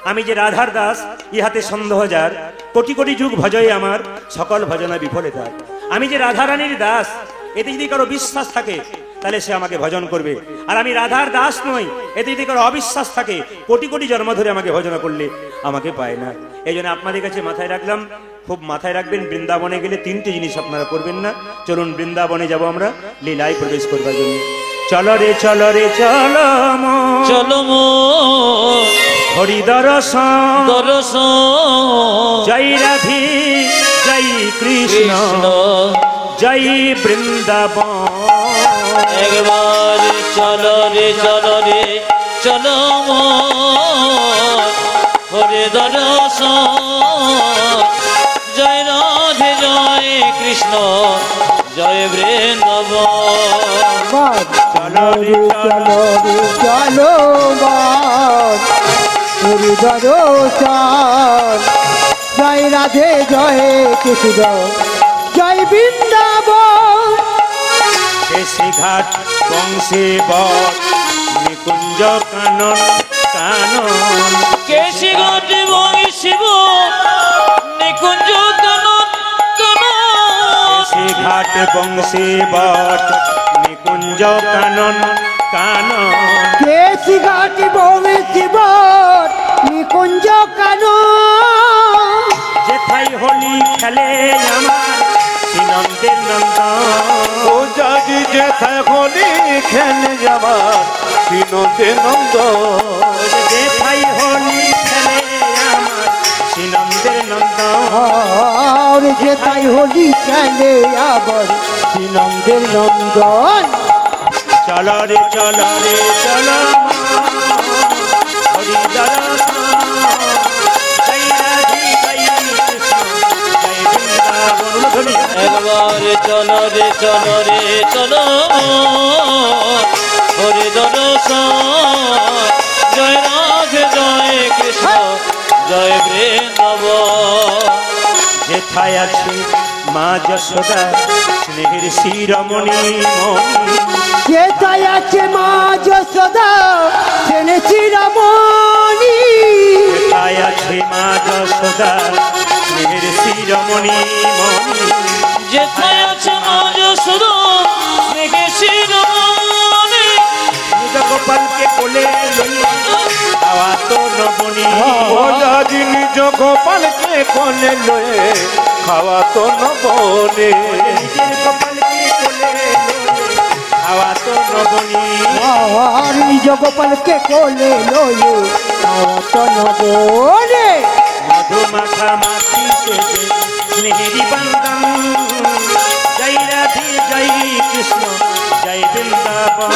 আমি যে রাধার দাস, ইহাতে সন্দেহ যার, কোটি কোটি যুগ ভজয় আমার, সকল ভজনা বিফলে তার। আমি যে রাধারানীর দাস, এতে যদি কারো বিশ্বাস থাকে তাহলে সে আমাকে ভজন করবে। আর আমি রাধার দাস নই, এতে যদি কারো অবিশ্বাস থাকে, কোটি কোটি জন্ম ধরে আমাকে ভজনা করলে আমাকে পায় না। এই জন্য আপনাদের কাছে মাথায় রাখলাম, খুব মাথায় রাখবেন, বৃন্দাবনে গেলে তিনটে জিনিস আপনারা করবেন না। চলুন বৃন্দাবনে যাব আমরা লীলায় প্রবেশ করবার জন্য। চলো রে চলো রে চলো মন, চলো মন হরি দর্শন দর্শন, জয় রাধে জয় কৃষ্ণ, কৃষ্ণ জয় বৃন্দাবন। একবার চলো রে চলো রে চলো মন, হরে দর্শন, জয় রাধে জয় কৃষ্ণ, জয় বৃন্দাবন। চলো রে চলো রে চলো মন, হরি দর্শন, জয় রাধে জয় কৃষ্ণ, জয় বৃন্দাবন। কেশি ঘাট বংশী বট নিকুঞ্জ কানন কানন, কেশি ঘাট বংশীব নিকুঞ্জ কানন কানন, কেশি ঘাট বংশী বট নিকুঞ্জ কানন কানন, কেশি ঘাট বংশী বট নিকুঞ্জ কানন, যেথাই হোলি খেলে আমার শ্রীনন্দের নন্দন। ও জাগি যেথায় হোলি খেলে যাবার বিনোদে নন্দ, যেথাই হোলি খেলে আমার শ্রীনন্দের নন্দন। আর যেতাই হোলি খেলে আবার শ্রীনন্দের নন্দন। চলো রে চলো রে চলো হরি দর্শন, জয় রাধে জয় কৃষ্ণ, জয় বৃন্দাবন। ধ্বনি। একবার চলো রে চলো রে চলো মন, হরে দর্শন, জয় রাধে জয় কৃষ্ণ, জয় বৃন্দাবন। যেথায় আছে মা যশোদা স্নেহের শিরমণি মণি, যেতাই আছে মা যশোদা জেনেছি রমণী, যেথায় আছে মা যশোদা স্নেহের শিরমণি মণি, যেথায় আছে আজ শুধু স্নেহে শিরোমণি, নিজ গোপালকে কোলে লইয়া খাওয়া তো নবনী। ও জাগি নিজ গোপালকে কোলে লয়ে খাওয়া তো নবনে, নিজের গোপালকে কোলে লইয়া খাওয়া তো নবনী। আর নিজ গোপালকে কোলে লয়ে নবনে। মধু মাখা মাখি সেজে স্নেহেরি বন্দন, জয় রাধে জয় কৃষ্ণ, জয় বৃন্দাবন।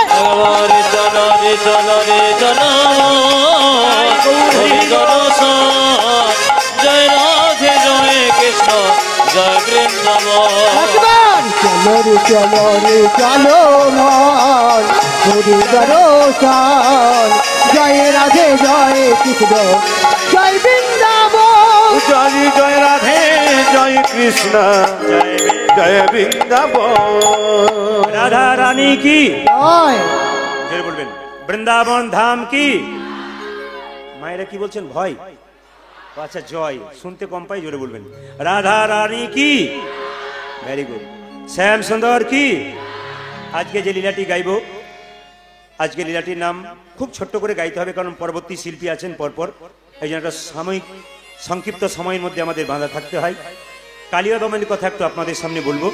একবার চলো রে চলো রে চলো মন, হরে দর্শন, জয় রাধে জয় কৃষ্ণ, জয় বৃন্দাবন। একবার চলো রে চলো রে চলো মন, হরি দর্শন, জয় রাধে জয় কৃষ্ণ, জয় বৃন্দাবন। জাগি জয় রাধে জয় কৃষ্ণ, জয় বৃন্দাবন। রাধা রানী কি জয় জোরে বলবেন, বৃন্দাবন ধাম কি। মায়েরা কি বলছেন? ভয়? ও আচ্ছা, জয় শুনতে কম পাই, জোরে বলবেন। রাধা রানী কি, ভেরি গুড। শ্যাম সুন্দর কি। আজকে যে লীলাটি গাইব, আজকে লীলাটির নাম খুব ছোট্ট করে গাইতে হবে, কারণ পরবর্তী শিল্পী আছেন পরপর, এই জন্য একটা সাময়িক সংক্ষিপ্ত সময়ের মধ্যে আমাদের বাঁধা থাকতে হয়। কালিয়া দমনের কথা একটু আপনাদের সামনে বলবো।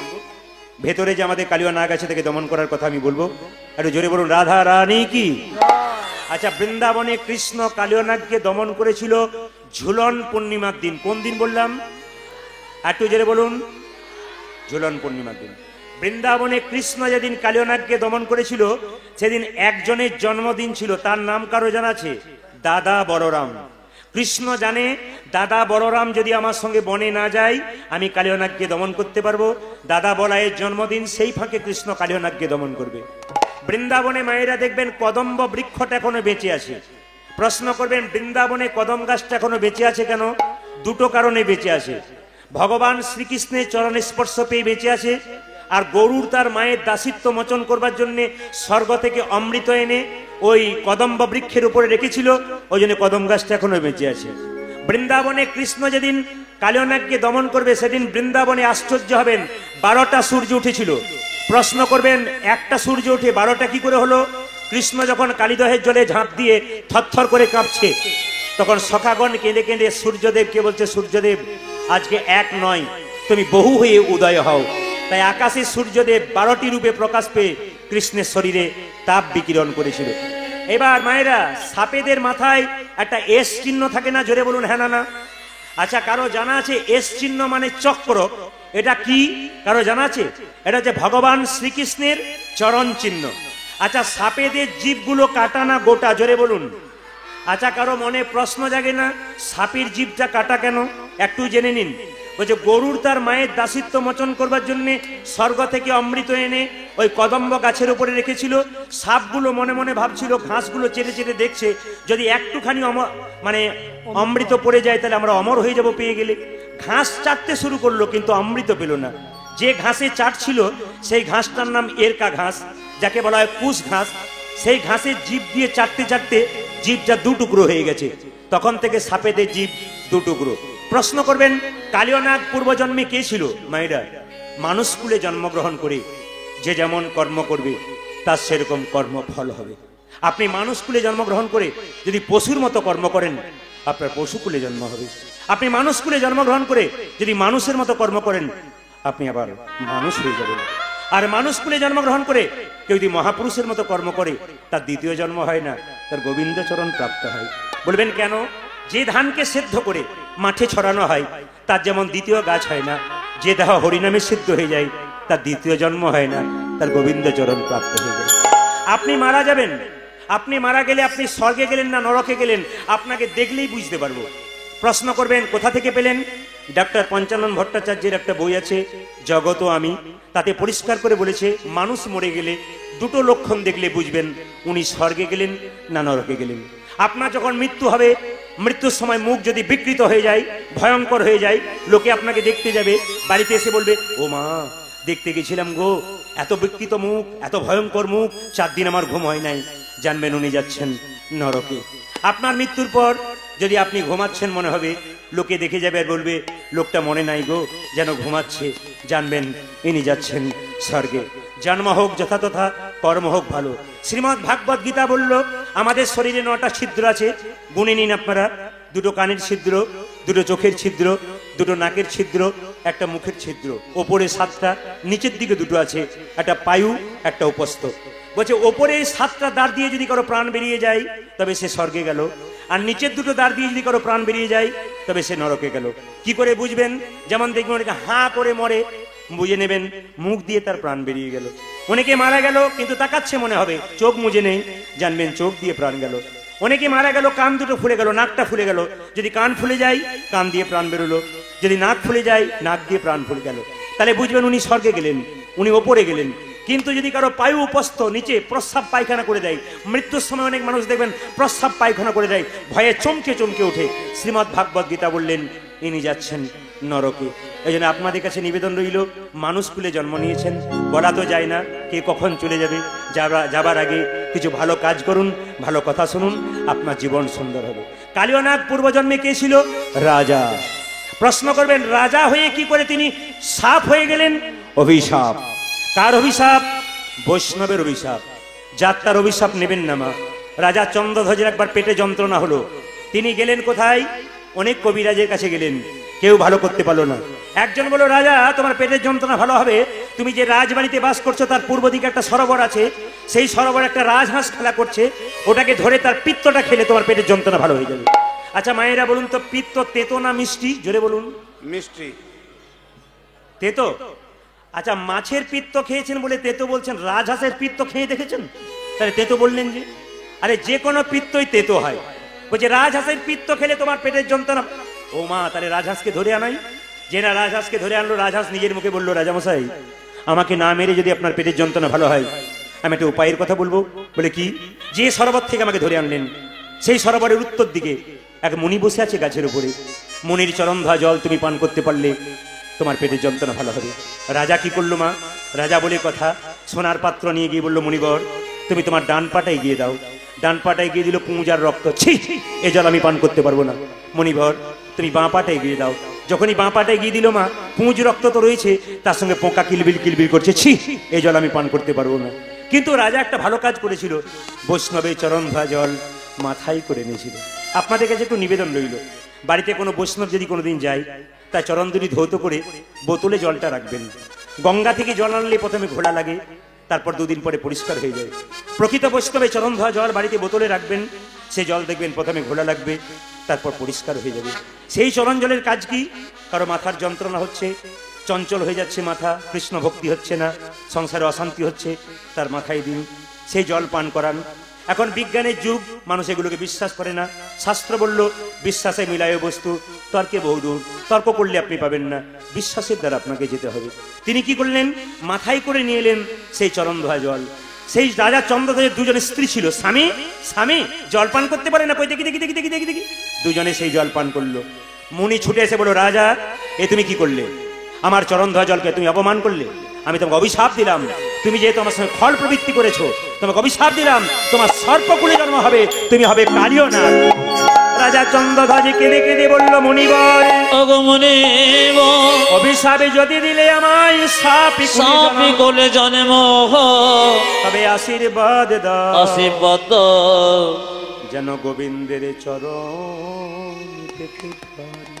ভেতরে যে আমাদের কালিয়া নাগ আছে তাকে দমন করার কথা আমি বলবো। একটু জোরে বলুন, রাধা রানী কি। আচ্ছা, বৃন্দাবনে কৃষ্ণ কালিয়া নাগকে দমন করেছিল ঝুলন পূর্ণিমার দিন। কোন দিন বললাম? একটু জোরে বলুন, ঝুলন পূর্ণিমার দিন। বৃন্দাবনে কৃষ্ণ যেদিন কালিয়নাগকে দমন করেছিল সেদিন একজনের জন্মদিন ছিল, তার নাম কারো জানা আছে? দাদা বলরাম। কৃষ্ণ জানে দাদা বলরাম যদি আমার সঙ্গে বনে না যায় আমি কালিয়নাগকে দমন করতে পারবো। দাদা বলায়ের জন্মদিন, সেই ফাঁকে কৃষ্ণ কালিয়নাগকে দমন করবে। বৃন্দাবনে মায়েরা দেখবেন কদম্ব বৃক্ষটা এখনো বেঁচে আছে। প্রশ্ন করবেন বৃন্দাবনে কদম গাছটা এখনো বেঁচে আছে কেন? দুটো কারণে বেঁচে আছে। ভগবান শ্রীকৃষ্ণের চরণে স্পর্শ পেয়ে বেঁচে আছে, আর গরুর তার মায়ের দাসিত্ব মোচন করবার জন্য স্বর্গ থেকে অমৃত এনে ওই কদম্ব বৃক্ষের উপরে রেখেছিল, ওই জন্য কদম গাছটা এখনো বেঁচে আছে। বৃন্দাবনে কৃষ্ণ যেদিন কালিয়নাগকে দমন করবে সেদিন বৃন্দাবনে আশ্চর্য হবেন, 12টা সূর্য উঠেছিল। প্রশ্ন করবেন একটা সূর্য উঠে 12টা কি করে হলো? কৃষ্ণ যখন কালিদহের জলে ঝাঁপ দিয়ে থরথর করে কাঁপছে, তখন সখাগণ কেঁদে কেঁদে সূর্যদেবকে বলছে, সূর্যদেব আজকে এক নয়, তুমি বহু হয়ে উদয় হও। তাই আকাশে সূর্যদেব 12টি রূপে প্রকাশ পেয়ে কৃষ্ণের শরীরে তাপ বিকিরণ করেছিল। এবার মায়েরা, সাপেদের মাথায় একটা এস চিহ্ন থাকে না? জোরে বলুন হ্যাঁ না না। আচ্ছা, কারো জানা আছে এস চিহ্ন মানে চক্র? এটা কি কারো জানা আছে? এটা হচ্ছে ভগবান শ্রীকৃষ্ণের চরণ চিহ্ন। আচ্ছা, সাপেদের জীবগুলো কাটা না গোটা? জোরে বলুন। আচ্ছা, কারো মনে প্রশ্ন জাগে না সাপের জীবটা কাটা কেন? একটু জেনে নিন। বলছে গরুর তার মায়ের দাসিত্ব মোচন করবার জন্য স্বর্গ থেকে অমৃত এনে ওই কদম্ব গাছের উপরে রেখেছিল। সাপগুলো মনে মনে ভাবছিল, ঘাসগুলো চেটে চেটে দেখছে, যদি একটুখানি মানে অমৃত পড়ে যায় তাহলে আমরা অমর হয়ে যাব পেয়ে গেলে। ঘাস চাটতে শুরু করলো কিন্তু অমৃত পেল না। যে ঘাসে চাটছিল সেই ঘাসটার নাম এরকা ঘাস, যাকে বলা হয় কুশ ঘাস। সেই ঘাসের জীব দিয়ে চাটতে চাটতে জীবটা 2 টুকরো হয়ে গেছে। তখন থেকে সাপেদের জীব 2 টুকরো। প্রশ্ন করবেন কালিয়নাগ পূর্বজন্মে কে ছিল? মায়েরা, মানুষ কুলে জন্মগ্রহণ করে যে যেমন কর্ম করবে তার সেরকম কর্মফল হবে। আপনি মানুষ কুলে জন্মগ্রহণ করে যদি পশুর মতো কর্ম করেন আপনার পশু কুলে জন্ম হবে। আপনি মানুষ কুলে জন্মগ্রহণ করে যদি মানুষের মতো কর্ম করেন আপনি আবার মানুষ হয়ে যাবেন। আর মানুষ কুলে জন্মগ্রহণ করে কেউ যদি মহাপুরুষের মতো কর্ম করে তার দ্বিতীয় জন্ম হয় না, তার গোবিন্দচরণ প্রাপ্ত হয়। বলবেন কেন? যে ধানকে সেদ্ধ করে মাঠে ছড়ানো হয় তার যেমন দ্বিতীয় গাছ হয় না, যে দেহ হরিনামে সিদ্ধ হয়ে যায় তার দ্বিতীয় জন্ম হয় না, তার গোবিন্দচরণ প্রাপ্ত হয়ে যায়। আপনি মারা যাবেন, আপনি মারা গেলে আপনি স্বর্গে গেলেন না নরকে গেলেন আপনাকে দেখলেই বুঝতে পারবো। প্রশ্ন করবেন কোথা থেকে পেলেন? ডক্টর পঞ্চানন ভট্টাচার্যের একটা বই আছে জগত আমি, তাতে পরিষ্কার করে বলেছে মানুষ মরে গেলে 2টো লক্ষণ দেখলে বুঝবেন উনি স্বর্গে গেলেন না নরকে গেলেন। আপনার যখন মৃত্যু হবে, মৃত্যুর সময় মুখ যদি বিকৃত হয়ে যায়, ভয়ঙ্কর হয়ে যায়, লোকে আপনাকে দেখতে যাবে, বাড়িতে এসে বলবে ও মা দেখতে গেছিলাম গো, এত বিকৃত মুখ, এত ভয়ঙ্কর মুখ, 4 দিন আমার ঘুম হয় নাই, জানবেন উনি যাচ্ছেন নরকে। আপনার মৃত্যুর পর যদি আপনি ঘুমাচ্ছেন মনে হবে, লোকে দেখে যাবে আর বলবে লোকটা মনে নাই গো, যেন ঘুমাচ্ছে, জানবেন ইনি যাচ্ছেন স্বর্গে। জন্ম হোক যথাতথা, কর্ম হোক ভালো। শ্রীমদ্ ভাগবত গীতা বলল আমাদের শরীরে 9টা ছিদ্র আছে, গুনে নিন আপনারা। 2টো কানের ছিদ্র, 2টো চোখের ছিদ্র, 2টো নাকের ছিদ্র, একটা মুখের ছিদ্র। ওপরে 7টা, নিচের দিকে 2টো আছে, একটা পায়ু একটা উপস্থ। বলছে ওপরে 7টা দ্বার দিয়ে যদি কারো প্রাণ বেরিয়ে যায় তবে সে স্বর্গে গেল, আর নিচের 2টো দ্বার দিয়ে যদি কারো প্রাণ বেরিয়ে যায় তবে সে নরকে গেল। কি করে বুঝবেন? যেমন দেখবেন অনেকে হাঁ করে মরে, বুঝে নেবেন মুখ দিয়ে তার প্রাণ বেরিয়ে গেল। অনেকে মারা গেল কিন্তু তাকাচ্ছে মনে হবে, চোখ মুজে নেই, জানবেন চোখ দিয়ে প্রাণ গেল। অনেকে মারা গেল কান 2টো ফুলে গেল, নাকটা ফুলে গেল, যদি কান ফুলে যায় কান দিয়ে প্রাণ বেরোলো, যদি নাক ফুলে যায় নাক দিয়ে প্রাণ ফুলে গেল, তাহলে বুঝবেন উনি স্বর্গে গেলেন, উনি ওপরে গেলেন। কিন্তু যদি কারো পায়ু উপস্থ নিচে প্রস্রাব পায়খানা করে দেয়, মৃত্যুর সময় অনেক মানুষ দেখবেন প্রস্রাব পায়খানা করে দেয়, ভয়ে চমকে চমকে ওঠে, শ্রীমদ্ ভাগবত গীতা বললেন ইনি যাচ্ছেন নরকে। এই জন্য আপনাদের কাছে নিবেদন রইল, মানুষ কুলে জন্ম নিয়েছেন, বলা তো যায় না কে কখন চলে যাবে। যাবার আগে কিছু ভালো কাজ করুন, ভালো কথা শুনুন, আপনার জীবন সুন্দর হবে। কালিয়নাগ পূর্বজন্মে কে ছিল? রাজা। প্রশ্ন করবেন রাজা হয়ে কি করে তিনি সাপ হয়ে গেলেন? অভিশাপ। কার অভিশাপ? বৈষ্ণবের অভিশাপ। যাত্রার অভিশাপ নেবেন না মা। রাজা চন্দ্রধ্বজের একবার পেটে যন্ত্রণা হলো, তিনি গেলেন কোথায়? অনেক কবিরাজের কাছে গেলেন, কেউ ভালো করতে পারলো না। একজন বলল রাজা তোমার পেটের যন্ত্রণা ভালো হবে, তুমি যে রাজবাড়িতে বাস করছো তার পূর্ব দিকে একটা সরোবর আছে, সেই সরোবর একটা রাজহাঁস খেলা করছে, ওটাকে ধরে তার পিত্তটা খেলে তোমার পেটের যন্ত্রণা ভালো হয়ে যাবে। আচ্ছা মায়েরা বলুন তো, পিত্ত তেতো না মিষ্টি? জোরে বলুন। মিষ্টি। তেতো? আচ্ছা, মাছের পিত্ত খেয়েছেন বলে তেতো বলছেন, রাজহাঁসের পিত্ত খেয়ে দেখেছেন? তাহলে তেতো বললেন যে? আরে যে কোনো পিত্তই তেতো হয়। বলছে রাজহাঁসের পিত্ত খেলে তোমার পেটের যন্ত্রণা। ও মা, তাহলে রাজহাঁসকে ধরে আনাই। যে না রাজহাঁসকে ধরে আনলো, রাজহাঁস নিজের মুখে বললো, রাজামশাই আমাকে না মেরে যদি আপনার পেটের যন্ত্রণা ভালো হয়, আমি একটা উপায়ের কথা বলবো। বলে কি? যে সরোবর থেকে আমাকে ধরে আনলেন, সেই সরোবরের উত্তর দিকে এক মুনি বসে আছে গাছের উপরে। মুনির চরণ ধোয়া জল তুমি পান করতে পারলে তোমার পেটের যন্ত্রণা ভালো হবে। রাজা কি করলো মা? রাজা বলে কথা, সোনার পাত্র নিয়ে গিয়ে বললো, মুনিবর তুমি তোমার ডান পাটা এগিয়ে দাও। ডান পাটা এগিয়ে দিল, পুঁজার রক্ত। ছি, এ জল আমি পান করতে পারবো না। মুনিবর তুমি বাঁ পাটা এগিয়ে দাও। যখনই বাঁ পাটা এগিয়ে দিল মা, পুঁজ রক্ত তো রয়েছে, তার সঙ্গে পোকা কিলবিল কিলবিল করছে। ছি, এই জল আমি পান করতে পারবো না। কিন্তু রাজা একটা ভালো কাজ করেছিল, বৈষ্ণবের চরণ ধোয়া জল মাথায় করে নিয়েছিল। আপনাদের কাছে একটু নিবেদন রইল, বাড়িতে কোনো বৈষ্ণব যদি কোনোদিন যায়, তার চরণ দুটি ধৌত করে বোতলে জলটা রাখবেন। গঙ্গা থেকে জল আনলে প্রথমে ঘোলা লাগে, তারপর দুদিন পরে পরিষ্কার হয়ে যায়। প্রকৃত বৈষ্ণবের চরণ ধোয়া জল বাড়িতে বোতলে রাখবেন, সে জল দেখবেন প্রথমে ঘোলা লাগবে, তারপর পরিষ্কার হয়ে যাবে। সেই চরণ জলের কাজ কি? কারো মাথার যন্ত্রণা হচ্ছে, চঞ্চল হয়ে যাচ্ছে মাথা, কৃষ্ণ ভক্তি হচ্ছে না, সংসারে অশান্তি হচ্ছে, তার মাথায় দিন, সেই জল পান করান। এখন বিজ্ঞানের যুগ, মানুষ এগুলোকে বিশ্বাস করে না। শাস্ত্র বলল বিশ্বাসে মিলায় বস্তু, তর্কে বহুদূর। তর্ক করলে আপনি পাবেন না, বিশ্বাসের দ্বারা আপনাকে যেতে হবে। তিনি কি করলেন? মাথায় করে নিয়ে এলেন সেই চরণ ধোয়া জল। সেই রাজা চন্দ্রধ্বজের দুজন স্ত্রী ছিল, স্বামী স্বামী জল পান করতে পারে না, কই দেখি দেখি দেখি দেখি দেখি দেখি, দুজনে সেই জল পান করলো। মুনি ছুটে এসে বলল, রাজা এ তুমি কি করলে? আমার চরণ ধোয়া জলকে তুমি অপমান করলে। আমি তোমাকে অভিশাপ দিলাম, তুমি যেহেতু আমার সঙ্গে ফল প্রবৃত্তি করেছো, তোমাকে অভিশাপ দিলাম, তোমার সর্পকুলে জন্ম হবে, তুমি হবে কালিও না। রাজা চন্দ্রধ্বজ কেঁদে কেঁদে বলল, মুনিবর অভিশাপে যদি দিলে আমায় সাপি কোলে জন্ম, তবে আশীর্বাদ দাও, আশীর্বাদ দাও, যেন গোবিন্দের চরণ পেতে পারি,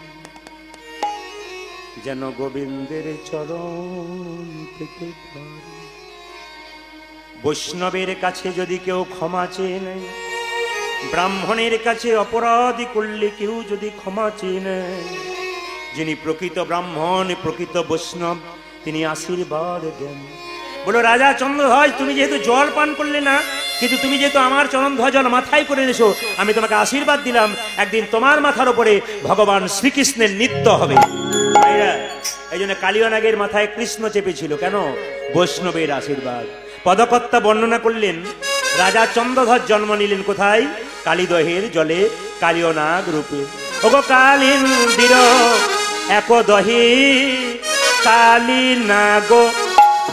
যেন গোবিন্দের চরণ পেতে পারি। বৈষ্ণবের কাছে যদি কেউ ক্ষমা চেয়ে নেয়, ব্রাহ্মণের কাছে অপরাধী করলে কেউ যদি ক্ষমা চেয়ে নেয়, যিনি প্রকৃত ব্রাহ্মণ প্রকৃত বৈষ্ণব তিনি আশীর্বাদ দেন। বলো রাজা চন্দ্রধ্বজ তুমি যেহেতু জল পান করলে না, কিন্তু তুমি যেহেতু আমার চরণ ধোয়া জল মাথায় করে এনেছো, আমি তোমাকে আশীর্বাদ দিলাম, একদিন তোমার মাথার উপরে ভগবান শ্রীকৃষ্ণের নৃত্য হবে। এই জন্য কালিয়ানাগের মাথায় কৃষ্ণ চেপেছিল কেন? বৈষ্ণবের আশীর্বাদ। পদকর্তা বর্ণনা করলেন, রাজা চন্দ্রধ্বজ জন্ম নিলেন কোথায়? কালিদহের জলে কালিয়নাগ রূপে। ওগো কালিন্দির এক দহে কালী নাগ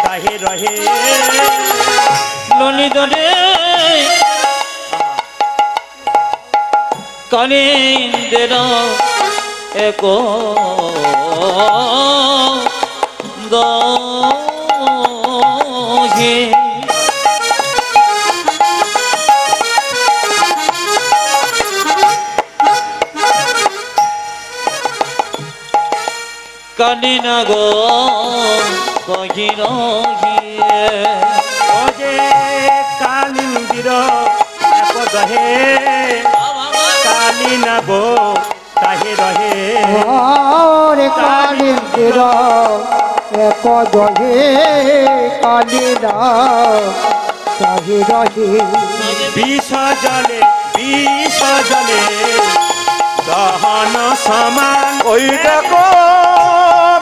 দাহে রহে ললিত রে কালিন্দের এক দহে কালি না গো কহি রহিয়ে অজে কালিন্দির এক দহে কালী নাগ দাহে রহে। রে কালিন্দির এক দহে কালী না কাহি রহি। বিষ জলে দহন সমান। ওই দেখো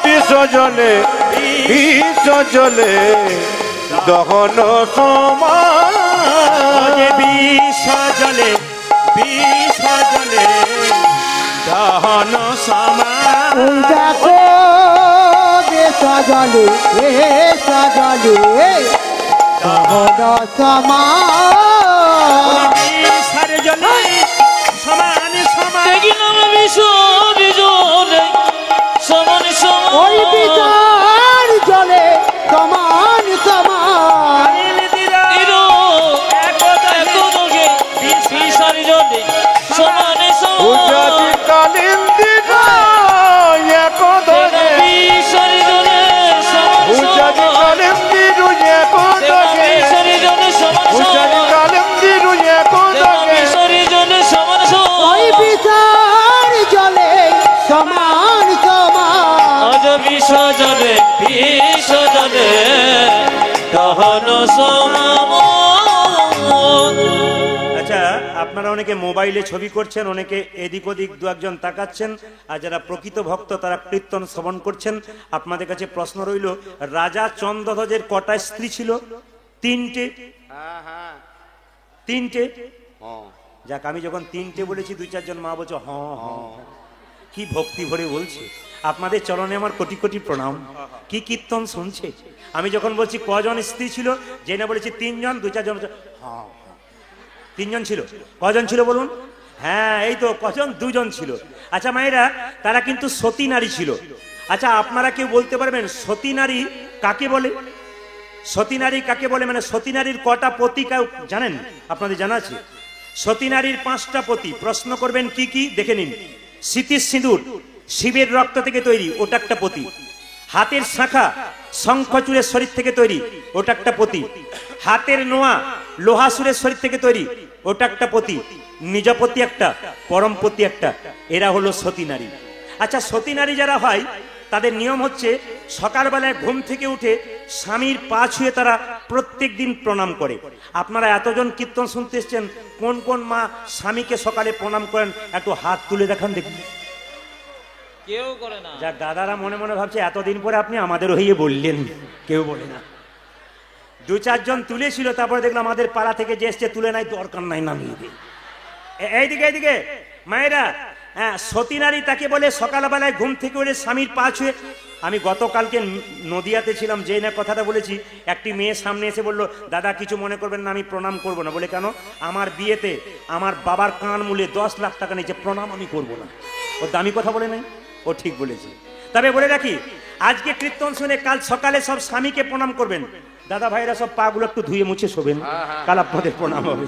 বিসর্জনে বিসর্জনে দহন সমান। বিষ জলে দহন সমান। ওই দেখো বেসজলে দহন সমান। বিষের জলে সমান সমান। দেখিলাম বিষর জলে সমান সমান। ওই বিচার জলে সমান সমান। বিষর জলে সমান উজাতি কালিন্দির এক দহে বিষর জলে সমান উজাতি কালিন্দির এক দহে বিষর জলে সমান উজাতি কালিন্দির এক দহে বিষর জলে সমান ওই বিচার জলে সমান সমান। আজ বিষজলে বিষজলে মন সম। আচ্ছা, আপনারা অনেকে মোবাইলে ছবি করছেন, অনেকে এদিক ওদিক দু একজন তাকাচ্ছেন, আর যারা প্রকৃত ভক্ত তারা কীর্তন শ্রবণ করছেন। আপনাদের কাছে প্রশ্ন রইল, রাজা চন্দ্রধ্বজের কটা স্ত্রী ছিল? তিনটে। তিনটে। যাক, আমি যখন তিনটে বলেছি দুই চারজন মা বলছো কি ভক্তি ভরে বলছে। আপনাদের চরণে আমার কোটি কোটি প্রণাম। কি কীর্তন শুনছে। আমি যখন বলছি কজন স্ত্রী ছিল, যে না বলেছি তিনজন, দুই চারজন তিনজন ছিল। কজন ছিল বলুন? হ্যাঁ, এই তো কজন, দুজন ছিল। আচ্ছা মায়েরা, তারা কিন্তু সতী নারী ছিল। আচ্ছা, আপনারা কেউ বলতে পারবেন সতী নারী কাকে বলে? সতী নারী কাকে বলে, মানে সতী নারীর কটা পতি কেউ জানেন? আপনাদের জানা আছে? সতী নারীর 5টা পতি। প্রশ্ন করবেন কি কি, দেখে নিন। স্মৃতির সিঁদুর শিবের রক্ত থেকে তৈরি, ওটা একটা পতি। হাতের শাখা শঙ্খচূড়ের শরীর থেকে তৈরি, ওটা একটা পতি। হাতের নোয়া লোহাসুরের শরীর থেকে তৈরি, ওটা একটা পতি। নিজপতি একটা, পরমপতি একটা। এরা হলো সতী নারী। আচ্ছা, সতী নারী যারা হয় তাদের নিয়ম হচ্ছে সকালবেলায় ঘুম থেকে উঠে স্বামীর পা ছুঁয়ে তারা প্রত্যেক দিন প্রণাম করে। আপনারা এতজন কীর্তন শুনতে এসছেন, কোন কোন মা স্বামীকে সকালে প্রণাম করেন? একটু হাত তুলে দেখান দেখি। কেউ করে না। যা দাদারা মনে মনে ভাবছে এতদিন পরে আপনি আমাদের হয়ে বললেন। কেউ বলে না। দু চারজন তুলেছিল, তারপরে দেখলাম আমাদের পাড়া থেকে যে এসছে তুলে নাই, দরকার নাই, নামিয়ে দিই। এইদিকে এইদিকে মায়েরা, হ্যাঁ, সতী নারী তাকে বলে সকালবেলায় ঘুম থেকে উঠে স্বামীর পা ছুঁয়ে। আমি গতকালকে নদিয়াতে ছিলাম, যেই না কথাটা বলেছি, একটি মেয়ে সামনে এসে বলল, দাদা কিছু মনে করবেন না, আমি প্রণাম করব না। বলে কেন? আমার বিয়েতে আমার বাবার কান মূলে 10 লাখ টাকা নিয়েছে, প্রণাম আমি করব না। ও দামি কথা বলে নাই, ও ঠিক বলেছে। তবে বলে রাখি, আজকে কীর্তন শুনে কাল সকালে সব স্বামীকে প্রণাম করবেন। দাদা ভাইরা সব পাগুলো একটু ধুয়ে মুছে শোবেন, কাল আপনাদের প্রণাম হবে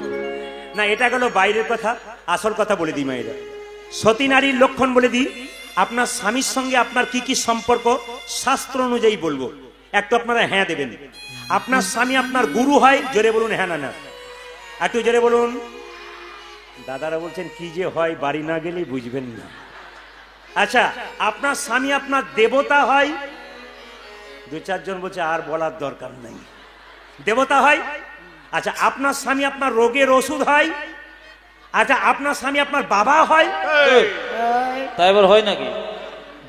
না। এটা গেল বাইরের কথা। আসল কথা বলে দিই মায়েরা, সতী নারীর লক্ষণ বলে দিই। আপনার স্বামীর সঙ্গে আপনার কি কি সম্পর্ক শাস্ত্র অনুযায়ী বলবো, একটু আপনারা হ্যাঁ দেবেন। আপনার স্বামী আপনার গুরু হয়, জোরে বলুন হ্যাঁ না না, একটু জোরে বলুন। দাদারা বলছেন কি যে হয়, বাড়ি না গেলে বুঝবেন না। আচ্ছা, আপনার স্বামী আপনার দেবতা হয়, দু চারজন বলছে আর বলার দরকার নাই, দেবতা হয়। আচ্ছা, আপনার স্বামী আপনার রোগের ওষুধ হয়। আচ্ছা, আপনার স্বামী আপনার বাবা হয়। তাই এবার হয় নাকি?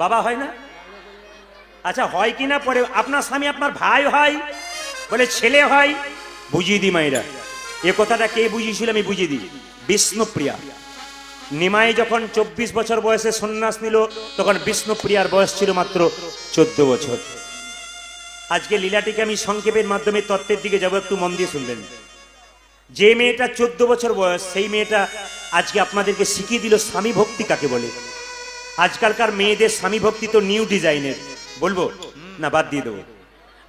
বাবা হয় না? আচ্ছা, হয় কিনা পরে। আপনার স্বামী আপনার ভাই হয়, বলে ছেলে হয়। বুঝিয়ে দিই মায়েরা, এ কথাটা কে বুঝিয়েছিল আমি বুঝিয়ে দিই। বিষ্ণুপ্রিয়া নিমাই যখন 24 বছর বয়সে সন্ন্যাস নিল, তখন বিষ্ণুপ্রিয়ার বয়স ছিল মাত্র 14 বছর। আজকে লীলাটিকে আমি সংক্ষেপের মাধ্যমে তত্ত্বের দিকে যাব, একটু মন দিয়ে শুনবেন। যে মেয়েটা 14 বছর বয়স, সেই মেয়েটা আজকে আপনাদেরকে শিখিয়ে দিল স্বামী ভক্তি কাকে বলে। আজকালকার মেয়েদের স্বামী ভক্তি তো নিউ ডিজাইনের, বলবো না বাদ দিয়ে দেবো?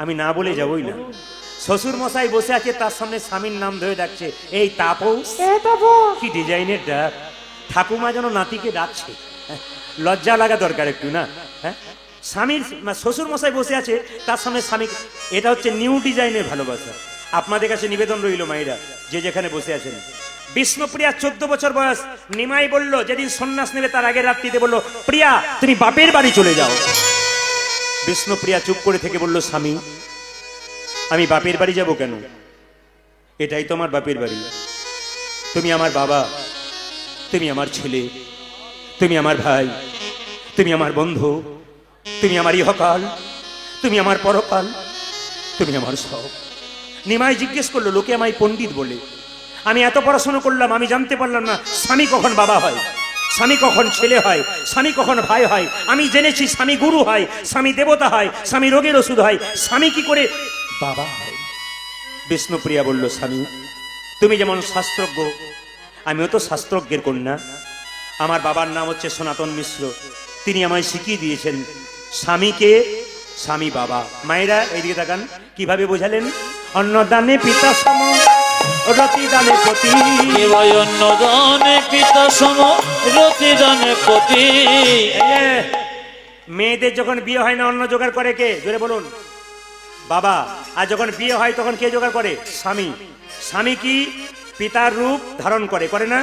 আমি না বলে যাবই না। শ্বশুর মশাই বসে আছে, তার সামনে স্বামীর নাম ধরে ডাকছে, এই তাপস। কি ডিজাইনের ডাক! ঠাকুমা যেন নাতিকে ডাকছে। লজ্জা লাগা দরকার একটু, না? হ্যাঁ, স্বামীর শ্বশুর মশাই বসে আছে, তার সামনে স্বামী। এটা হচ্ছে নিউ ডিজাইনের ভালোবাসা। আপনাদের কাছে নিবেদন রইল মায়েরা, যে যেখানে বসে আছেন। বিষ্ণুপ্রিয়া 14 বছর বয়স। নিমাই বলল, যেদিন সন্ন্যাস নেবে তার আগের রাত্রিতে বলল, প্রিয়া তুমি বাপের বাড়ি চলে যাও। বিষ্ণুপ্রিয়া চুপ করে থেকে বলল, স্বামী আমি বাপের বাড়ি যাব কেন? এটাই তো আমার বাপের বাড়ি। তুমি আমার বাবা, তুমি আমার ছেলে, তুমি আমার ভাই, তুমি আমার বন্ধু, তুমি আমার ইহকাল, তুমি আমার পরকাল, তুমি আমার সব। নিমাই জিজ্ঞেস করলো, লোকে আমায় পণ্ডিত বলে, আমি এত পড়াশোনা করলাম, আমি জানতে পারলাম না স্বামী কখন বাবা হয়, স্বামী কখন ছেলে হয়, স্বামী কখন ভাই হয়। আমি জেনেছি স্বামী গুরু হয়, স্বামী দেবতা হয়, স্বামী রোগের ওষুধ হয়, স্বামী কি করে বাবা হয়? বিষ্ণুপ্রিয়া বলল, স্বামী তুমি যেমন শাস্ত্রজ্ঞ, আমিও তো শাস্ত্রজ্ঞের কন্যা। আমার বাবার নাম হচ্ছে সনাতন মিশ্র, তিনি আমায় শিখিয়ে দিয়েছেন স্বামীকে স্বামী বাবা। মায়েরা এইদিকে তাকান, কিভাবে বোঝালেন? অন্নদানে পিতা সম, রতি দানে পতি। অন্নদানে পিতা সম, রতি দানে পতি। মেয়েদের যখন বিয়ে হয় না, অন্ন জোগাড় করে কে? জোরে বলুন। বাবা। আর যখন বিয়ে হয় তখন কে জোগাড় করে? স্বামী। স্বামী কি পিতার রূপ ধারণ করে, করে না?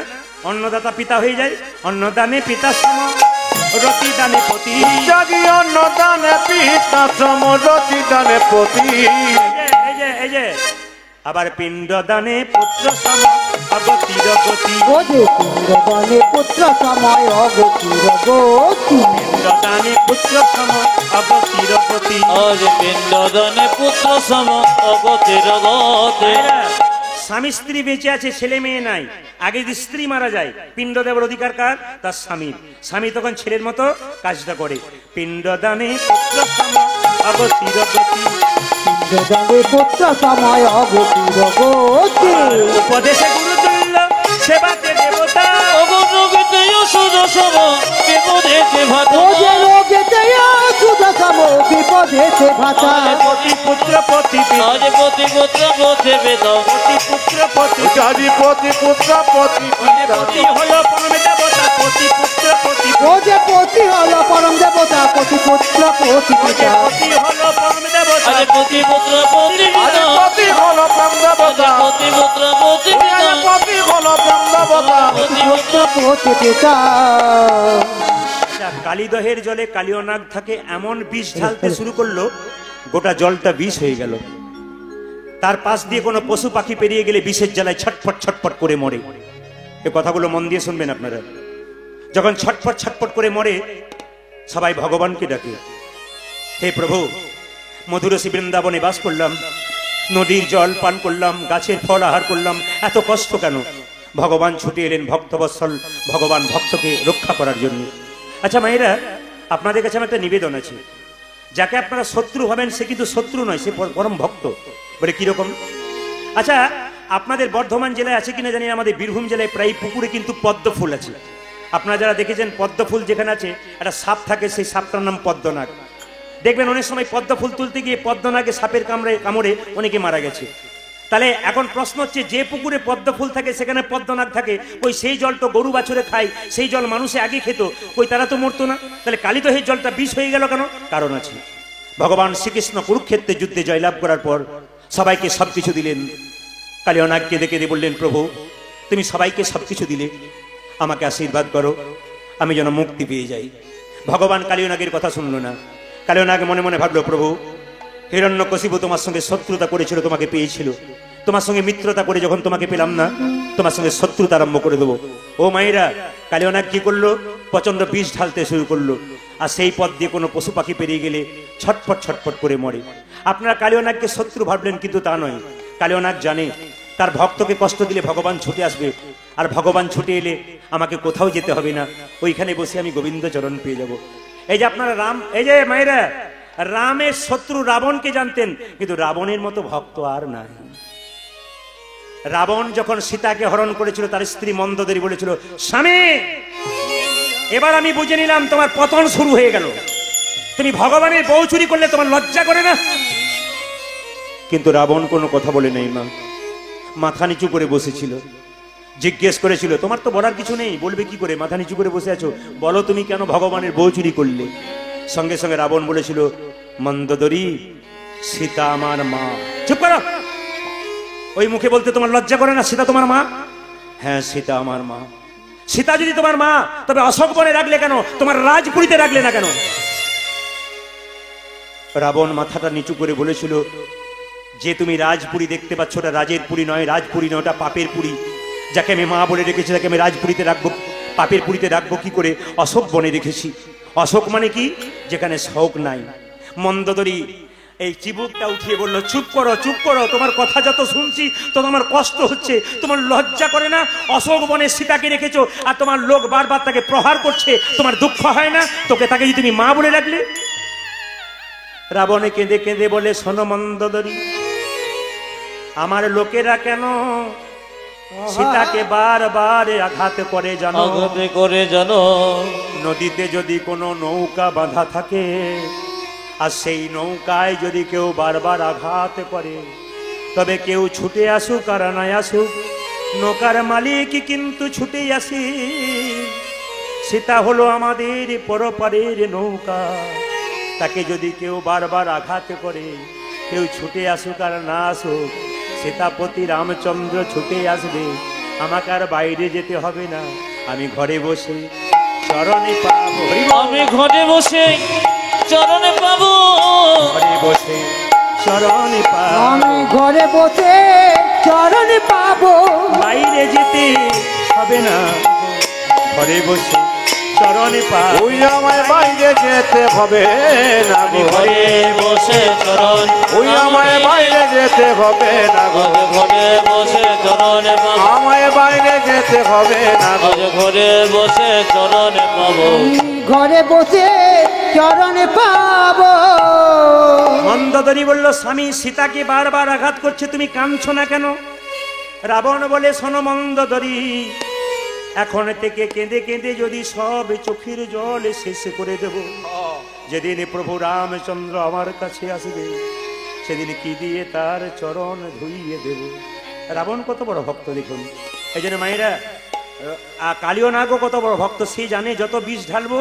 অন্নদাতা পিতা হয়ে যায়। অন্নদানে পিতা সম, রতি দানে পতি। জাগি অন্নদানে পিতা সম, রতি দানে পতি। এই যে আবার পিণ্ডদানে পুত্র সম অগতির গতি। ও যে পিণ্ডদানে পুত্র সময় অগতির গতি। পিণ্ডদানে পুত্র সম অগতির গতি। আজ পিণ্ডদানে পুত্র সম অগতির গতি। স্বামী স্ত্রী বেঁচে আছে, ছেলে মেয়ে নাই, আগে যদি স্ত্রী মারা যায় পিণ্ড দেওয়ার অধিকার কার? তার স্বামীর। স্বামী তখন ছেলের মতো কাজটা করে। পিণ্ডদানে পুত্র সম অগতির গতি। পিণ্ডদানে পুত্র সময় অগতির গতি। উপদেশে গুরুতুল্য সেবাতে দেবতা। অগণগীতে অসুর সম বিপদেতে ভাতা। ও যে রোগেতে সুদসম বিপদেতে ভাতা। পতি পুত্র পতি পিতা। আজ পতি পুত্র পতি পিতা। পতি পুত্র পতি পিতা। অধিপতি পুত্র পতি পতি হলো পরম দেবতা, পতি পুত্র পতি ও যে পতি হলো পরম দেবতা, পতি পুত্র পতি পিতা। পতি হলো পরম দেবতা। আজ পতি পুত্র পতি পিতা। অধিপতি হল প্রাণ দেবতা। পতি পুত্র পতি পিতা। অধিপতি হল প্রাণ দেবতা। পতি পুত্র পতি পিতা। কালীদহের জলে কালীয়নাগ থাকে, এমন বিষ ঢালতে শুরু করলো গোটা জলটা বিষ হয়ে গেল। তার পাশ দিয়ে কোনো পশু পাখি পেরিয়ে গেলে বিষের জ্বালায় ছটফট ছটফট করে মরে। এ কথাগুলো মন দিয়ে শুনবেন আপনারা। যখন ছটফট ছটফট করে মরে, সবাই ভগবানকে ডাকে, হে প্রভু, মধুরসী বৃন্দাবনে বাস করলাম, নদীর জল পান করলাম, গাছের ফল আহার করলাম, এত কষ্ট কেন? ভগবান ছুটে এলেন ভক্তবৎসল ভগবান ভক্তকে রক্ষা করার জন্য। আচ্ছা মায়েরা, আপনাদের কাছে আমার একটা নিবেদন আছে। যাকে আপনারা শত্রু ভাবেন সে কিন্তু শত্রু নয়, সে পরম ভক্ত। বলে কিরকম? আচ্ছা, আপনাদের বর্ধমান জেলায় আছে কিনা জানি, আমাদের বীরভূম জেলায় প্রায় পুকুরে কিন্তু পদ্ম ফুল আছে। আপনারা যারা দেখেছেন পদ্ম ফুল যেখানে আছে একটা সাপ থাকে, সেই সাপটার নাম পদ্মনাগ। দেখবেন অনেক সময় পদ্ম ফুল তুলতে গিয়ে পদ্মনাগে সাপের কামড়ে অনেকে মারা গেছে। তাহলে এখন প্রশ্ন হচ্ছে, যে পুকুরে পদ্ম ফুল থাকে সেখানে পদ্মনাগ থাকে, ওই সেই জল তো গরু বাছুরে খায়, সেই জল মানুষে আগে খেত, ওই তারা তো মরতো না। তাহলে কালীদহের জলটা বিষ হয়ে গেল কেন? কারণ আছে। ভগবান শ্রীকৃষ্ণ কুরুক্ষেত্রে যুদ্ধে জয়লাভ করার পর সবাইকে সবকিছু দিলেন। কালীয়নাগকে ডেকে বললেন, প্রভু তুমি সবাইকে সবকিছু দিলে, আমাকে আশীর্বাদ করো, আমি যেন মুক্তি পেয়ে যাই। ভগবান কালীয়নাগের কথা শুনলো না। কালীয়নাগ মনে মনে ভাবলো, প্রভু হিরণ্যকশিপু তোমার সঙ্গে শত্রুতা করেছিল, তোমাকে পেয়েছিল, তোমার সঙ্গে মিত্রতা করে যখন তোমাকে পেলাম না, তোমার সঙ্গে শত্রুতা আরম্ভ করে দেবো। ও মায়েরা, কালীয়নাগ কি করলো? প্রচন্ড বিষ ঢালতে শুরু করলো। আর সেই পথ দিয়ে কোনো পশু পাখি পেরিয়ে গেলে ছটফট ছটফট করে মরে। আপনারা কালীয়নাগকে শত্রু ভাবলেন, কিন্তু তা নয়। কালীয়নাগ জানে তার ভক্তকে কষ্ট দিলে ভগবান ছুটে আসবে, আর ভগবান ছুটে এলে আমাকে কোথাও যেতে হবে না, ওইখানে বসে আমি গোবিন্দ চরণ পেয়ে যাব। এই যে আপনারা রাম, এই যে মায়েরা, রামের শত্রু রাবণকে জানতেন, কিন্তু রাবণের মতো ভক্ত আর নাই। রাবণ যখন সীতাকে হরণ করেছিল, তার স্ত্রী মন্দোদরী বলেছিল, স্বামী এবার আমি বুঝে নিলাম তোমার পতন শুরু হয়ে গেল, তুমি ভগবানের বউ চুরি করলে তোমার লজ্জা করে না? কিন্তু রাবণ কোনো কথা বলে নেই, মা মাথা নিচু করে বসেছিল। জিজ্ঞেস করেছিল, তোমার তো বলার কিছু নেই, বলবে কি করে, মাথা নিচু করে বসে আছো, বলো তুমি কেন ভগবানের বউ চুরি করলে? সঙ্গে সঙ্গে রাবণ বলেছিল, মন্দোদরী সীতা আমার মা। চুপ করো, ওই মুখে বলতে তোমার লজ্জা করে না? সীতা তোমার মা? হ্যাঁ, সীতা আমার মা। সীতা যদি তোমার মা, তবে অশোক বনে রাখলে কেন? তোমার রাজপুরীতে রাখলে না কেন? রাবণ মাথাটা নিচু করে বলেছিল, যে তুমি রাজপুরী দেখতে পাচ্ছ, ওটা রাজের পুরী নয়, রাজপুরী নয়, ওটা পাপের পুরী। যাকে আমি মা বলে রেখেছি, তাকে আমি রাজপুরীতে রাখবো, পাপের পুরীতে রাখবো কি করে? অশোক বনে রেখেছি। অশোক মানে কি? যেখানে শোক নাই। মন্দোদরী এই চিবুকটা উঠিয়ে বলল, চুপ করো, চুপ করো, তোমার কথা যত শুনছি তো তোমার কষ্ট হচ্ছে, তোমার লজ্জা করে না? অশোক বনে সীতাকে রেখেছো, আর তোমার লোক বারবার তাকে প্রহার করছে, তোমার দুঃখ হয় না? তোকে তাকে যদি তুমি মা বলে রাখলে? রাবণে কেঁদে কেঁদে বলে, শোনো মন্দোদরী, আমার লোকেরা কেন সীতাকে বারবার আঘাত করে জানো? আঘাত করে জানো? নদীতে যদি কোনো নৌকা বাঁধা থাকে, আর সেই নৌকায় যদি কেউ বারবার আঘাত করে, তবে কেউ ছুটে আসুক আর নাই আসুক, নৌকার মালিক কিন্তু ছুটে আসি। সীতা হলো আমাদের পরপারের নৌকা, তাকে যদি কেউ বারবার আঘাত করে, কেউ ছুটে আসুক আর না আসুক, সীতাপতি রামচন্দ্র ছুটে আসবে, আমাকে আর বাইরে যেতে হবে না, আমি ঘরে বসে চরণে পাবো। আমি ঘরে বসে চরণে পাবো, ঘরে বসে চরণে পাবো, আমি ঘরে বসে চরণ পাবো। বাইরে যেতে হবে না, ঘরে বসে চরণে পাবো। ওই আমায় বাইরে যেতে হবে না আমি গো, ঘরে বসে চরণ, ওই আমায় বাইরে যেতে হবে না গো, ঘরে বসে চরণ পাবো, আমায় বাইরে যেতে হবে না গো। ঘরে বসে চরণ পাবো। আমি ঘরে বসে চরণ পাবো। মন্দোদরী বলল, স্বামী সীতাকে বারবার আঘাত করছে, তুমি কাঁদছো না কেন? রাবণ বলে, শোনো মন্দোদরী, এখন থেকে কেঁদে কেঁদে যদি সব চোখের জল শেষ করে দেব, যেদিন প্রভু রামচন্দ্র আমার কাছে আসবে সেদিন কি দিয়ে তার চরণ ধুইয়ে দেব। রাবণ কত বড় ভক্ত দেখুন। এই জন্য মায়েরা, কালীয় নাগও কত বড় ভক্ত, সে জানে যত বিষ ঢালবো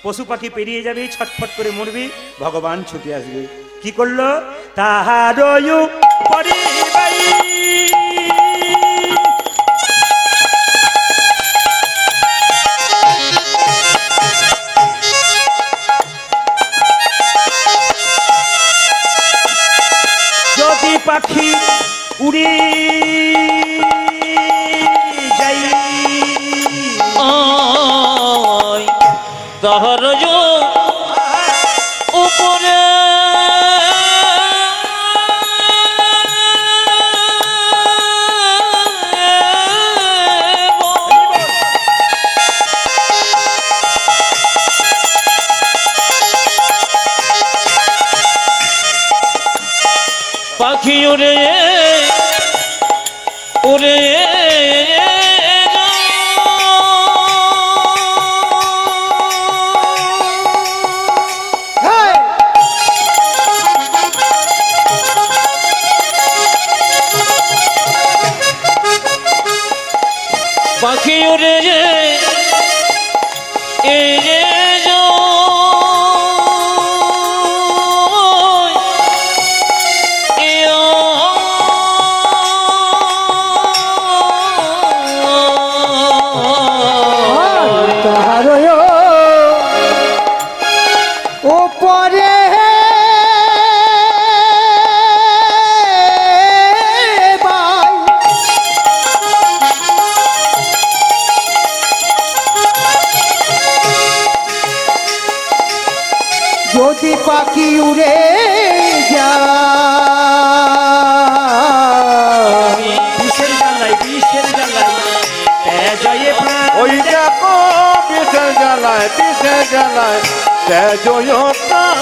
পশু পাখি পেরিয়ে যাবে, ছটফট করে মরবে, ভগবান ছুটে আসবে। কি করলো? তাহার যদি পাখি উড়ে যাই, তাহার উপরে পাখি উড়ে উড়ে হেই! পাখি উড়ে তাহার ওপরে বাই, যদি পাখি উড়ে যায়, বিষের জ্বালাই, বিষের জ্বালাই, জয়ে প্রাণ। ওই দেখো বিষের জ্বালায়, বিষের জ্বালায় তেজয় প্রাণ।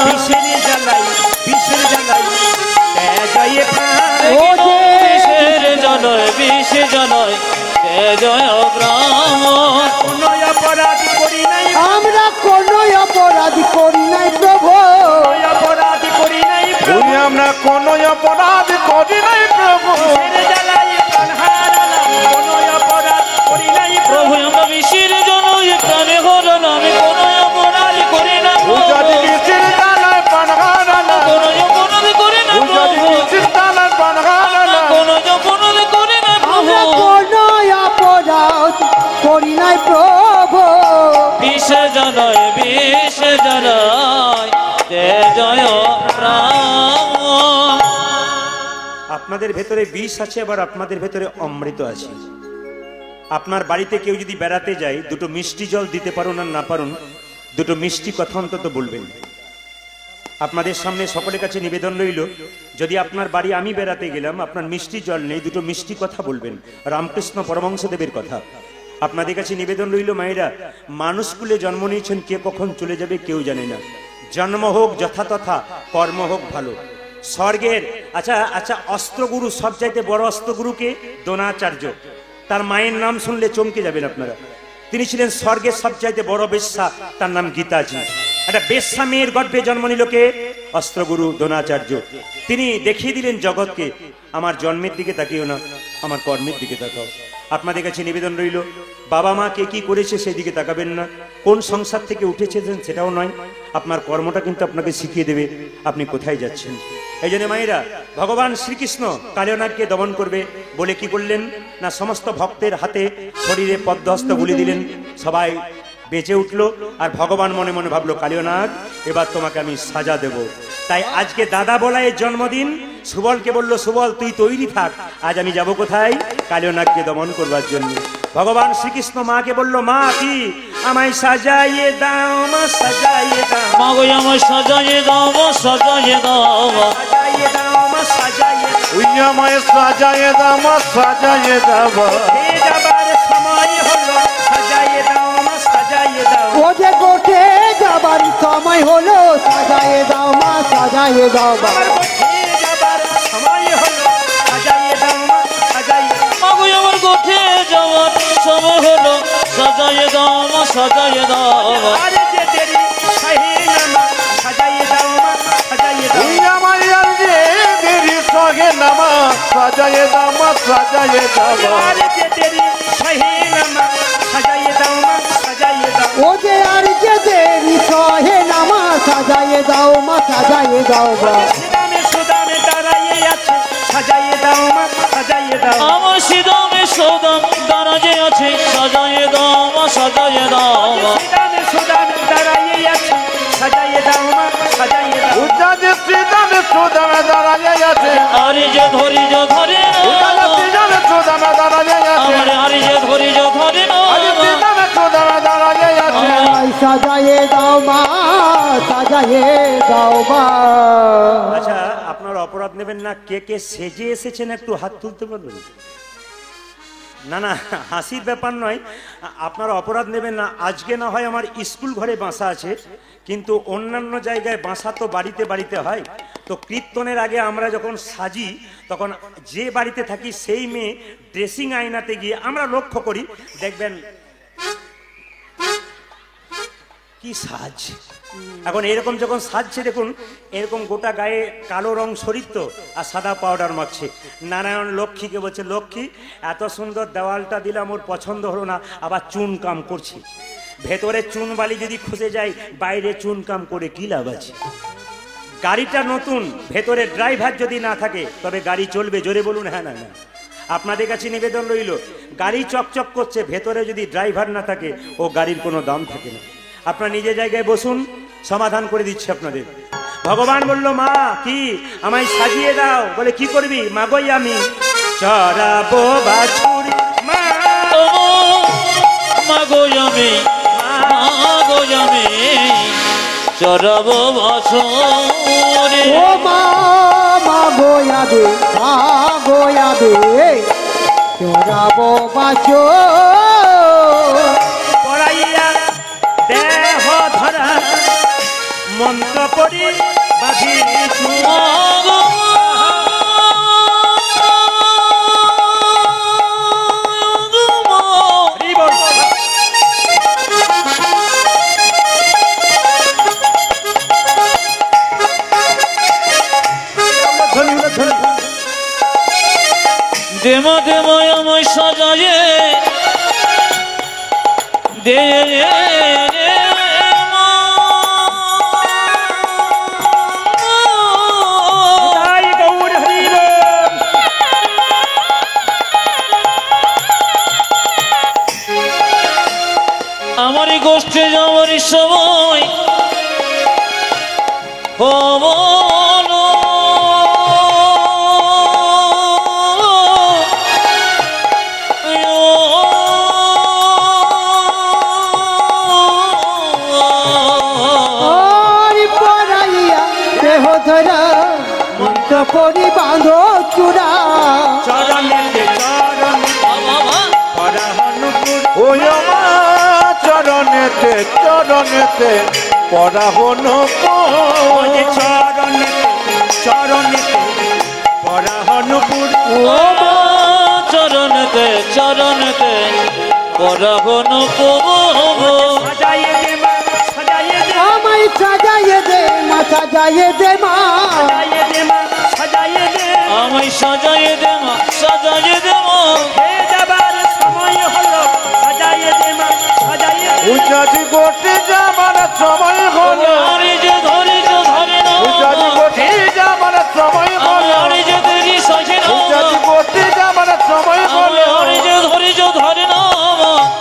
বিষের জ্বালাই, বিষের জ্বালাই, জয়ে প্রাণ। ও যে বিষের জলয় বিষ জলয় জয় ব্রাহ্মণ কোনো অপরাধ করি নাই, আমরা কোনো অপরাধ করি নাই প্রভু, কোনো অপরাধ করি নাই প্রভু। ওই আমরা কোনো অপরাধ করি নাই প্রভু। বিষের জ্বালাই প্রাণ হারালাম, কোনো অপরাধ করি নাই প্রভু প্রভু। আমরা বিষের জলয় প্রাণে হরণ আমি কোন অপরাধ করি না ও যদি প্রভু বিষের জ্বালায় প্রাণ হারালা, কোন অপরাধ করি না ও যদি প্রভু বিষের জ্বালায় প্রাণ হারালা, কোন অপরাধ করি না আমরা প্রভু কোনো অপরাধ করি নাই প্রভু। বিষ জলয় জয় ব্রাহ্মণ। আপনাদের ভেতরে বিষ আছে, আবার আপনাদের ভেতরে অমৃত আছে। আপনার বাড়িতে কেউ যদি বেড়াতে যায়, দুটো মিষ্টি জল দিতে পারুন আর না পারুন, দুটো মিষ্টি কথা অন্তত বলবেন। আপনাদের সামনে সকলের কাছে নিবেদন রইল, যদি আপনার বাড়ি আমি বেড়াতে গেলাম, আপনার মিষ্টি জল নেই, দুটো মিষ্টি কথা বলবেন, রামকৃষ্ণ পরমহংসদেবের কথা। আপনাদের কাছে নিবেদন রইল, মায়েরা, মানুষ কুলে জন্ম নিয়েছেন, কে কখন চলে যাবে কেউ জানে না। জন্ম হোক যথাতথা, কর্ম হোক ভালো। স্বর্গের আচ্ছা অস্ত্রগুরু, সব চাইতে বড় অস্ত্রগুরুকে দ্রোণাচার্য। তার মায়ের নাম শুনলে চমকে যাবেন আপনারা। তিনি ছিলেন স্বর্গের সবচাইতে বড় বেশ্যা, তার নাম গীতাজি। একটা বেশ্যা মেয়ের গর্ভে জন্ম নিল কে? অস্ত্রগুরু দ্রোণাচার্য। তিনি দেখিয়ে দিলেন জগৎকে, আমার জন্মের দিকে তাকিও না, আমার কর্মের দিকে তাকাও। আপনাদের কাছে নিবেদন রইল, বাবা মা কে কি করেছে সেদিকে তাকাবেন না, কোন সংসার থেকে উঠেছেন সেটাও নয়, আপনার কর্মটা কিন্তু আপনাকে শিখিয়ে দেবে আপনি কোথায় যাচ্ছেন। এই জন্য মায়েরা, ভগবান শ্রীকৃষ্ণ কালীয়নাগকে দমন করবে বলে কি করলেন না, সমস্ত ভক্তের হাতে শরীরে পদ্মহস্ত গুলি দিলেন, সবাই বেঁচে উঠলো। আর ভগবান মনে মনে ভাবলো, কালীয়নাগ, এবার তোমাকে আমি সাজা দেব। তাই আজকে দাদা বলাইয়ের জন্মদিন। সুবলকে বললো, সুবল তুই তৈরি থাক, আজ আমি যাব কোথায়? কালিয়নাগকে দমন করবার জন্য। ভগবান শ্রীকৃষ্ণ মাকে বলল, মা কি আমায় সাজাইয়ে দাও, মা সাজাইয়ে দাও, মা গো আমায় সাজাইয়ে দাও, মা সাজাইয়ে দাও, সাজাইয়ে দাও, মা সাজাইয়ে দাও। ওই আমায় সাজায়ে দাও, মা সাজায়ে দাও, এ যাবার সময় হলো, সাজাইয়ে দাও, মা সাজাইয়ে দাও। ও যে গোটে যাবার সময় হলো, সাজায়ে দাও মা সাজায়ে দাও বা। আমার গোঠে যাবার সময় হলো, সাজাইয়ে দাও, মা সাজাইয়ে দাও। মা গো আমার গোঠে যাওয়ার সময় হলো, সাজাইয়ে দাও, মা সাজাইয়ে দাও, আরে যে দেরি সহে না মা, সাজাইয়ে দাও, মা সাজাইয়ে দাও। ওই আমায় আর যে দেরি সহে নামা সাজায়ে দাও, মা সাজায়ে দাও, আরে যে দেরি সহে না মা, সাজাইয়ে দাও, মা সাজাইয়ে দাও। ও যে আর যে দেরি সহে না মা সাজায়ে দাও, মা সাজায়ে দাও বা। সিদামে সুদামে দাঁড়াইয়ে আছে, সাজাইয়ে দাও, মা সাজাইয়ে দাও। আমার সিদামে সৌদাম দ্বারা যে আছে, সাজাইয়ে দাও, মা সাজাইয়ে দাও, সিদামে সুদামে দাঁড়াইয়ে আছে, সাজাইয়ে দাও, মা সাজাইয়ে দাও। উজাজে শ্রীদামে সুদামে দাঁড়ায়ে আছে, আরে যে ধরি যে ধরে উজাজে শ্রীদামে সুদামে দাঁড়ায়ে আছে, আমার আরে যে ধরি যে ধরে আরে শ্রীদামে সুদামে দাঁড়ায়ে আছে। আমায় সাজায়ে দাও মা সাজায়ে দাও বা। আচ্ছা, আপনার অপরাধ নেবেন না, কে কে সেজে এসেছেন একটু হাত তুলতে পারবেন? না না, হাসির ব্যাপার নয়, আপনারা অপরাধ নেবেন না। আজকে না হয় আমার স্কুল ঘরে বাসা আছে, কিন্তু অন্যান্য জায়গায় বাসা তো বাড়িতে বাড়িতে হয়। তো কীর্তনের আগে আমরা যখন সাজি, তখন যে বাড়িতে থাকি সেই মেয়ে ড্রেসিং আয়নাতে গিয়ে আমরা লক্ষ্য করি, দেখবেন কি সাজ। এখন এরকম যখন সাজছে, দেখুন এরকম গোটা গায়ে কালো রং শরীর তো, আর সাদা পাউডার মাখছে। নারায়ণ লক্ষ্মীকে বলছে, লক্ষ্মী এত সুন্দর দেওয়ালটা দিলাম, ওর পছন্দ হলো না, আবার চুন কাম করছি। ভেতরে চুন বালি যদি খসে যায়, বাইরে চুন কাম করে কি লাভ আছে? গাড়িটা নতুন, ভেতরে ড্রাইভার যদি না থাকে তবে গাড়ি চলবে? জোরে বলুন হ্যাঁ না না। আপনাদের কাছে নিবেদন রইল, গাড়ি চকচক করছে, ভেতরে যদি ড্রাইভার না থাকে ও গাড়ির কোনো দাম থাকে না। আপনার নিজের জায়গায় বসুন, সমাধান করে দিচ্ছে আপনাদের। ভগবান বলল, মা কি আমায় সাজিয়ে দাও? বলে কি করবি? মা গই আমি চড়াবো বাছুর, মা মা গো আমি, মা গো আমি চড়াবো বাছুরে। ও মা মা গোয়াবে, মা গোয়াবে চড়াবো বাছো। পড়াইয়া দেহ ধরা মন্ত্র পড়ি বাঁধিছু। মা গো দেমা দেমা আমায় সাজায়ে দে মা। তাই গৌর হরি বল। আমার এই গোষ্ঠে যাওয়ার সময় পবন ওরে পড়াইয়া দেহ ধরা মন্ত্র পড়ি বাঁধো চূড়া। চরণেতে চরণ পরা হনুপুর, ওই আমার চরণেতে চরণেতে পড়া হলো ওই যে চরণেতে চরণেতে পরা হনুপুর। ও মা চরণতে চরণতে পরাবন সাজাইয়ে দে মা, সাজাইয়ে দে, আমায় সাজায়ে দে মা সাজায়ে দে মা। সাজাইয়ে দে মা, সাজাইয়ে দে। আমায় সাজাইয়ে দে মা সাজাইয়ে দে মা। এ যাবার সময় হলো, সাজাইয়ে দে মা, সাজাইয়ে দে। উজাজি গোটে যাবার সময় হলো, আরে যে ধরে যে ধরে না, উজাজি গোটে যাবার সময় হলো, আরে যে দেরি সাজে না, উজাজি গোটে যাবার সময় হলো। আরে যে ধরে না,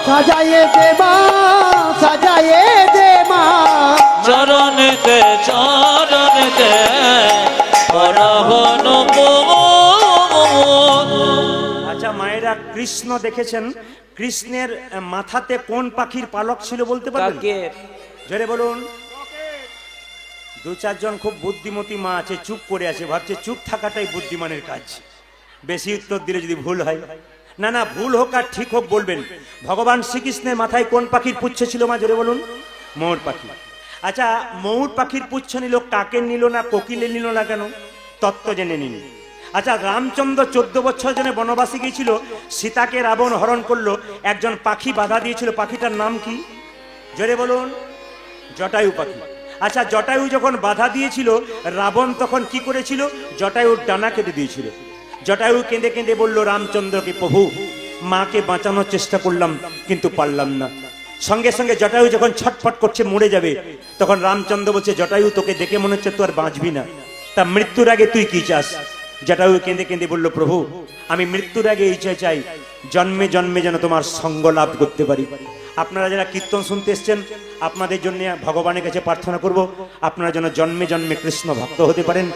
সাজায়ে দে মা সাজায়ে দে মা। চরণতে চরণতে নব। আচ্ছা মায়েরা, কৃষ্ণ দেখেছেন, কৃষ্ণের মাথাতে কোন পাখির পালক ছিল বলতে পারবেন? কাকের। জোরে বলুন। দু চারজন খুব বুদ্ধিমতী মা আছে, চুপ করে আছে, ভাবছে চুপ থাকাটাই বুদ্ধিমানের কাজ, বেশি উত্তর দিলে যদি ভুল হয়। না না, ভুল হোক আর ঠিক হোক বলবেন। ভগবান শ্রীকৃষ্ণের মাথায় কোন পাখির পুচ্ছ ছিল মা, জোরে বলুন? ময়ূর পাখি। আচ্ছা, ময়ূর পাখির পুচ্ছ নিল, কাকের নিল না, কোকিলের নিল না কেন? তত্ত্ব জেনে নিন। আচ্ছা, রামচন্দ্র 14 বছর জনে বনবাসী গিয়েছিল, সীতাকে রাবণ হরণ করলো, একজন পাখি বাধা দিয়েছিল, পাখিটার নাম কি? জোরে বলুন। জটায়ু পাখি। আচ্ছা, জটায়ু যখন বাধা দিয়েছিল, রাবণ তখন কি করেছিল? জটায়ুর ডানা কেটে দিয়েছিল। জটায়ু কেঁদে কেঁদে বলল রামচন্দ্রকে, প্রভু মাকে বাঁচানোর চেষ্টা করলাম কিন্তু পারলাম না। সঙ্গে সঙ্গে জটায়ু যখন ছটফট করছে মরে যাবে, তখন রামচন্দ্র বলছে, জটায়ু তোকে দেখে মনে হচ্ছে তুই আর বাঁচবি না, তা মৃত্যুর আগে তুই কি চাস? জটায়ু কেঁদে কেঁদে বলল, প্রভু আমি মৃত্যুর আগে এই চাই, জন্মে জন্মে যেন তোমার সঙ্গ লাভ করতে পারি। আপনারা যারা কীর্তন শুনতে এসছেন, আপনাদের জন্য ভগবানের কাছে প্রার্থনা করব, আপনারা যেন জন্মে জন্মে কৃষ্ণ ভক্ত হতে পারেন।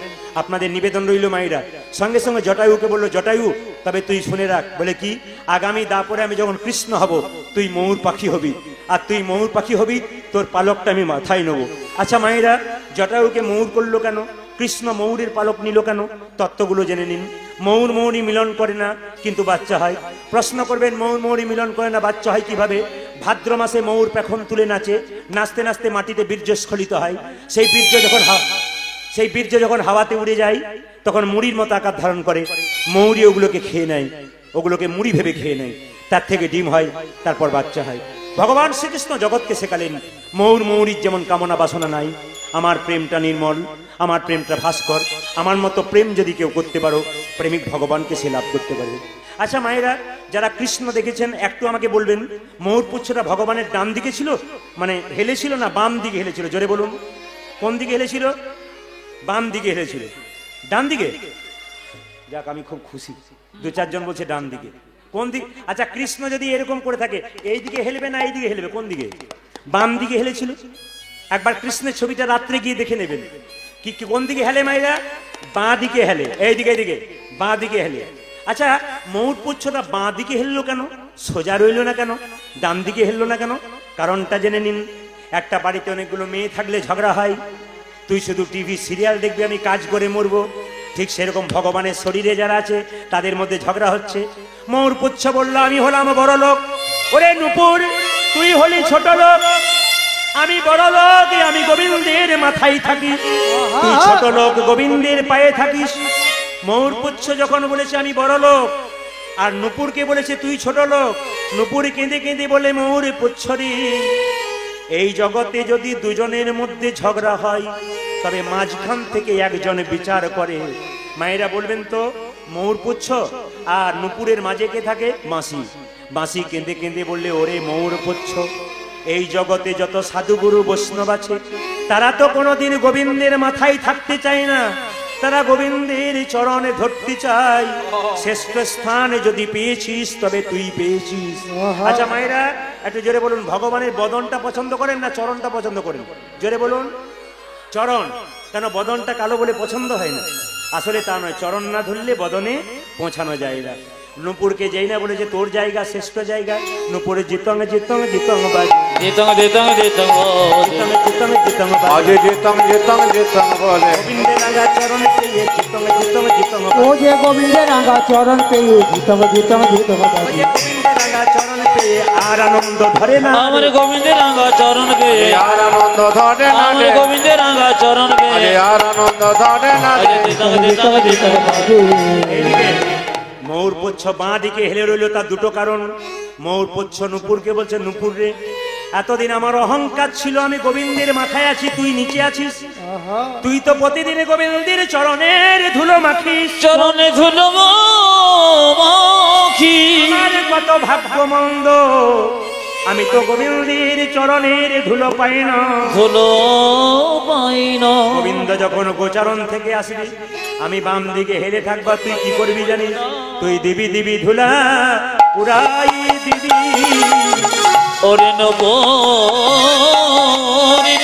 আপনাদের নিবেদন রইল মায়েরা। সঙ্গে সঙ্গে জটায়ুকে বলল, জটায়ু তবে তুই শুনে রাখ। বলে কি? আগামী দাপরে আমি যখন কৃষ্ণ হব, তুই ময়ূর পাখি হবি, আর তুই ময়ূর পাখি হবি, তোর পালকটা আমি মাথায় নেব। আচ্ছা মায়েরা, জটায়ুকে ময়ূর করলো কেন? কৃষ্ণ ময়ূরের পালক নিল কেন? তত্ত্বগুলো জেনে নিন। ময়ূর ময়ূরী মিলন করে না, কিন্তু বাচ্চা হয়। প্রশ্ন করবেন, ময়ূর ময়ূরী মিলন করে না, বাচ্চা হয় কিভাবে? ভাদ্র মাসে ময়ূর পেখম তুলে নাচে, নাচতে নাচতে মাটিতে বীর্য স্খলিত হয়। সেই বীর্য যখন হাওয়াতে উড়ে যায়, তখন মুড়ির মতো আকার ধারণ করে। ময়ূরী ওগুলোকে খেয়ে নেয়, ওগুলোকে মুড়ি ভেবে খেয়ে নেয়, তার থেকে ডিম হয়, তারপর বাচ্চা হয়। ভগবান শ্রীকৃষ্ণ জগৎকে শেখালেন, ময়ূর ময়ূরীর যেমন কামনা বাসনা নাই, আমার প্রেমটা নির্মল, আমার প্রেমটা ভাস্কর। আমার মতো প্রেম যদি কেউ করতে পারো, প্রেমিক ভগবানকে সে লাভ করতে পারবে। আচ্ছা মায়েরা, যারা কৃষ্ণ দেখেছেন একটু আমাকে বলবেন, ময়ূর পুচ্ছটা ভগবানের ডান দিকে ছিল, মানে হেলেছিল, না বাম দিকে হেলেছিল? জোরে বলুন। কোন দিকে হেলেছিল? বাম দিকে হেলেছিল। ডান দিকে? যাক, আমি খুব খুশি, দু চারজন বলছে ডান দিকে। কোন দিক? আচ্ছা, কৃষ্ণ যদি এরকম করে থাকে, এই দিকে হেলবে না এই দিকে হেলবে? কোন দিকে? বাম দিকে হেলেছিল। একবার কৃষ্ণের ছবিটা রাত্রে গিয়ে দেখে নেবেন, কি কোন দিকে হেলে মায়েরা? বাঁ দিকে হেলে। এইদিকে এইদিকে বাঁ দিকে হেলে। আচ্ছা, ময়ূর পুচ্ছটা বাঁ দিকে হেললো কেন? সোজা রইল না কেন? ডান দিকে হেললো না কেন? কারণটা জেনে নিন। একটা বাড়িতে অনেকগুলো মেয়ে থাকলে ঝগড়া হয়, তুই শুধু টিভি সিরিয়াল দেখবি, আমি কাজ করে মরবো। ঠিক সেরকম ভগবানের শরীরে যারা আছে তাদের মধ্যে ঝগড়া হচ্ছে। ময়ূর পুচ্ছ বলল, আমি হলাম বড় লোক। ওরে নূপুর, তুই হলি ছোট লোক। আমি বড় লোক, আমি গোবিন্দের মাথায় থাকি, তুই ছোট লোক, গোবিন্দের পায়ে থাকিস। ময়ূর পুচ্ছ যখন বলেছে আমি বড় লোক, আর নূপুরকে বলেছে তুই ছোট লোক, নূপুর কেঁদে কেঁদে বলে, ময়ূর পুচ্ছ রে, এই জগতে যদি দুজনের মধ্যে ঝগড়া হয়, তবে মাঝখান থেকে একজন বিচার করে। মায়েরা বলবেন তো, ময়ূর পুচ্ছ আর নূপুরের মাঝে কে থাকে? বাঁশি। বাঁশি কেঁদে কেঁদে বললে, ওরে ময়ূর পুচ্ছ, এই জগতে যত সাধুগুরু বৈষ্ণব আছে, তারা তো কোনোদিন গোবিন্দের মাথায় থাকতে চায় না, তারা গোবিন্দের চরণে ধরতে চায়। শ্রেষ্ঠ স্থান যদি পেয়েছিস, তবে তুই পেয়েছিস। আচ্ছা মায়েরা, একটু জোরে বলুন, ভগবানের বদনটা পছন্দ করেন না চরণটা পছন্দ করেন? জোরে বলুন। চরণ। কেন? বদনটা কালো বলে পছন্দ হয় না? আসলে তা নয়, চরণ না ধরলে বদনে পৌঁছানো যায় না। নূপুরকে যেই না বলেছে তোর জায়গা শ্রেষ্ঠ জায়গা, নূপুরে জিতং জিতং জিতং বাজ, জিতং জিতং জিতং জিতং জিতং জিতং বাজ, আজ যেতং যেতং যেতং বলে, গোবিন্দের রাঙা চরণ পেয়ে জিতং জিতং জিতং বাজ, ও যে গোবিন্দের রাঙা চরণ পেয়ে জিতং জিতং জিতং ও যে গোবিন্দের রাঙা চরণ পেয়ে আর আনন্দ ধরে না, আমার গোবিন্দের রাঙা চরণ পেয়ে আর আনন্দ ধরে না আমার রে, গোবিন্দের রাঙা চরণ পেয়ে আর আনন্দ ধরে না রে। জিতং জিতং জিতং এইদিকে ময়ূর পুচ্ছ বাঁ দিকে হেলে রইল, তার দুটো কারণ। ময়ূর পুচ্ছ নূপুরকে বলছে, নূপুর রে, এতদিন আমার অহংকার ছিল আমি গোবিন্দের মাথায় আছি, তুই নিচে আছিস, তুই তো প্রতিদিন গোবিন্দের চরণের ধুলো মাখিস, চরণে ধুলো মাখি, আমার কত ভাগ্য মন্দ, আমি তো গোবিন্দের চরণের ধুলো পাই না। ধুলো পাই না। গোবিন্দ যখন গোচারণ থেকে আসবি, আমি বাম দিকে হেলে থাকবা, তুই কি করবি জানিস? তুই দিবি দিবি ধুলা উড়াই দিবি। ওরে নব রে,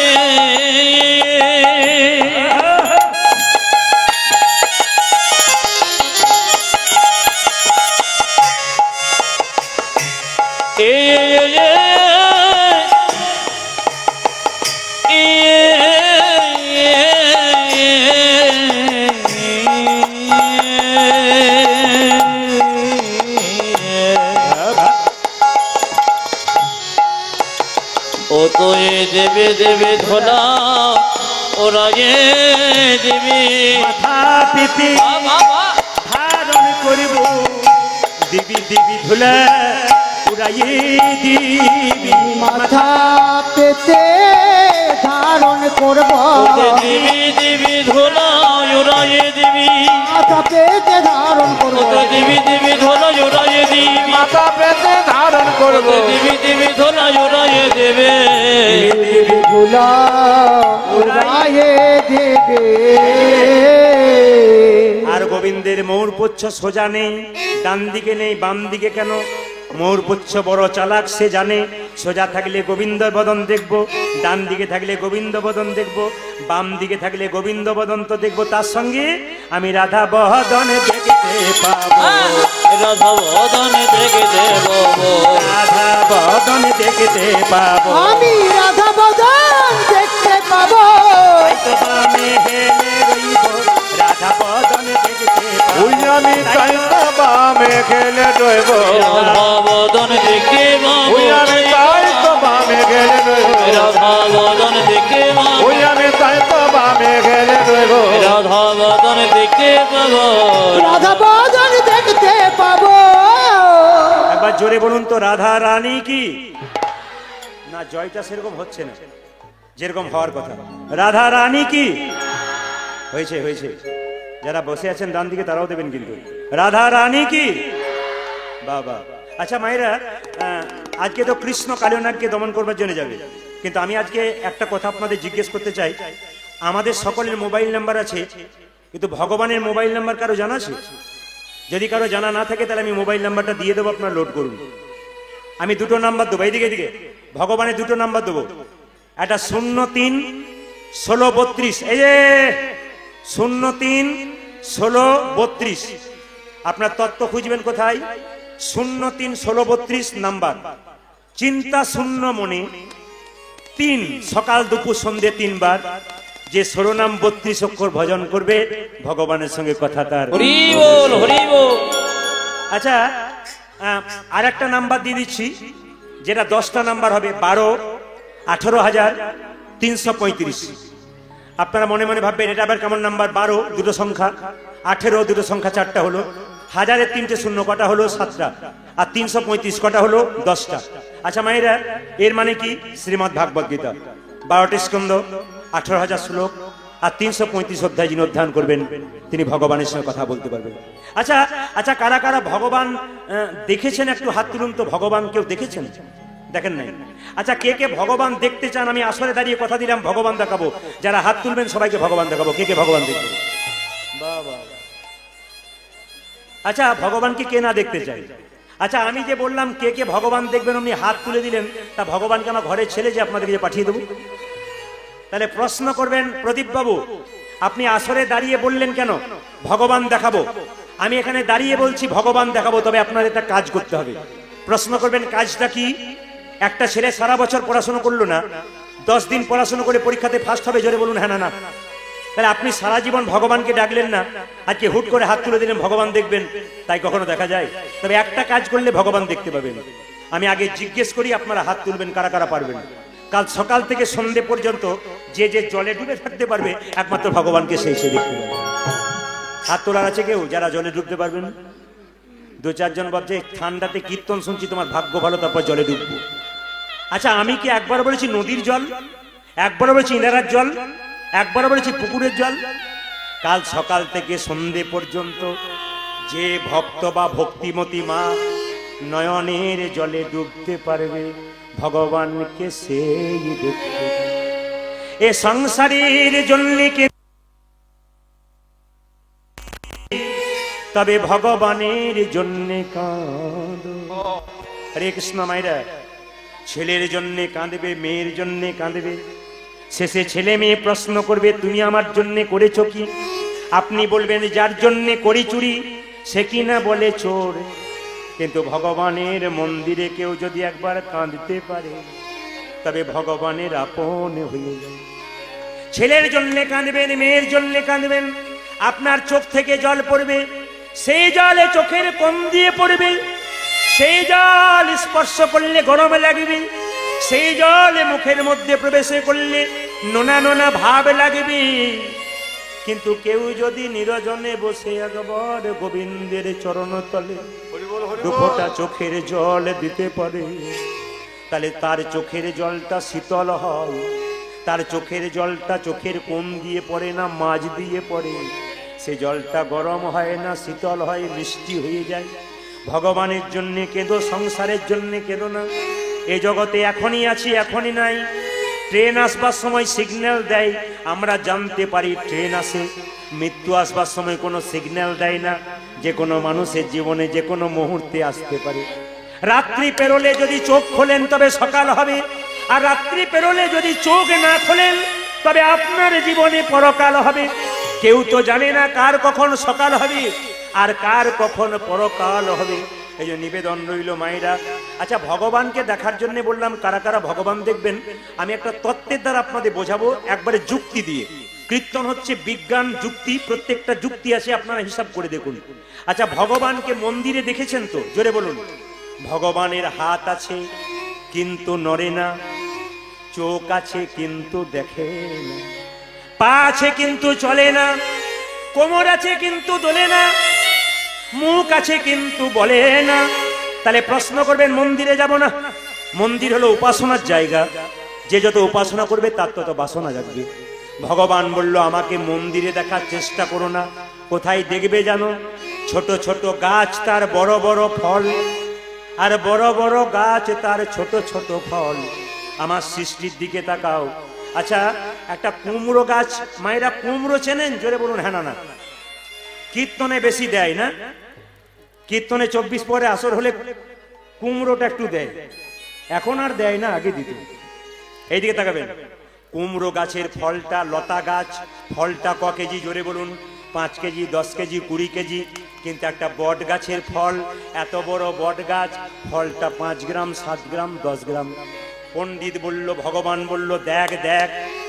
ও তো এ দেবে দেবে ধোলা ওরা এ দেবে মাথা পেতে বাবা ধারণ করিব দিবি দিবি ধুলা উড়াইয়ে দিবি মাথা পেতে ধারণ করব দেবী দেবী ধোলা ওরা এ দেবী মাথা পেতে ধারণ করব দেবী দেবী ধোলা ওরা এ দেবী মাথা পেতে ধারণ করব দেবী দেবী ধোলা ওরা এ দেবে দেবী ভুলা উড়াইয়ে দেবে। আর গোবিন্দের ময়ূরপুচ্ছ সোজা নেই, ডান দিকে নেই, বাম দিকে কেন? ময়ূরপুচ্ছ বড় চালাক, সে জানে সোজা থাকলে গোবিন্দ বদন দেখবো, ডান দিকে থাকলে গোবিন্দ বদন দেখবো, বাম দিকে থাকলে গোবিন্দ বদন তো দেখবো, তার সঙ্গে আমি রাধা বদন দেখতে পাবো, রাধা বদন দেখে দেব রাধা বদন দেখতে পাবো। আমি রাধা বদন দেখতে পাবো, তাই তো বামে হেলে রইব, রাধা বদন দেখতে পাবো। ওই আমি তাই তো বামে গেলে রইব রাধা বদন দেখে ওই আমি তাই তো বামে গেলে রইব রাধা বদন দেখে ওই আমি তাই তো বামে গেলে রইব রাধা বদন দেখে পাবো রাধা বদন দেখতে পাবো। একবার জোরে বলুন তো, রাধা রানী কি? না, জয়টা সেরকম হচ্ছে না যেরকম হওয়ার কথা। রাধা রানী কি? হয়েছে হয়েছে, যারা বসে আছেন ডান দিকে তারাও দেবেন কিন্তু। রাধা রানী কি? বাবা। আচ্ছা মায়েরা, আজকে তো কৃষ্ণ কালিনাগকে দমন করবার জন্য যাবে, কিন্তু আমি আজকে একটা কথা আপনাদের জিজ্ঞেস করতে চাই। আমাদের সকলের মোবাইল নাম্বার আছে, কিন্তু ভগবানের মোবাইল নাম্বার কারো জানা আছে? যদি কারো জানা না থাকে তাহলে আমি মোবাইল নাম্বারটা দিয়ে দেবো, আপনারা লোড করুন। আমি দুটো নাম্বার দেবো, এইদিকে এদিকে ভগবানের দুটো নাম্বার দেবো। একটা 03-16-32, এই যে 03-16-32। আপনার তত্ত্ব খুঁজবেন কোথায়? 03-16-32 নাম্বার। চিন্তা শূন্য মনে 3 সকাল দুপুর সন্ধে 3 বার যে 16 নাম 32 অক্ষর ভজন করবে, ভগবানের সঙ্গে কথা তার। হরি বল হরি বল। আচ্ছা, আর একটা নাম্বার দিয়ে দিচ্ছি, যেটা 10টা নাম্বার হবে, 12-18,335। আপনারা মনে মনে ভাববেন এটা আবার কেমন নাম্বার? 12 দুটো সংখ্যা, 18 দুটো সংখ্যা, 4টা হলো, 1000-এর 3টে শূন্য কটা হলো? 7টা, আর 335 কটা হলো? 10টা। আচ্ছা মায়েরা, এর মানে কি? শ্রীমদ্ ভাগবত গীতা 12টি স্কন্ধ, 18,000 শ্লোক, আর 335 অধ্যায় যিনি অধ্যয়ন করবেন তিনি ভগবানের সঙ্গে কথা বলতে পারবেন। আচ্ছা আচ্ছা, কারা কারা ভগবান দেখেছেন একটু হাত তুলুন তো। ভগবান কেউ দেখেছেন? দেখেন নাই? আচ্ছা, কে কে ভগবান দেখতে চান? আমি আসরে দাঁড়িয়ে কথা দিলাম ভগবান দেখাবো, যারা হাত তুলবেন সবাইকে ভগবান দেখাবো। কে কে ভগবান দেখবেন? বাবা। আচ্ছা, ভগবানকে কে না দেখতে চাই? আচ্ছা, আমি যে বললাম কে কে ভগবান দেখবেন, আপনি হাত তুলে দিলেন, তা ভগবানকে আমার ঘরে ছেলে যে আপনাদেরকে পাঠিয়ে দেবো? তাহলে প্রশ্ন করবেন, প্রদীপ বাবু আপনি আসরে দাঁড়িয়ে বললেন কেন ভগবান দেখাবো? আমি এখানে দাঁড়িয়ে বলছি ভগবান দেখাবো, তবে আপনার একটা কাজ করতে হবে। প্রশ্ন করবেন কাজটা কি? একটা ছেলে সারা বছর পড়াশোনা করলো না, 10 দিন পড়াশোনা করে পরীক্ষাতে ফার্স্ট হবে, জোরে বলুন হ্যাঁ না না। তাহলে আপনি সারা জীবন ভগবানকে ডাকলেন না, আজকে হুট করে হাত তুলে দিলেন ভগবান দেখবেন, তাই কখনো দেখা যায়? তবে একটা কাজ করলে ভগবান দেখতে পাবেন। আমি আগে জিজ্ঞেস করি, আপনারা হাত তুলবেন কারা কারা পারবেন। কাল সকাল থেকে সন্ধে পর্যন্ত যে যে জলে ডুবে থাকতে পারবে, একমাত্র ভগবানকে সেই সে দেখতে পারবে। হাত তোলার আছে কেউ যারা জলে ডুবতে পারবেন? 2-4 জন ভাবছে ঠান্ডাতে কীর্তন শুনছি, তোমার ভাগ্য ভালো, তারপর জলে ডুববো। আচ্ছা, আমি কি একবার বলেছি নদীর জল, একবার বলেছি ইনারার জল, একবার বলেছি পুকুরের জল? কাল সকাল থেকে সন্ধে পর্যন্ত যে ভক্ত বা ভক্তিমতী মা নয়নের জলে ডুবতে পারবে, ভগবানকে সেই দেখতে। এ সংসারের জন্য কে, তবে ভগবানের জন্য কাঁদো। হরে কৃষ্ণ। মায়েরা, ছেলের জন্য কাঁদবে, মেয়ের জন্য কাঁদবে, শেষে ছেলে মেয়ে প্রশ্ন করবে তুমি আমার জন্য করেছো কি? আপনি বলবেন যার জন্য করি চুরি সে কি না বলে চোর। কিন্তু ভগবানের মন্দিরে কেউ যদি একবার কাঁদতে পারে, তবে ভগবানের আপন হয়ে যায়। ছেলের জন্য কাঁদবেন, মেয়ের জন্য কাঁদবেন, আপনার চোখ থেকে জল পড়বে, সেই জলে চোখের কোণ দিয়ে পড়বে, সেই জল স্পর্শ করলে গরম লাগবে, সেই জল মুখের মধ্যে প্রবেশ করলে নোনা নোনা ভাব লাগবে, কিন্তু কেউ যদি নিরজনে বসে একবার গোবিন্দের চরণ তলে দুফোঁটা চোখের জল দিতে পারে, তাহলে তার চোখের জলটা শীতল হয়। তার চোখের জলটা চোখের কোণ দিয়ে পড়ে না, মাঝ দিয়ে পড়ে। সে জলটা গরম হয় না, শীতল হয়, মিষ্টি হয়ে যায়। ভগবানের জন্যে কেঁদো, সংসারের জন্যে কেঁদো না। এ জগতে এখনই আছি, এখনই নাই। ট্রেন আসবার সময় সিগন্যাল দেয়, আমরা জানতে পারি ট্রেন আসে। মৃত্যু আসবার সময় কোনো সিগন্যাল দেয় না, যে কোনো মানুষের জীবনে যে কোনো মুহূর্তে আসতে পারে। রাত্রি পেরোলে যদি চোখ খোলেন তবে সকাল হবে, আর রাত্রি পেরোলে যদি চোখ না খোলেন তবে আপনার জীবনে পরকাল হবে। কেউ তো জানে না কার কখন সকাল হবে আর কার কখন পরকাল হবে। এই যে নিবেদন রইল মায়েরা। আচ্ছা, ভগবানকে দেখার জন্য বললাম, কারা কারা ভগবান দেখবেন আমি একটা তত্ত্বের দ্বারা আপনাদের বোঝাবো, একবারে যুক্তি দিয়ে। কীর্তন হচ্ছে বিজ্ঞান যুক্তি, প্রত্যেকটা যুক্তি আছে, আপনারা হিসাব করে দেখুন। আচ্ছা, ভগবানকে মন্দিরে দেখেছেন তো? জোরে বলুন। ভগবানের হাত আছে কিন্তু নড়ে না, চোখ আছে কিন্তু দেখে না, পা আছে কিন্তু চলে না, কোমর আছে কিন্তু দোলে না, মুখ আছে কিন্তু বলে না। তাহলে প্রশ্ন করবেন মন্দিরে যাব না? মন্দির হলো উপাসনার জায়গা, যে যত উপাসনা করবে তার তত বাসনা জাগবে। ভগবান বলল আমাকে মন্দিরে দেখার চেষ্টা করো না। কোথায় দেখবে জানো? ছোট ছোট গাছ তার বড় বড় ফল, আর বড় বড় গাছ তার ছোট ছোট ফল। আমার সৃষ্টির দিকে তাকাও। আচ্ছা, একটা কুমড়ো গাছ, মায়েরা কুমড়ো চেনেন? জোরে বলুন হ্যাঁ না না। কীর্তনে বেশি দেয় না? কীর্তনে 24 পরে আসর হলে কুমড়োটা একটু দেয়, এখন আর দেয় না, আগে দিত। এইদিকে তাকাবেন, কুমড়ো গাছের ফলটা, লতা গাছ, ফলটা ক কেজি? জোরে বলুন। 5 কেজি, 10 কেজি, 20 কেজি। কিন্তু একটা বট গাছের ফল, এত বড় বট গাছ, ফলটা 5 গ্রাম, 7 গ্রাম, 10 গ্রাম। পণ্ডিত বলল, ভগবান বলল, দেখ দেখ,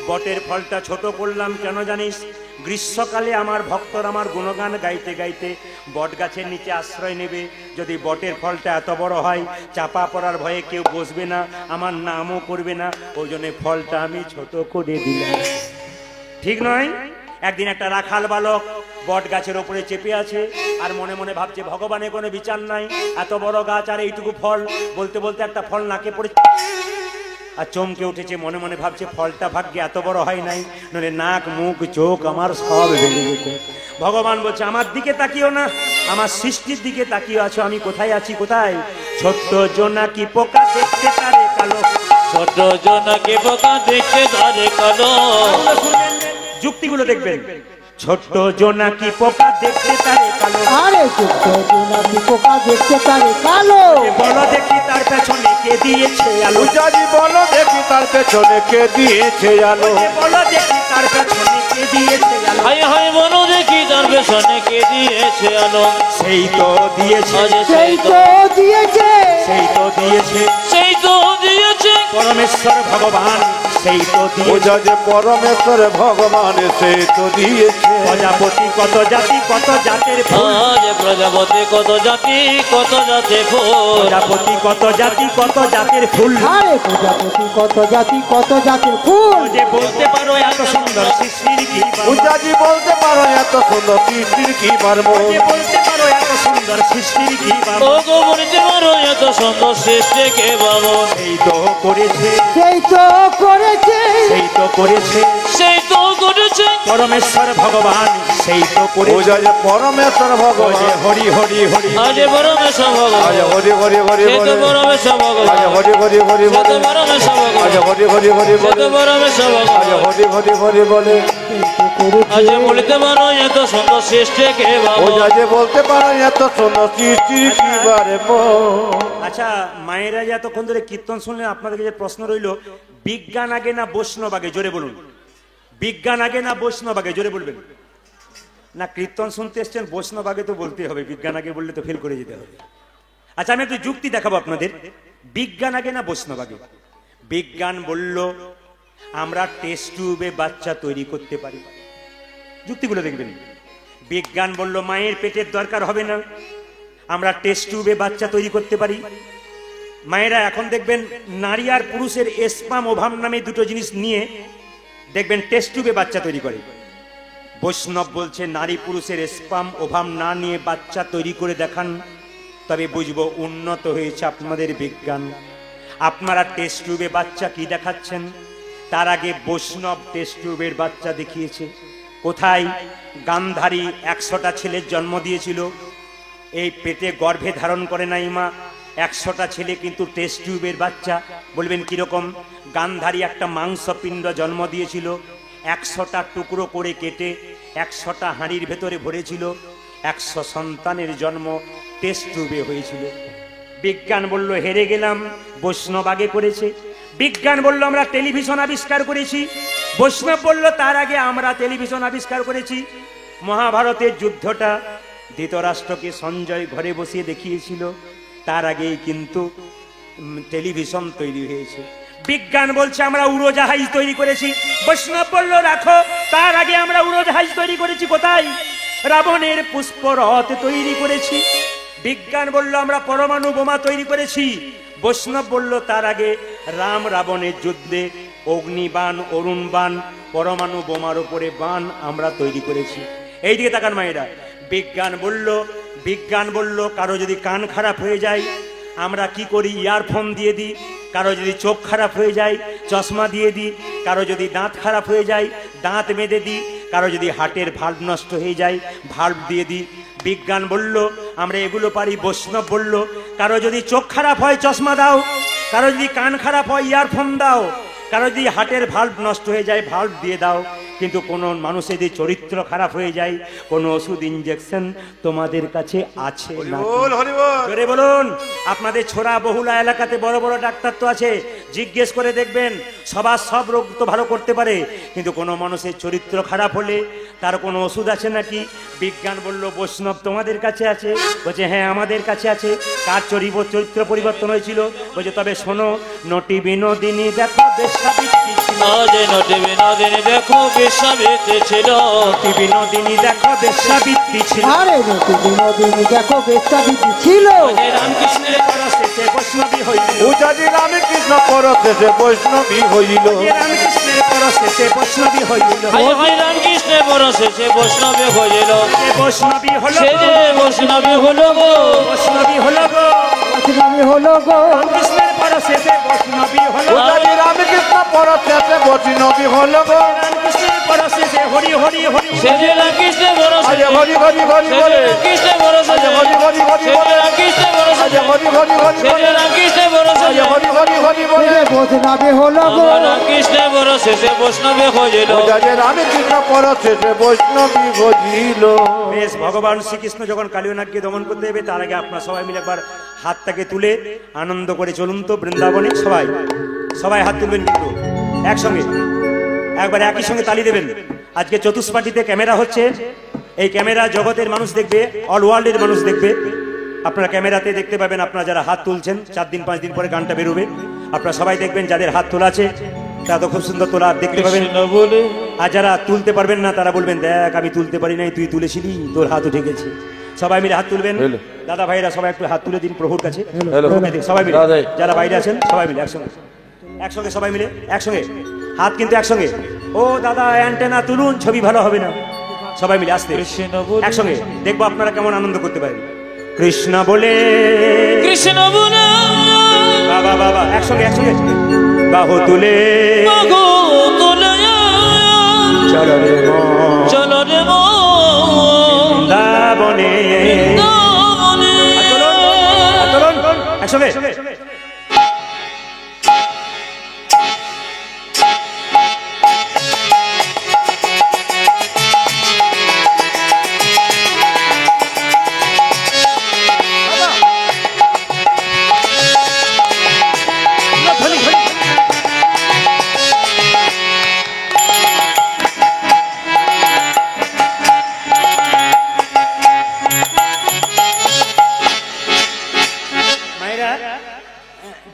বটের ফলটা ছোট করলাম কেন জানিস? গ্রীষ্মকালে আমার ভক্তর আমার গুণগান গাইতে গাইতে বট গাছের নিচে আশ্রয় নেবে। যদি বটের ফলটা এত বড় হয়, চাপা পড়ার ভয়ে কেউ বসবে না, আমার নামও করবে না, ওই জন্য ফলটা আমি ছোট করে দিলাম। ঠিক নয়? একদিন একটা রাখাল বালক বট গাছের ওপরে চেপে আছে, আর মনে মনে ভাবছে ভগবানের কোনো বিচার নাই, এত বড় গাছ আর এইটুকু ফল। বলতে বলতে একটা ফল নাকে পড়ে আর চমকে উঠেছে, মনে মনে ভাবছে ফলটা ভাগ্যে এত বড় হয় নাই, নইলে নাক মুখ চোখ আমার সব ভেঙে যেত। ভগবান বলছে আমার দিকে তাকিও না, আমার সৃষ্টির দিকে তাকিয়ে আছো। আমি কোথায় আছি? কোথায়? ছোট্ট জোনাকি পোকা দেখতে তারে কালো, ছোট জোনাকি পোকা দেখতে তারে কালো। যুক্তিগুলো দেখবেন। ছোট্ট জোনাকি পোকা দেখতে তারে কালো, আরে ছোট্ট জোনাকি পোকা দেখতে তারে কালো। বলো দেখি তার পেছনে কে দিয়েছে আলো? পূজারি বলো দেখি তার পেছনে কে দিয়েছে আলো। বলো দেখি তার পেছনে কে দিয়েছে আলো? হাই হাই বলো দেখি তার পেছনে কে দিয়েছে আলো। সেই তো দিয়েছে, সেই তো দিয়েছে, সেই তো দিয়েছে, সেই তো দিয়েছে পরমেশ্বর ভগবান, সেই তো দিয়েছে। পূজা যে পরমেশ্বর ভগবান, সে তো দিয়েছে। প্রজাপতি কত জাতি, কত জাতের ফুল। আজ প্রজাপতি কত জাতি, কত জাতে ফুল। প্রজাপতি কত জাতি, কত জাতের ফুল। আরে প্রজাপতি কত জাতি, কত জাতির ফুল। যে বলতে পারো এত সুন্দর সৃষ্টির কি মর্ম? পূজাজি বলতে পারো এত সুন্দর সৃষ্টির কি মর্ম। যে বলতে পারো এত সুন্দর সৃষ্টির কি মর্ম? ও গো বলতে পারো এত সুন্দর সৃষ্টি কে বাবু। সেই তো করেছে, সেই তো করেছে, সেই তো করেছে সেই তো করেছে পরমেশ্বর ভগবান, সেই তো করেছে। পূজা যে পরমেশ্বর ও যে ভগবান। হরি হরি হরি, আজ পরমেশ্বর ভগবান, আজ হরি হরি হরি সে তো বলে, পরমেশ্বর ভগবান, আজ হরি হরি হরি সে তো বলে, পরমেশ্বর আজ ভগবান, হরি হরি হরি সে বলে, তো পরমেশ্বর আজ ভগবান। হরি হরি হরি বলে। আজ বলতে পারো এত সুন্দর সৃষ্টি কে বাবু। পূজা যে বলতে পারো এত সুন্দর সৃষ্টির কি মর্ম। আচ্ছা, মায়েরা যে এতক্ষণ ধরে কীর্তন শুনলেন, আপনাদেরকে যে প্রশ্ন রইল, বিজ্ঞান আগে না বৈষ্ণব আগে? জোরে বলুন। বিজ্ঞান আগে না বৈষ্ণব আগে? জোরে বলবেন। না, কীর্তন শুনতে এসছেন, বৈষ্ণব আগে তো বলতে হবে, বিজ্ঞান আগে বললে তো ফেল করে যেতে হবে। আচ্ছা, আমি একটু যুক্তি দেখাবো আপনাদের। বিজ্ঞান আগে না বৈষ্ণব আগে? বিজ্ঞান বলল আমরা টেস্ট টিউবে বাচ্চা তৈরি করতে পারি। যুক্তিগুলো দেখবেন। বিজ্ঞান বলল মায়ের পেটের দরকার হবে না, আমরা টেস্ট টিউবে বাচ্চা তৈরি করতে পারি। মায়েরা এখন দেখবেন নারী আর পুরুষের স্পাম ওভাম নামে দুটো জিনিস নিয়ে দেখবেন টেস্ট টিউবে বাচ্চা তৈরি করে। বৈষ্ণব বলছে নারী পুরুষের স্পাম ওভাম না নিয়ে বাচ্চা তৈরি করে দেখান, তবে বুঝবো উন্নত হয়েছে আপনাদের বিজ্ঞান। আপনারা টেস্ট টিউবে বাচ্চা কি দেখাচ্ছেন? তার আগে বৈষ্ণব টেস্ট টিউবের বাচ্চা দেখিয়েছে। কোথায়? গান্ধারী 100টা ছেলের জন্ম দিয়েছিল, এই পেটে গর্ভে ধারণ করে নাই মা। 100টা ছেলে কিন্তু টেস্ট টিউবের বাচ্চা। বলবেন কিরকম? গান্ধারী একটা মাংসপিণ্ড জন্ম দিয়েছিল, 100টা টুকরো করে কেটে 100টা হাঁড়ির ভেতরে ভরেছিল। 100 সন্তানের জন্ম টেস্ট টিউবে হয়েছিল। বিজ্ঞান বলল হেরে গেলাম, বৈষ্ণব আগে করেছে। বিজ্ঞান বলল আমরা টেলিভিশন আবিষ্কার করেছি, বৈষ্ণব বলল তার আগে আমরা টেলিভিশন আবিষ্কার করেছি। মহাভারতের যুদ্ধটা ধৃতরাষ্ট্রকে সঞ্জয় ঘরে বসিয়ে দেখিয়েছিল, তার আগেই কিন্তু টেলিভিশন তৈরি হয়েছে। বিজ্ঞান বলছে আমরা উড়োজাহাজ তৈরি করেছি, বৈষ্ণব বলল রাখো, তার আগে আমরা উড়োজাহাজ তৈরি করেছি। কোথায়? রাবণের পুষ্পরথ তৈরি করেছি। বিজ্ঞান বলল আমরা পরমাণু বোমা তৈরি করেছি, বৈষ্ণব বলল তার আগে রাম রাবণের যুদ্ধে অগ্নিবাণ, অরুণ বাণ, পরমাণু বোমার উপরে বাণ আমরা তৈরি করেছি। এইদিকে তাকান মায়েরা। বিজ্ঞান বলল কারো যদি কান খারাপ হয়ে যায় আমরা কি করি? ইয়ারফোন দিয়ে দিই। কারো যদি চোখ খারাপ হয়ে যায় চশমা দিয়ে দিই। কারো যদি দাঁত খারাপ হয়ে যায় দাঁত বেঁধে দিই। কারো যদি হার্টের ভাল্ব নষ্ট হয়ে যায় ভাল্ব দিয়ে দিই। বিজ্ঞান বলল আমরা এগুলো পারি। বৈষ্ণব বলল কারো যদি চোখ খারাপ হয় চশমা দাও, কারো যদি কান খারাপ হয় ইয়ারফোন দাও, কারো যদি হার্টের ভাল্ব নষ্ট হয়ে যায় ভাল্ব দিয়ে দাও। কিন্তু কোনো মানুষের যদি চরিত্র খারাপ হয়ে যায় কোনো ওষুধ ইনজেকশন তোমাদের কাছে আছে না? জোরে বলুন। আপনাদের ছোড়া বহুলা এলাকাতে বড় বড় ডাক্তার তো আছে, জিজ্ঞেস করে দেখবেন সবার সব রোগ তো ভালো করতে পারে, কিন্তু কোনো মানুষের চরিত্র খারাপ হলে তার কোনো ওষুধ আছে নাকি? বিজ্ঞান বলল বৈষ্ণব তোমাদের কাছে আছে। বলছে হ্যাঁ আমাদের কাছে আছে। কার চরিত্র পরিবর্তন হয়েছিল? বলছে তবে শোনো, নটি বিনোদিনী দেখো বেশ্যাবৃত্তি ছিল। নটি বিনোদিনী দেখো বেশ্যাবৃত্তি ছিল। নটি বিনোদিনী দেখো বেশ্যাবৃত্তি ছিল। আরে নটি বিনোদিনী দেখো বেশ্যাবৃত্তি ছিল। রামকৃষ্ণের পরশেষে বৈষ্ণবী হইল। পূজাজি রামকৃষ্ণ পরশেষে বৈষ্ণবী হইল। রামকৃষ্ণের পরশেষে বৈষ্ণবী হইল। হয় রামকৃষ্ণের পরশেষে বৈষ্ণবী হইল। বৈষ্ণবী হলো সে যে বৈষ্ণবী হলো গো। বৈষ্ণবী হলো গো। বৈষ্ণবী হলো গো। রামকৃষ্ণের পরশেষে বৈষ্ণবী হলো। পূজাজি রামকৃষ্ণ পরশেষে বৈষ্ণবী হইল গো। রামকৃষ্ণের পরশেষে হরি হরি হরি। সে যে রামকৃষ্ণের পরশেষে হরি হরি হরি সে যে বলে। রামকৃষ্ণের পরশেষে হরি হরি হরি সে যে বলে। রামকৃষ্ণের পরশেষে হরি হরি হরি সে যে বলে। রামকৃষ্ণের পরশেষে হরি হরি হরি বলে। সে বৈষ্ণবী হলো গো। আমার রামকৃষ্ণের পরশেষে বৈষ্ণবী হইল। পূজাজি রামকৃষ্ণ পরশেষে বৈষ্ণবী হইল। বেশ, ভগবান শ্রীকৃষ্ণ যখন কালিয়নাগকে দমন করতে যাবে তার আগে আপনারা সবাই মিলে একবার হাতটাকে তুলে আনন্দ করে চলুন তো বৃন্দাবনে। সবাই সবাই হাত তুলবেন কিন্তু একসঙ্গে, একবার একই সঙ্গে তালি দেবেন। আজকে চতুষ্পাটিতে ক্যামেরা হচ্ছে, এই ক্যামেরা জগতের মানুষ দেখবে, অল ওয়ার্ল্ডের মানুষ দেখবে। আপনারা ক্যামেরাতে দেখতে পাবেন আপনারা যারা হাত তুলছেন। 4 দিন 5 দিন পরে গানটা বেরোবে, আপনারা সবাই দেখবেন যাদের হাত তোলা আছে তারা তো খুব সুন্দর তোলা দেখতে পাবেন। বলে আর যারা তুলতে পারবেন না তারা বলবেন দেখ আমি তুলতে পারি নাই, তুই তুলেছিলি, তোর হাত উঠে গেছে। সবাই মিলে হাত তুলবেন। দাদা ভাইরা সবাই একটু হাত তুলে দিন প্রভুর কাছে। সবাই মিলে যারা বাইরে আছেন সবাই মিলে একসঙ্গে, একসঙ্গে সবাই মিলে একসঙ্গে হাত কিন্তু একসঙ্গে। ও দাদা অ্যান্টেনা তুলুন, ছবি ভালো হবে না। সবাই মিলে আসতে একসঙ্গে দেখবো আপনারা কেমন আনন্দ করতে পারেন। কৃষ্ণ বলে কৃষ্ণ বলে বাবা বাবা একসঙ্গে একসঙ্গে বাহু তুলে বাহু তুলে চলো রে মন চলো রে মন বৃন্দাবনে। বৃন্দাবনে। একসঙ্গে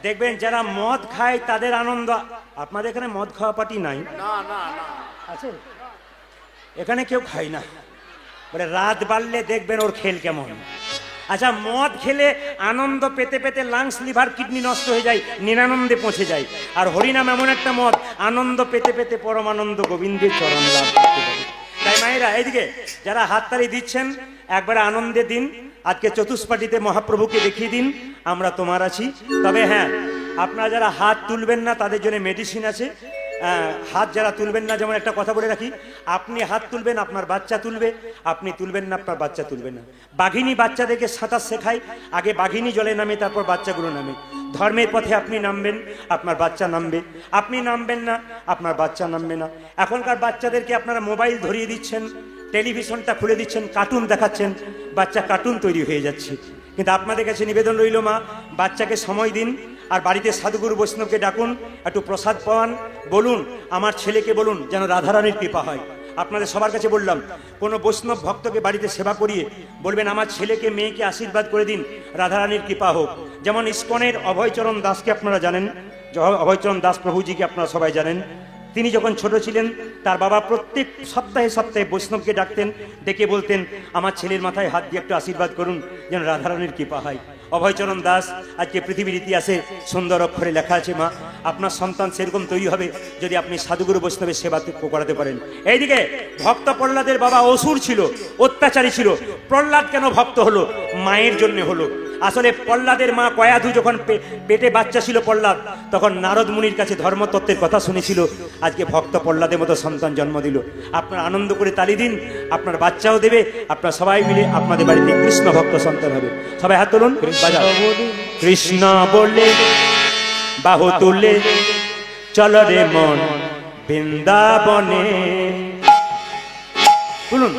দেখবেন যারা মদ খায় তাদের আনন্দ। আপনাদের এখানে মদ খাওয়া পার্টি নাই? আছে? এখানে কেউ খায় না। বলে রাত বাড়লে দেখবেন ওর খেল কেমন। আচ্ছা, মদ খেলে আনন্দ পেতে পেতে লাংস লিভার কিডনি নষ্ট হয়ে যায়, নিরানন্দে পৌঁছে যায়। আর হরিনাম এমন একটা মদ, আনন্দ পেতে পেতে পরমানন্দ গোবিন্দের চরণ লাভ করতে পারে। তাই মায়েরা এইদিকে যারা হাততালি দিচ্ছেন, একবারে আনন্দে দিন। আজকে চতুষ্পাটিতে মহাপ্রভুকে দেখিয়ে দিন আমরা তোমার আছি। তবে হ্যাঁ, আপনারা যারা হাত তুলবেন না তাদের জন্য মেডিসিন আছে। হাত যারা তুলবেন না, যেমন একটা কথা বলে রাখি, আপনি হাত তুলবেন আপনার বাচ্চা তুলবে, আপনি তুলবেন না আপনার বাচ্চা তুলবে না। বাঘিনী বাচ্চাদেরকে সাঁতার শেখায়, আগে বাঘিনী জলে নামে তারপর বাচ্চাগুলো নামে। ধর্মের পথে আপনি নামবেন, আপনার বাচ্চা নামবে। আপনি নামবেন না, আপনার বাচ্চা নামবে না। এখনকার বাচ্চাদেরকে আপনারা মোবাইল ধরিয়ে দিচ্ছেন, টেলিভিশনটা খুলে দিচ্ছেন, কার্টুন দেখাচ্ছেন, বাচ্চা কার্টুন তৈরি হয়ে যাচ্ছে। কিন্তু আপনাদের কাছে নিবেদন রইল মা, বাচ্চাকে সময় দিন, আর বাড়িতে সাধুগুরু বৈষ্ণবকে ডাকুন, একটু প্রসাদ পাওয়ান, বলুন আমার ছেলেকে বলুন যেন রাধারানীর কৃপা হয়। আপনাদের সবার কাছে বললাম, কোনো বৈষ্ণব ভক্তকে বাড়িতে সেবা করিয়ে বলবেন আমার ছেলেকে মেয়েকে আশীর্বাদ করে দিন, রাধারানীর কৃপা হোক। যেমন ইস্কনের অভয়চরণ দাসকে আপনারা জানেন, অভয়চরণ দাস প্রভুজিকে আপনারা সবাই জানেন। তিনি যখন ছোট ছিলেন, তার বাবা প্রত্যেক সপ্তাহে সপ্তাহে বৈষ্ণবকে ডাকতেন, ডেকে বলতেন আমার ছেলের মাথায় হাত দিয়ে একটু আশীর্বাদ করুন যেন রাধারানীর কৃপা হয়। অভয়চরণ দাস আজকে পৃথিবীর ইতিহাসে সুন্দর অক্ষরে লেখা আছে। মা, আপনার সন্তান সেরকম তৈরি হবে যদি আপনি সাধুগুরু বৈষ্ণবের সেবা করাতে পারেন। এইদিকে ভক্ত প্রহ্লাদের বাবা অসুর ছিল, অত্যাচারী ছিল। প্রহ্লাদ কেন ভক্ত হলো? মায়ের জন্য হলো। আসলে প্রহ্লাদের মা কয়াধু যখন পেটে বাচ্চা ছিল প্রহ্লাদ, তখন নারদ মুনির কাছে ধর্মতত্ত্বের কথা শুনেছিল, আজকে ভক্ত প্রহ্লাদের মতো সন্তান জন্ম দিল। আপনারা আনন্দ করে তালি দিন, আপনার বাচ্চাও দেবে, আপনারা সবাই মিলে আপনাদের বাড়িতে কৃষ্ণ ভক্ত সন্তান হবে। সবাই হাত তুলুন, কৃষ্ণ বলে বাহু তুলে চল রে মন বৃন্দাবনে। তুলুন।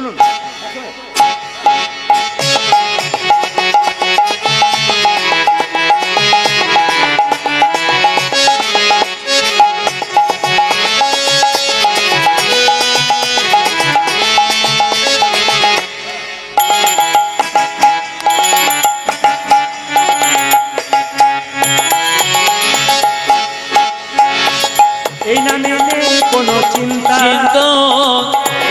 এই নামে নেই কোনো চিন্তা,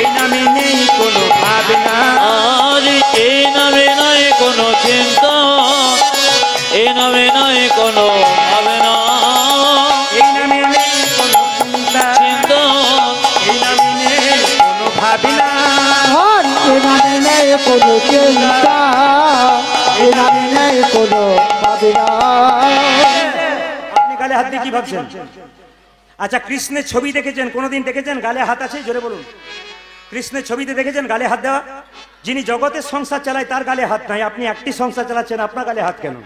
এই নামে নেই কোনো ভাবনা, আর এই নামে নয় কোনো চিন্তা, এই নামে নয় কোনো ভাবনা, এই নামে নেই কোনো চিন্তা, এই নামে নেই কোনো ভাবনা। হরি এ নামে নেই কোনো চিন্তা, এ নামে নেই কোনো ভাবনা। আপনি গালে হাত দিয়ে কি ভাবছেন? আচ্ছা, কৃষ্ণের ছবি দেখেছেন? কোনোদিন দেখেছেন গালে হাত আছে? জোরে বলুন। কৃষ্ণের ছবিতে দেখেছেন গালে হাত দেওয়া? যিনি জগতের সংসার চালায় তার গালে হাত নাই, আপনি একটি সংসার চালাচ্ছেন, আপনার গালে হাত কেন?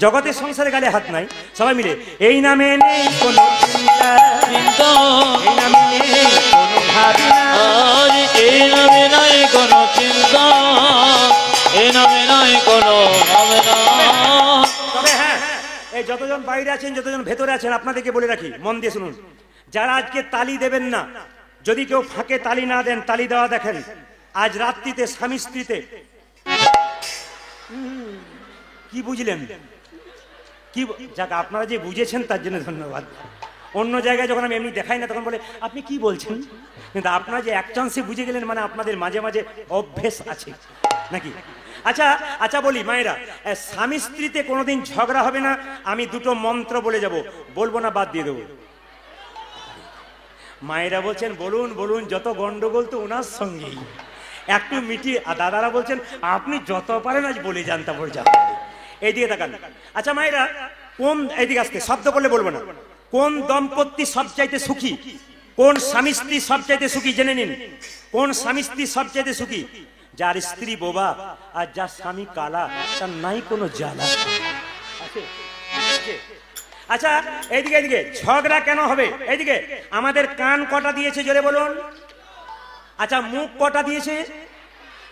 জগতের সংসারে গালে হাত নাই। সবাই মিলে এই নামে নেই কোনো চিন্তা, এই নামে নেই কোনো ভাবনা, আর এই নামে নয় কোনো চিন্তা, এই নামে নয় কোনো ভাবনা। তবে হ্যাঁ, এই যতজন বাইরে আছেন, যতজন ভেতরে আছেন, আপনাদেরকে বলে রাখি, মন দিয়ে শুনুন। যারা আজকে তালি দেবেন না, যদি কেউ ফাঁকে তালি না দেন, তালি দেওয়া দেখেন আজ রাত্রিতে স্বামী স্ত্রীতে। কি বুঝলেন? কি যাক, আপনারা যে বুঝেছেন তার জন্য ধন্যবাদ। অন্য জায়গায় যখন আমি এমনি দেখাই না তখন বলে আপনি কি বলছেন, কিন্তু আপনারা যে এক চান্সে বুঝে গেলেন, মানে আপনাদের মাঝে মাঝে অভ্যেস আছে নাকি? আচ্ছা আচ্ছা, বলি মায়েরা, স্বামী স্ত্রীতে কোনোদিন ঝগড়া হবে না। আমি দুটো মন্ত্র বলে যাব, বলবো না বাদ দিয়ে দেবো। মায়েরা বলছেন বলুন বলুন, যত গন্ডগোল তো ওনার সঙ্গেই, একটু মিটিয়ে। আর দাদারা বলছেন আপনি যত পারেন আজ বলে যান, তারপর যান। এইদিকে তাকান। আচ্ছা মায়েরা, কোন, এইদিকে আসতে শব্দ করলে বলবো না, কোন দম্পতি সবচাইতে সুখী? কোন স্বামী স্ত্রী সবচাইতে সুখী? জেনে নিন, কোন স্বামী স্ত্রী সবচাইতে সুখী? যার স্ত্রী বোবা আর যার স্বামী কালা, তার নাই কোনো জ্বালা। আচ্ছা এইদিকে এইদিকে, ঝগড়া কেন হবে? এইদিকে আমাদের কান কটা দিয়েছে? জোরে বলুন। আচ্ছা, মুখ কটা দিয়েছে?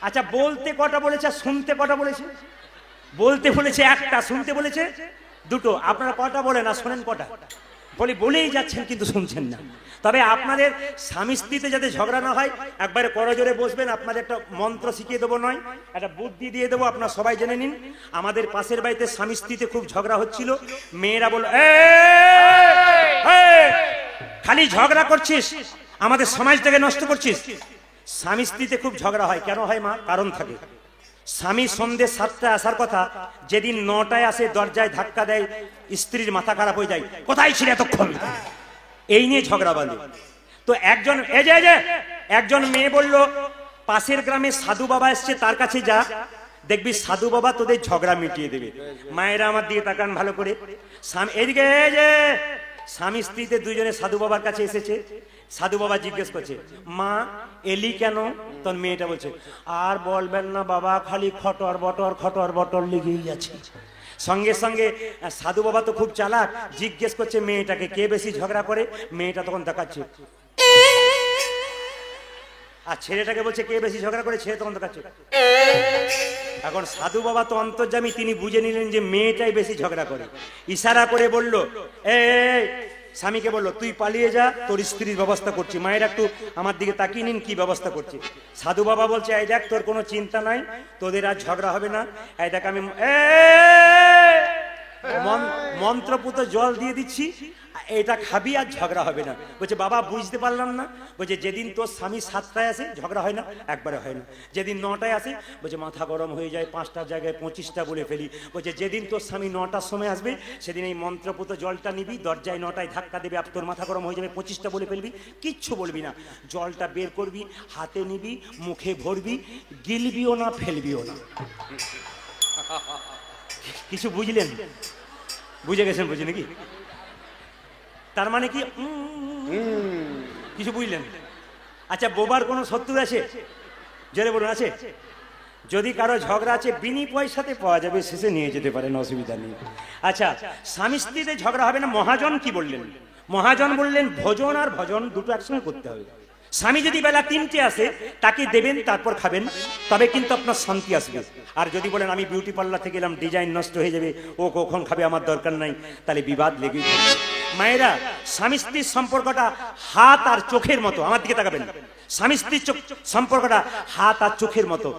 আচ্ছা, বলতে কটা বলেছে, শুনতে কটা বলেছে? বলতে বলেছে একটা, শুনতে বলেছে দুটো। আপনারা কটা বলেন আর শোনেন কটা? বলেই যাচ্ছেন কিন্তু শুনছেন না। তবে আপনাদের স্বামী স্ত্রীতে যাতে ঝগড়া না হয়, একবারে করজোরে বসবেন। আপনাদের একটা মন্ত্র শিখিয়ে দেবো, নয় একটা বুদ্ধি দিয়ে দেবো, আপনারা সবাই জেনে নিন। আমাদের পাশের বাড়িতে স্বামী স্ত্রীতে খুব ঝগড়া হচ্ছিল। মেয়েরা বলল খালি ঝগড়া করছিস, আমাদের সমাজটাকে নষ্ট করছিস। স্বামী স্ত্রীতে খুব ঝগড়া হয়, কেন হয় মা? কারণ থাকে। স্বামী সন্ধ্যে 7টায় আসার কথা, যেদিন 9টায় আসে দরজায় ধাক্কা দেয়, স্ত্রীর মাথা খারাপ হয়ে যায়, কোথায় ছিল এতক্ষণ, এই নিয়ে ঝগড়া বাঁধে। তো একজন একজন মেয়ে বলল, পাশের গ্রামে সাধু বাবা এসছে, তার কাছে যা, দেখবি সাধু বাবা তোদের ঝগড়া মিটিয়ে দেবে। মায়েরা আমার দিকে তাকান ভালো করে। এদিকে স্বামী স্ত্রীতে দুজনে সাধু বাবার কাছে এসেছে। সাধু বাবা জিজ্ঞেস করছে, মা এলি কেন? তোর মেয়েটা বলছে, আর বলবেন না বাবা, খালি খটর বটর লেগেই আছে। সঙ্গে সঙ্গে সাধু বাবা তো খুব চালাক, জিজ্ঞেস করছে মেয়েটাকে, কে বেশি ঝগড়া করে? মেয়েটা তখন দেখাচ্ছে, আর ছেলেটাকে বলছে কে বেশি ঝগড়া করে? ছেলে তখন দেখাচ্ছে। এখন সাধু বাবা তো অন্তর্যামী, তিনি বুঝে নিলেন যে মেয়েটাই বেশি ঝগড়া করে। ইশারা করে বলল, স্বামীকে বলল, তুই পালিয়ে যা, তোর স্ত্রীর ব্যবস্থা করছি। মায়ের একটু আমার দিকে তাকিয়ে নিন কি ব্যবস্থা করছে। সাধু বাবা বলছে, এই দেখ, তোর কোনো চিন্তা নাই, তোদের আর ঝগড়া হবে না। এই দেখ, আমি মন্ত্রপুত জল দিয়ে দিচ্ছি, এটা খাবি আর ঝগড়া হবে না। বলছে, বাবা বুঝতে পারলাম না। বলছে, যেদিন তোর স্বামী 7টায় আসে ঝগড়া হয় না, একবারে হয় না। যেদিন 9টায় আসে, বলছে মাথা গরম হয়ে যায়, 5টার জায়গায় 25টা বলে ফেলি। বলছে, যেদিন তোর স্বামী 9টার সময় আসবে, সেদিন এই মন্ত্রপুত জলটা নিবি, দরজায় 9টায় ধাক্কা দেবে, আর তোর মাথা গরম হয়ে যাবে, 25টা বলে ফেলবি, কিচ্ছু বলবি না। জলটা বের করবি, হাতে নিবি, মুখে ভরবি, গিলবিও না, ফেলবিও না। কিছু বুঝলেন? বুঝে গেছেন? বুঝি নাকি? তার মানে কি কিছু বুঝলেন? আচ্ছা, বোবার কোনো শত্রু আছে? জোরে বলুন, আছে? যদি কারো ঝগড়া আছে, বিনি পয়সাতে পাওয়া যাবে, শেষে নিয়ে যেতে পারেন, অসুবিধা নেই। আচ্ছা, স্বামী স্ত্রীতে ঝগড়া হবে না। মহাজন কি বললেন? মহাজন বললেন, ভোজন আর ভজন দুটো একসঙ্গে করতে হবে। স্বামী যদি বেলা 3টে আসে, তাকে দেবেন, তারপর খাবেন, তবে কিন্তু আপনার শান্তি আসবে। আর যদি বলেন আমি বিউটি পার্লার থেকে এলাম, ডিজাইন নষ্ট হয়ে যাবে, ও কখন খাবে, আমার দরকার নাই, তাহলে বিবাদ লেগেই থাকবে। মায়েরা, স্বামী স্ত্রীর সম্পর্কটা হাত আর চোখের মতো। আমার দিকে তাকাবেন। স্বামী স্ত্রীর সম্পর্কটা হাত আর চোখের মতো।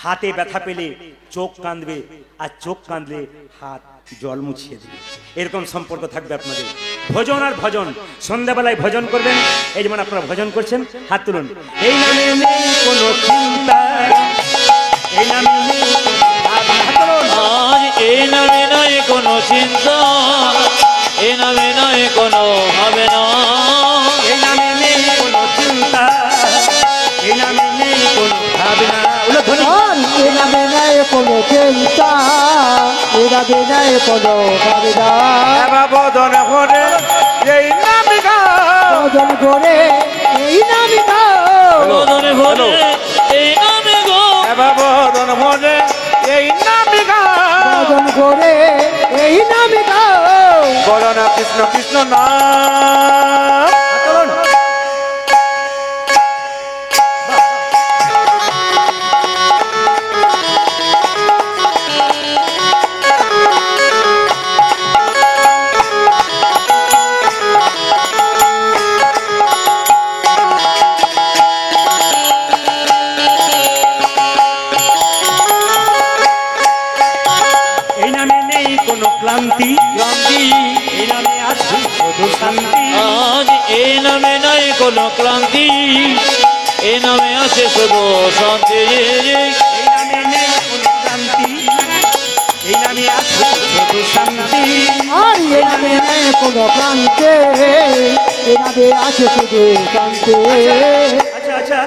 হাতে ব্যথা পেলে চোখ কাঁদবে, আর চোখ কাঁদলে হাত জল মুছিয়ে দেবে। এরকম সম্পর্ক থাকবে আপনাদের। ভোজন আর ভজন, সন্ধ্যাবেলায় ভজন করবেন। এই যেমন আপনারা ভজন করছেন, হাত তুলুন। এই নামে নেই কোনো চিন্তা, এই নামে নেই এই নামে নয় কোনো চিন্তা, এই নামে নয় কোনো হবে না, এই নামে নেই কোনো চিন্তা, এই নামে নেই কোনো ভাবনা। এ নামে নাই কোনো চিন্তা, এ নামে নাই কোনো ভাবনা। বদন ভরে এই নামে বদন করে এই নামে বদন ভরে এই নামে গো, বদন ভরে এই নামে বদন করে এই নামে বলো না কৃষ্ণ কৃষ্ণ নাম। ক্লান্তি ক্লান্তি, এই নামে আছে শুধু শান্তি। আজ এই নামে নাই কোনো ক্লান্তি, এই নামে আছে শুধু শান্তি। এই নামে নেই কোনো ক্লান্তি, এই নামে আছে শুধু শান্তি। আর এ নামে নেই কোনো ক্লান্তি, এ নামে আছে শুধু শান্তি। আচ্ছা আচ্ছা,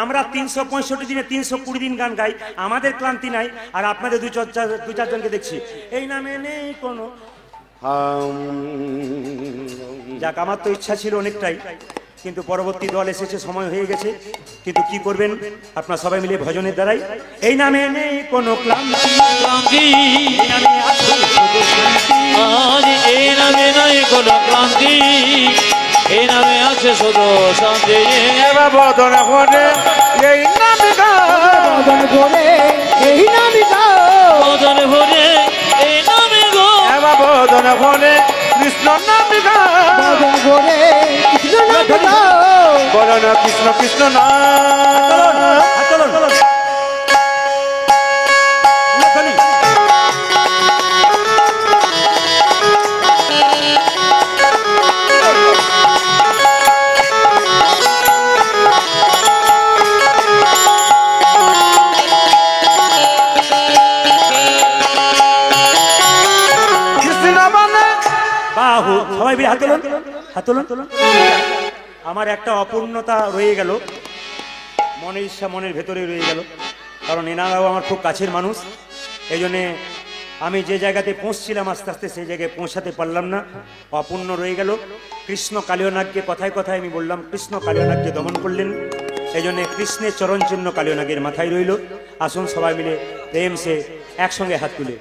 আমরা 365 দিনে 320 দিন গান গাই, আমাদের ক্লান্তি নাই। আর আপনাদের দু চারজনকে দেখছি এই নামে নেই কোনো। যাক, আমার তো ইচ্ছা ছিল অনেকটাই, কিন্তু পরবর্তী দল এসেছে, সময় হয়ে গেছে। কিন্তু কি করবেন, আপনারা সবাই মিলে ভজনের দ্বারাই। এই নামে নেই কোনো ক্লান্তি, ক্লান্তি এই নামে আছে শুধু শান্তি। আজ এই নামে নাই কোনো ক্লান্তি, এই নামে আছে শুধু শান্তি। বদন ভরে এই নামে বদন করে এই নামে বদন ভরে এই নামে গো, বদন ভরে কৃষ্ণ নামে বদন করে কৃষ্ণ নামে বলো না কৃষ্ণ কৃষ্ণ নাম। হাত তোলুন, হাত তোলুন। আমার একটা অপূর্ণতা রয়ে গেল, মনের ইচ্ছা মনের ভেতরে রয়ে গেল, কারণ এনারাও আমার খুব কাছের মানুষ। এই জন্যে আমি যে জায়গাতে পৌঁছছিলাম আস্তে আস্তে সেই জায়গায় পৌঁছাতে পারলাম না, অপূর্ণ রয়ে গেল। কৃষ্ণ কালীয়নাগকে কথায় কথায় আমি বললাম, কৃষ্ণ কালীয়নাগকে দমন করলেন। এই জন্যে কৃষ্ণের চরণ চিহ্ন কালীয়নাগের মাথায় রইল। আসুন সবাই মিলে প্রেম সে একসঙ্গে হাত তুলে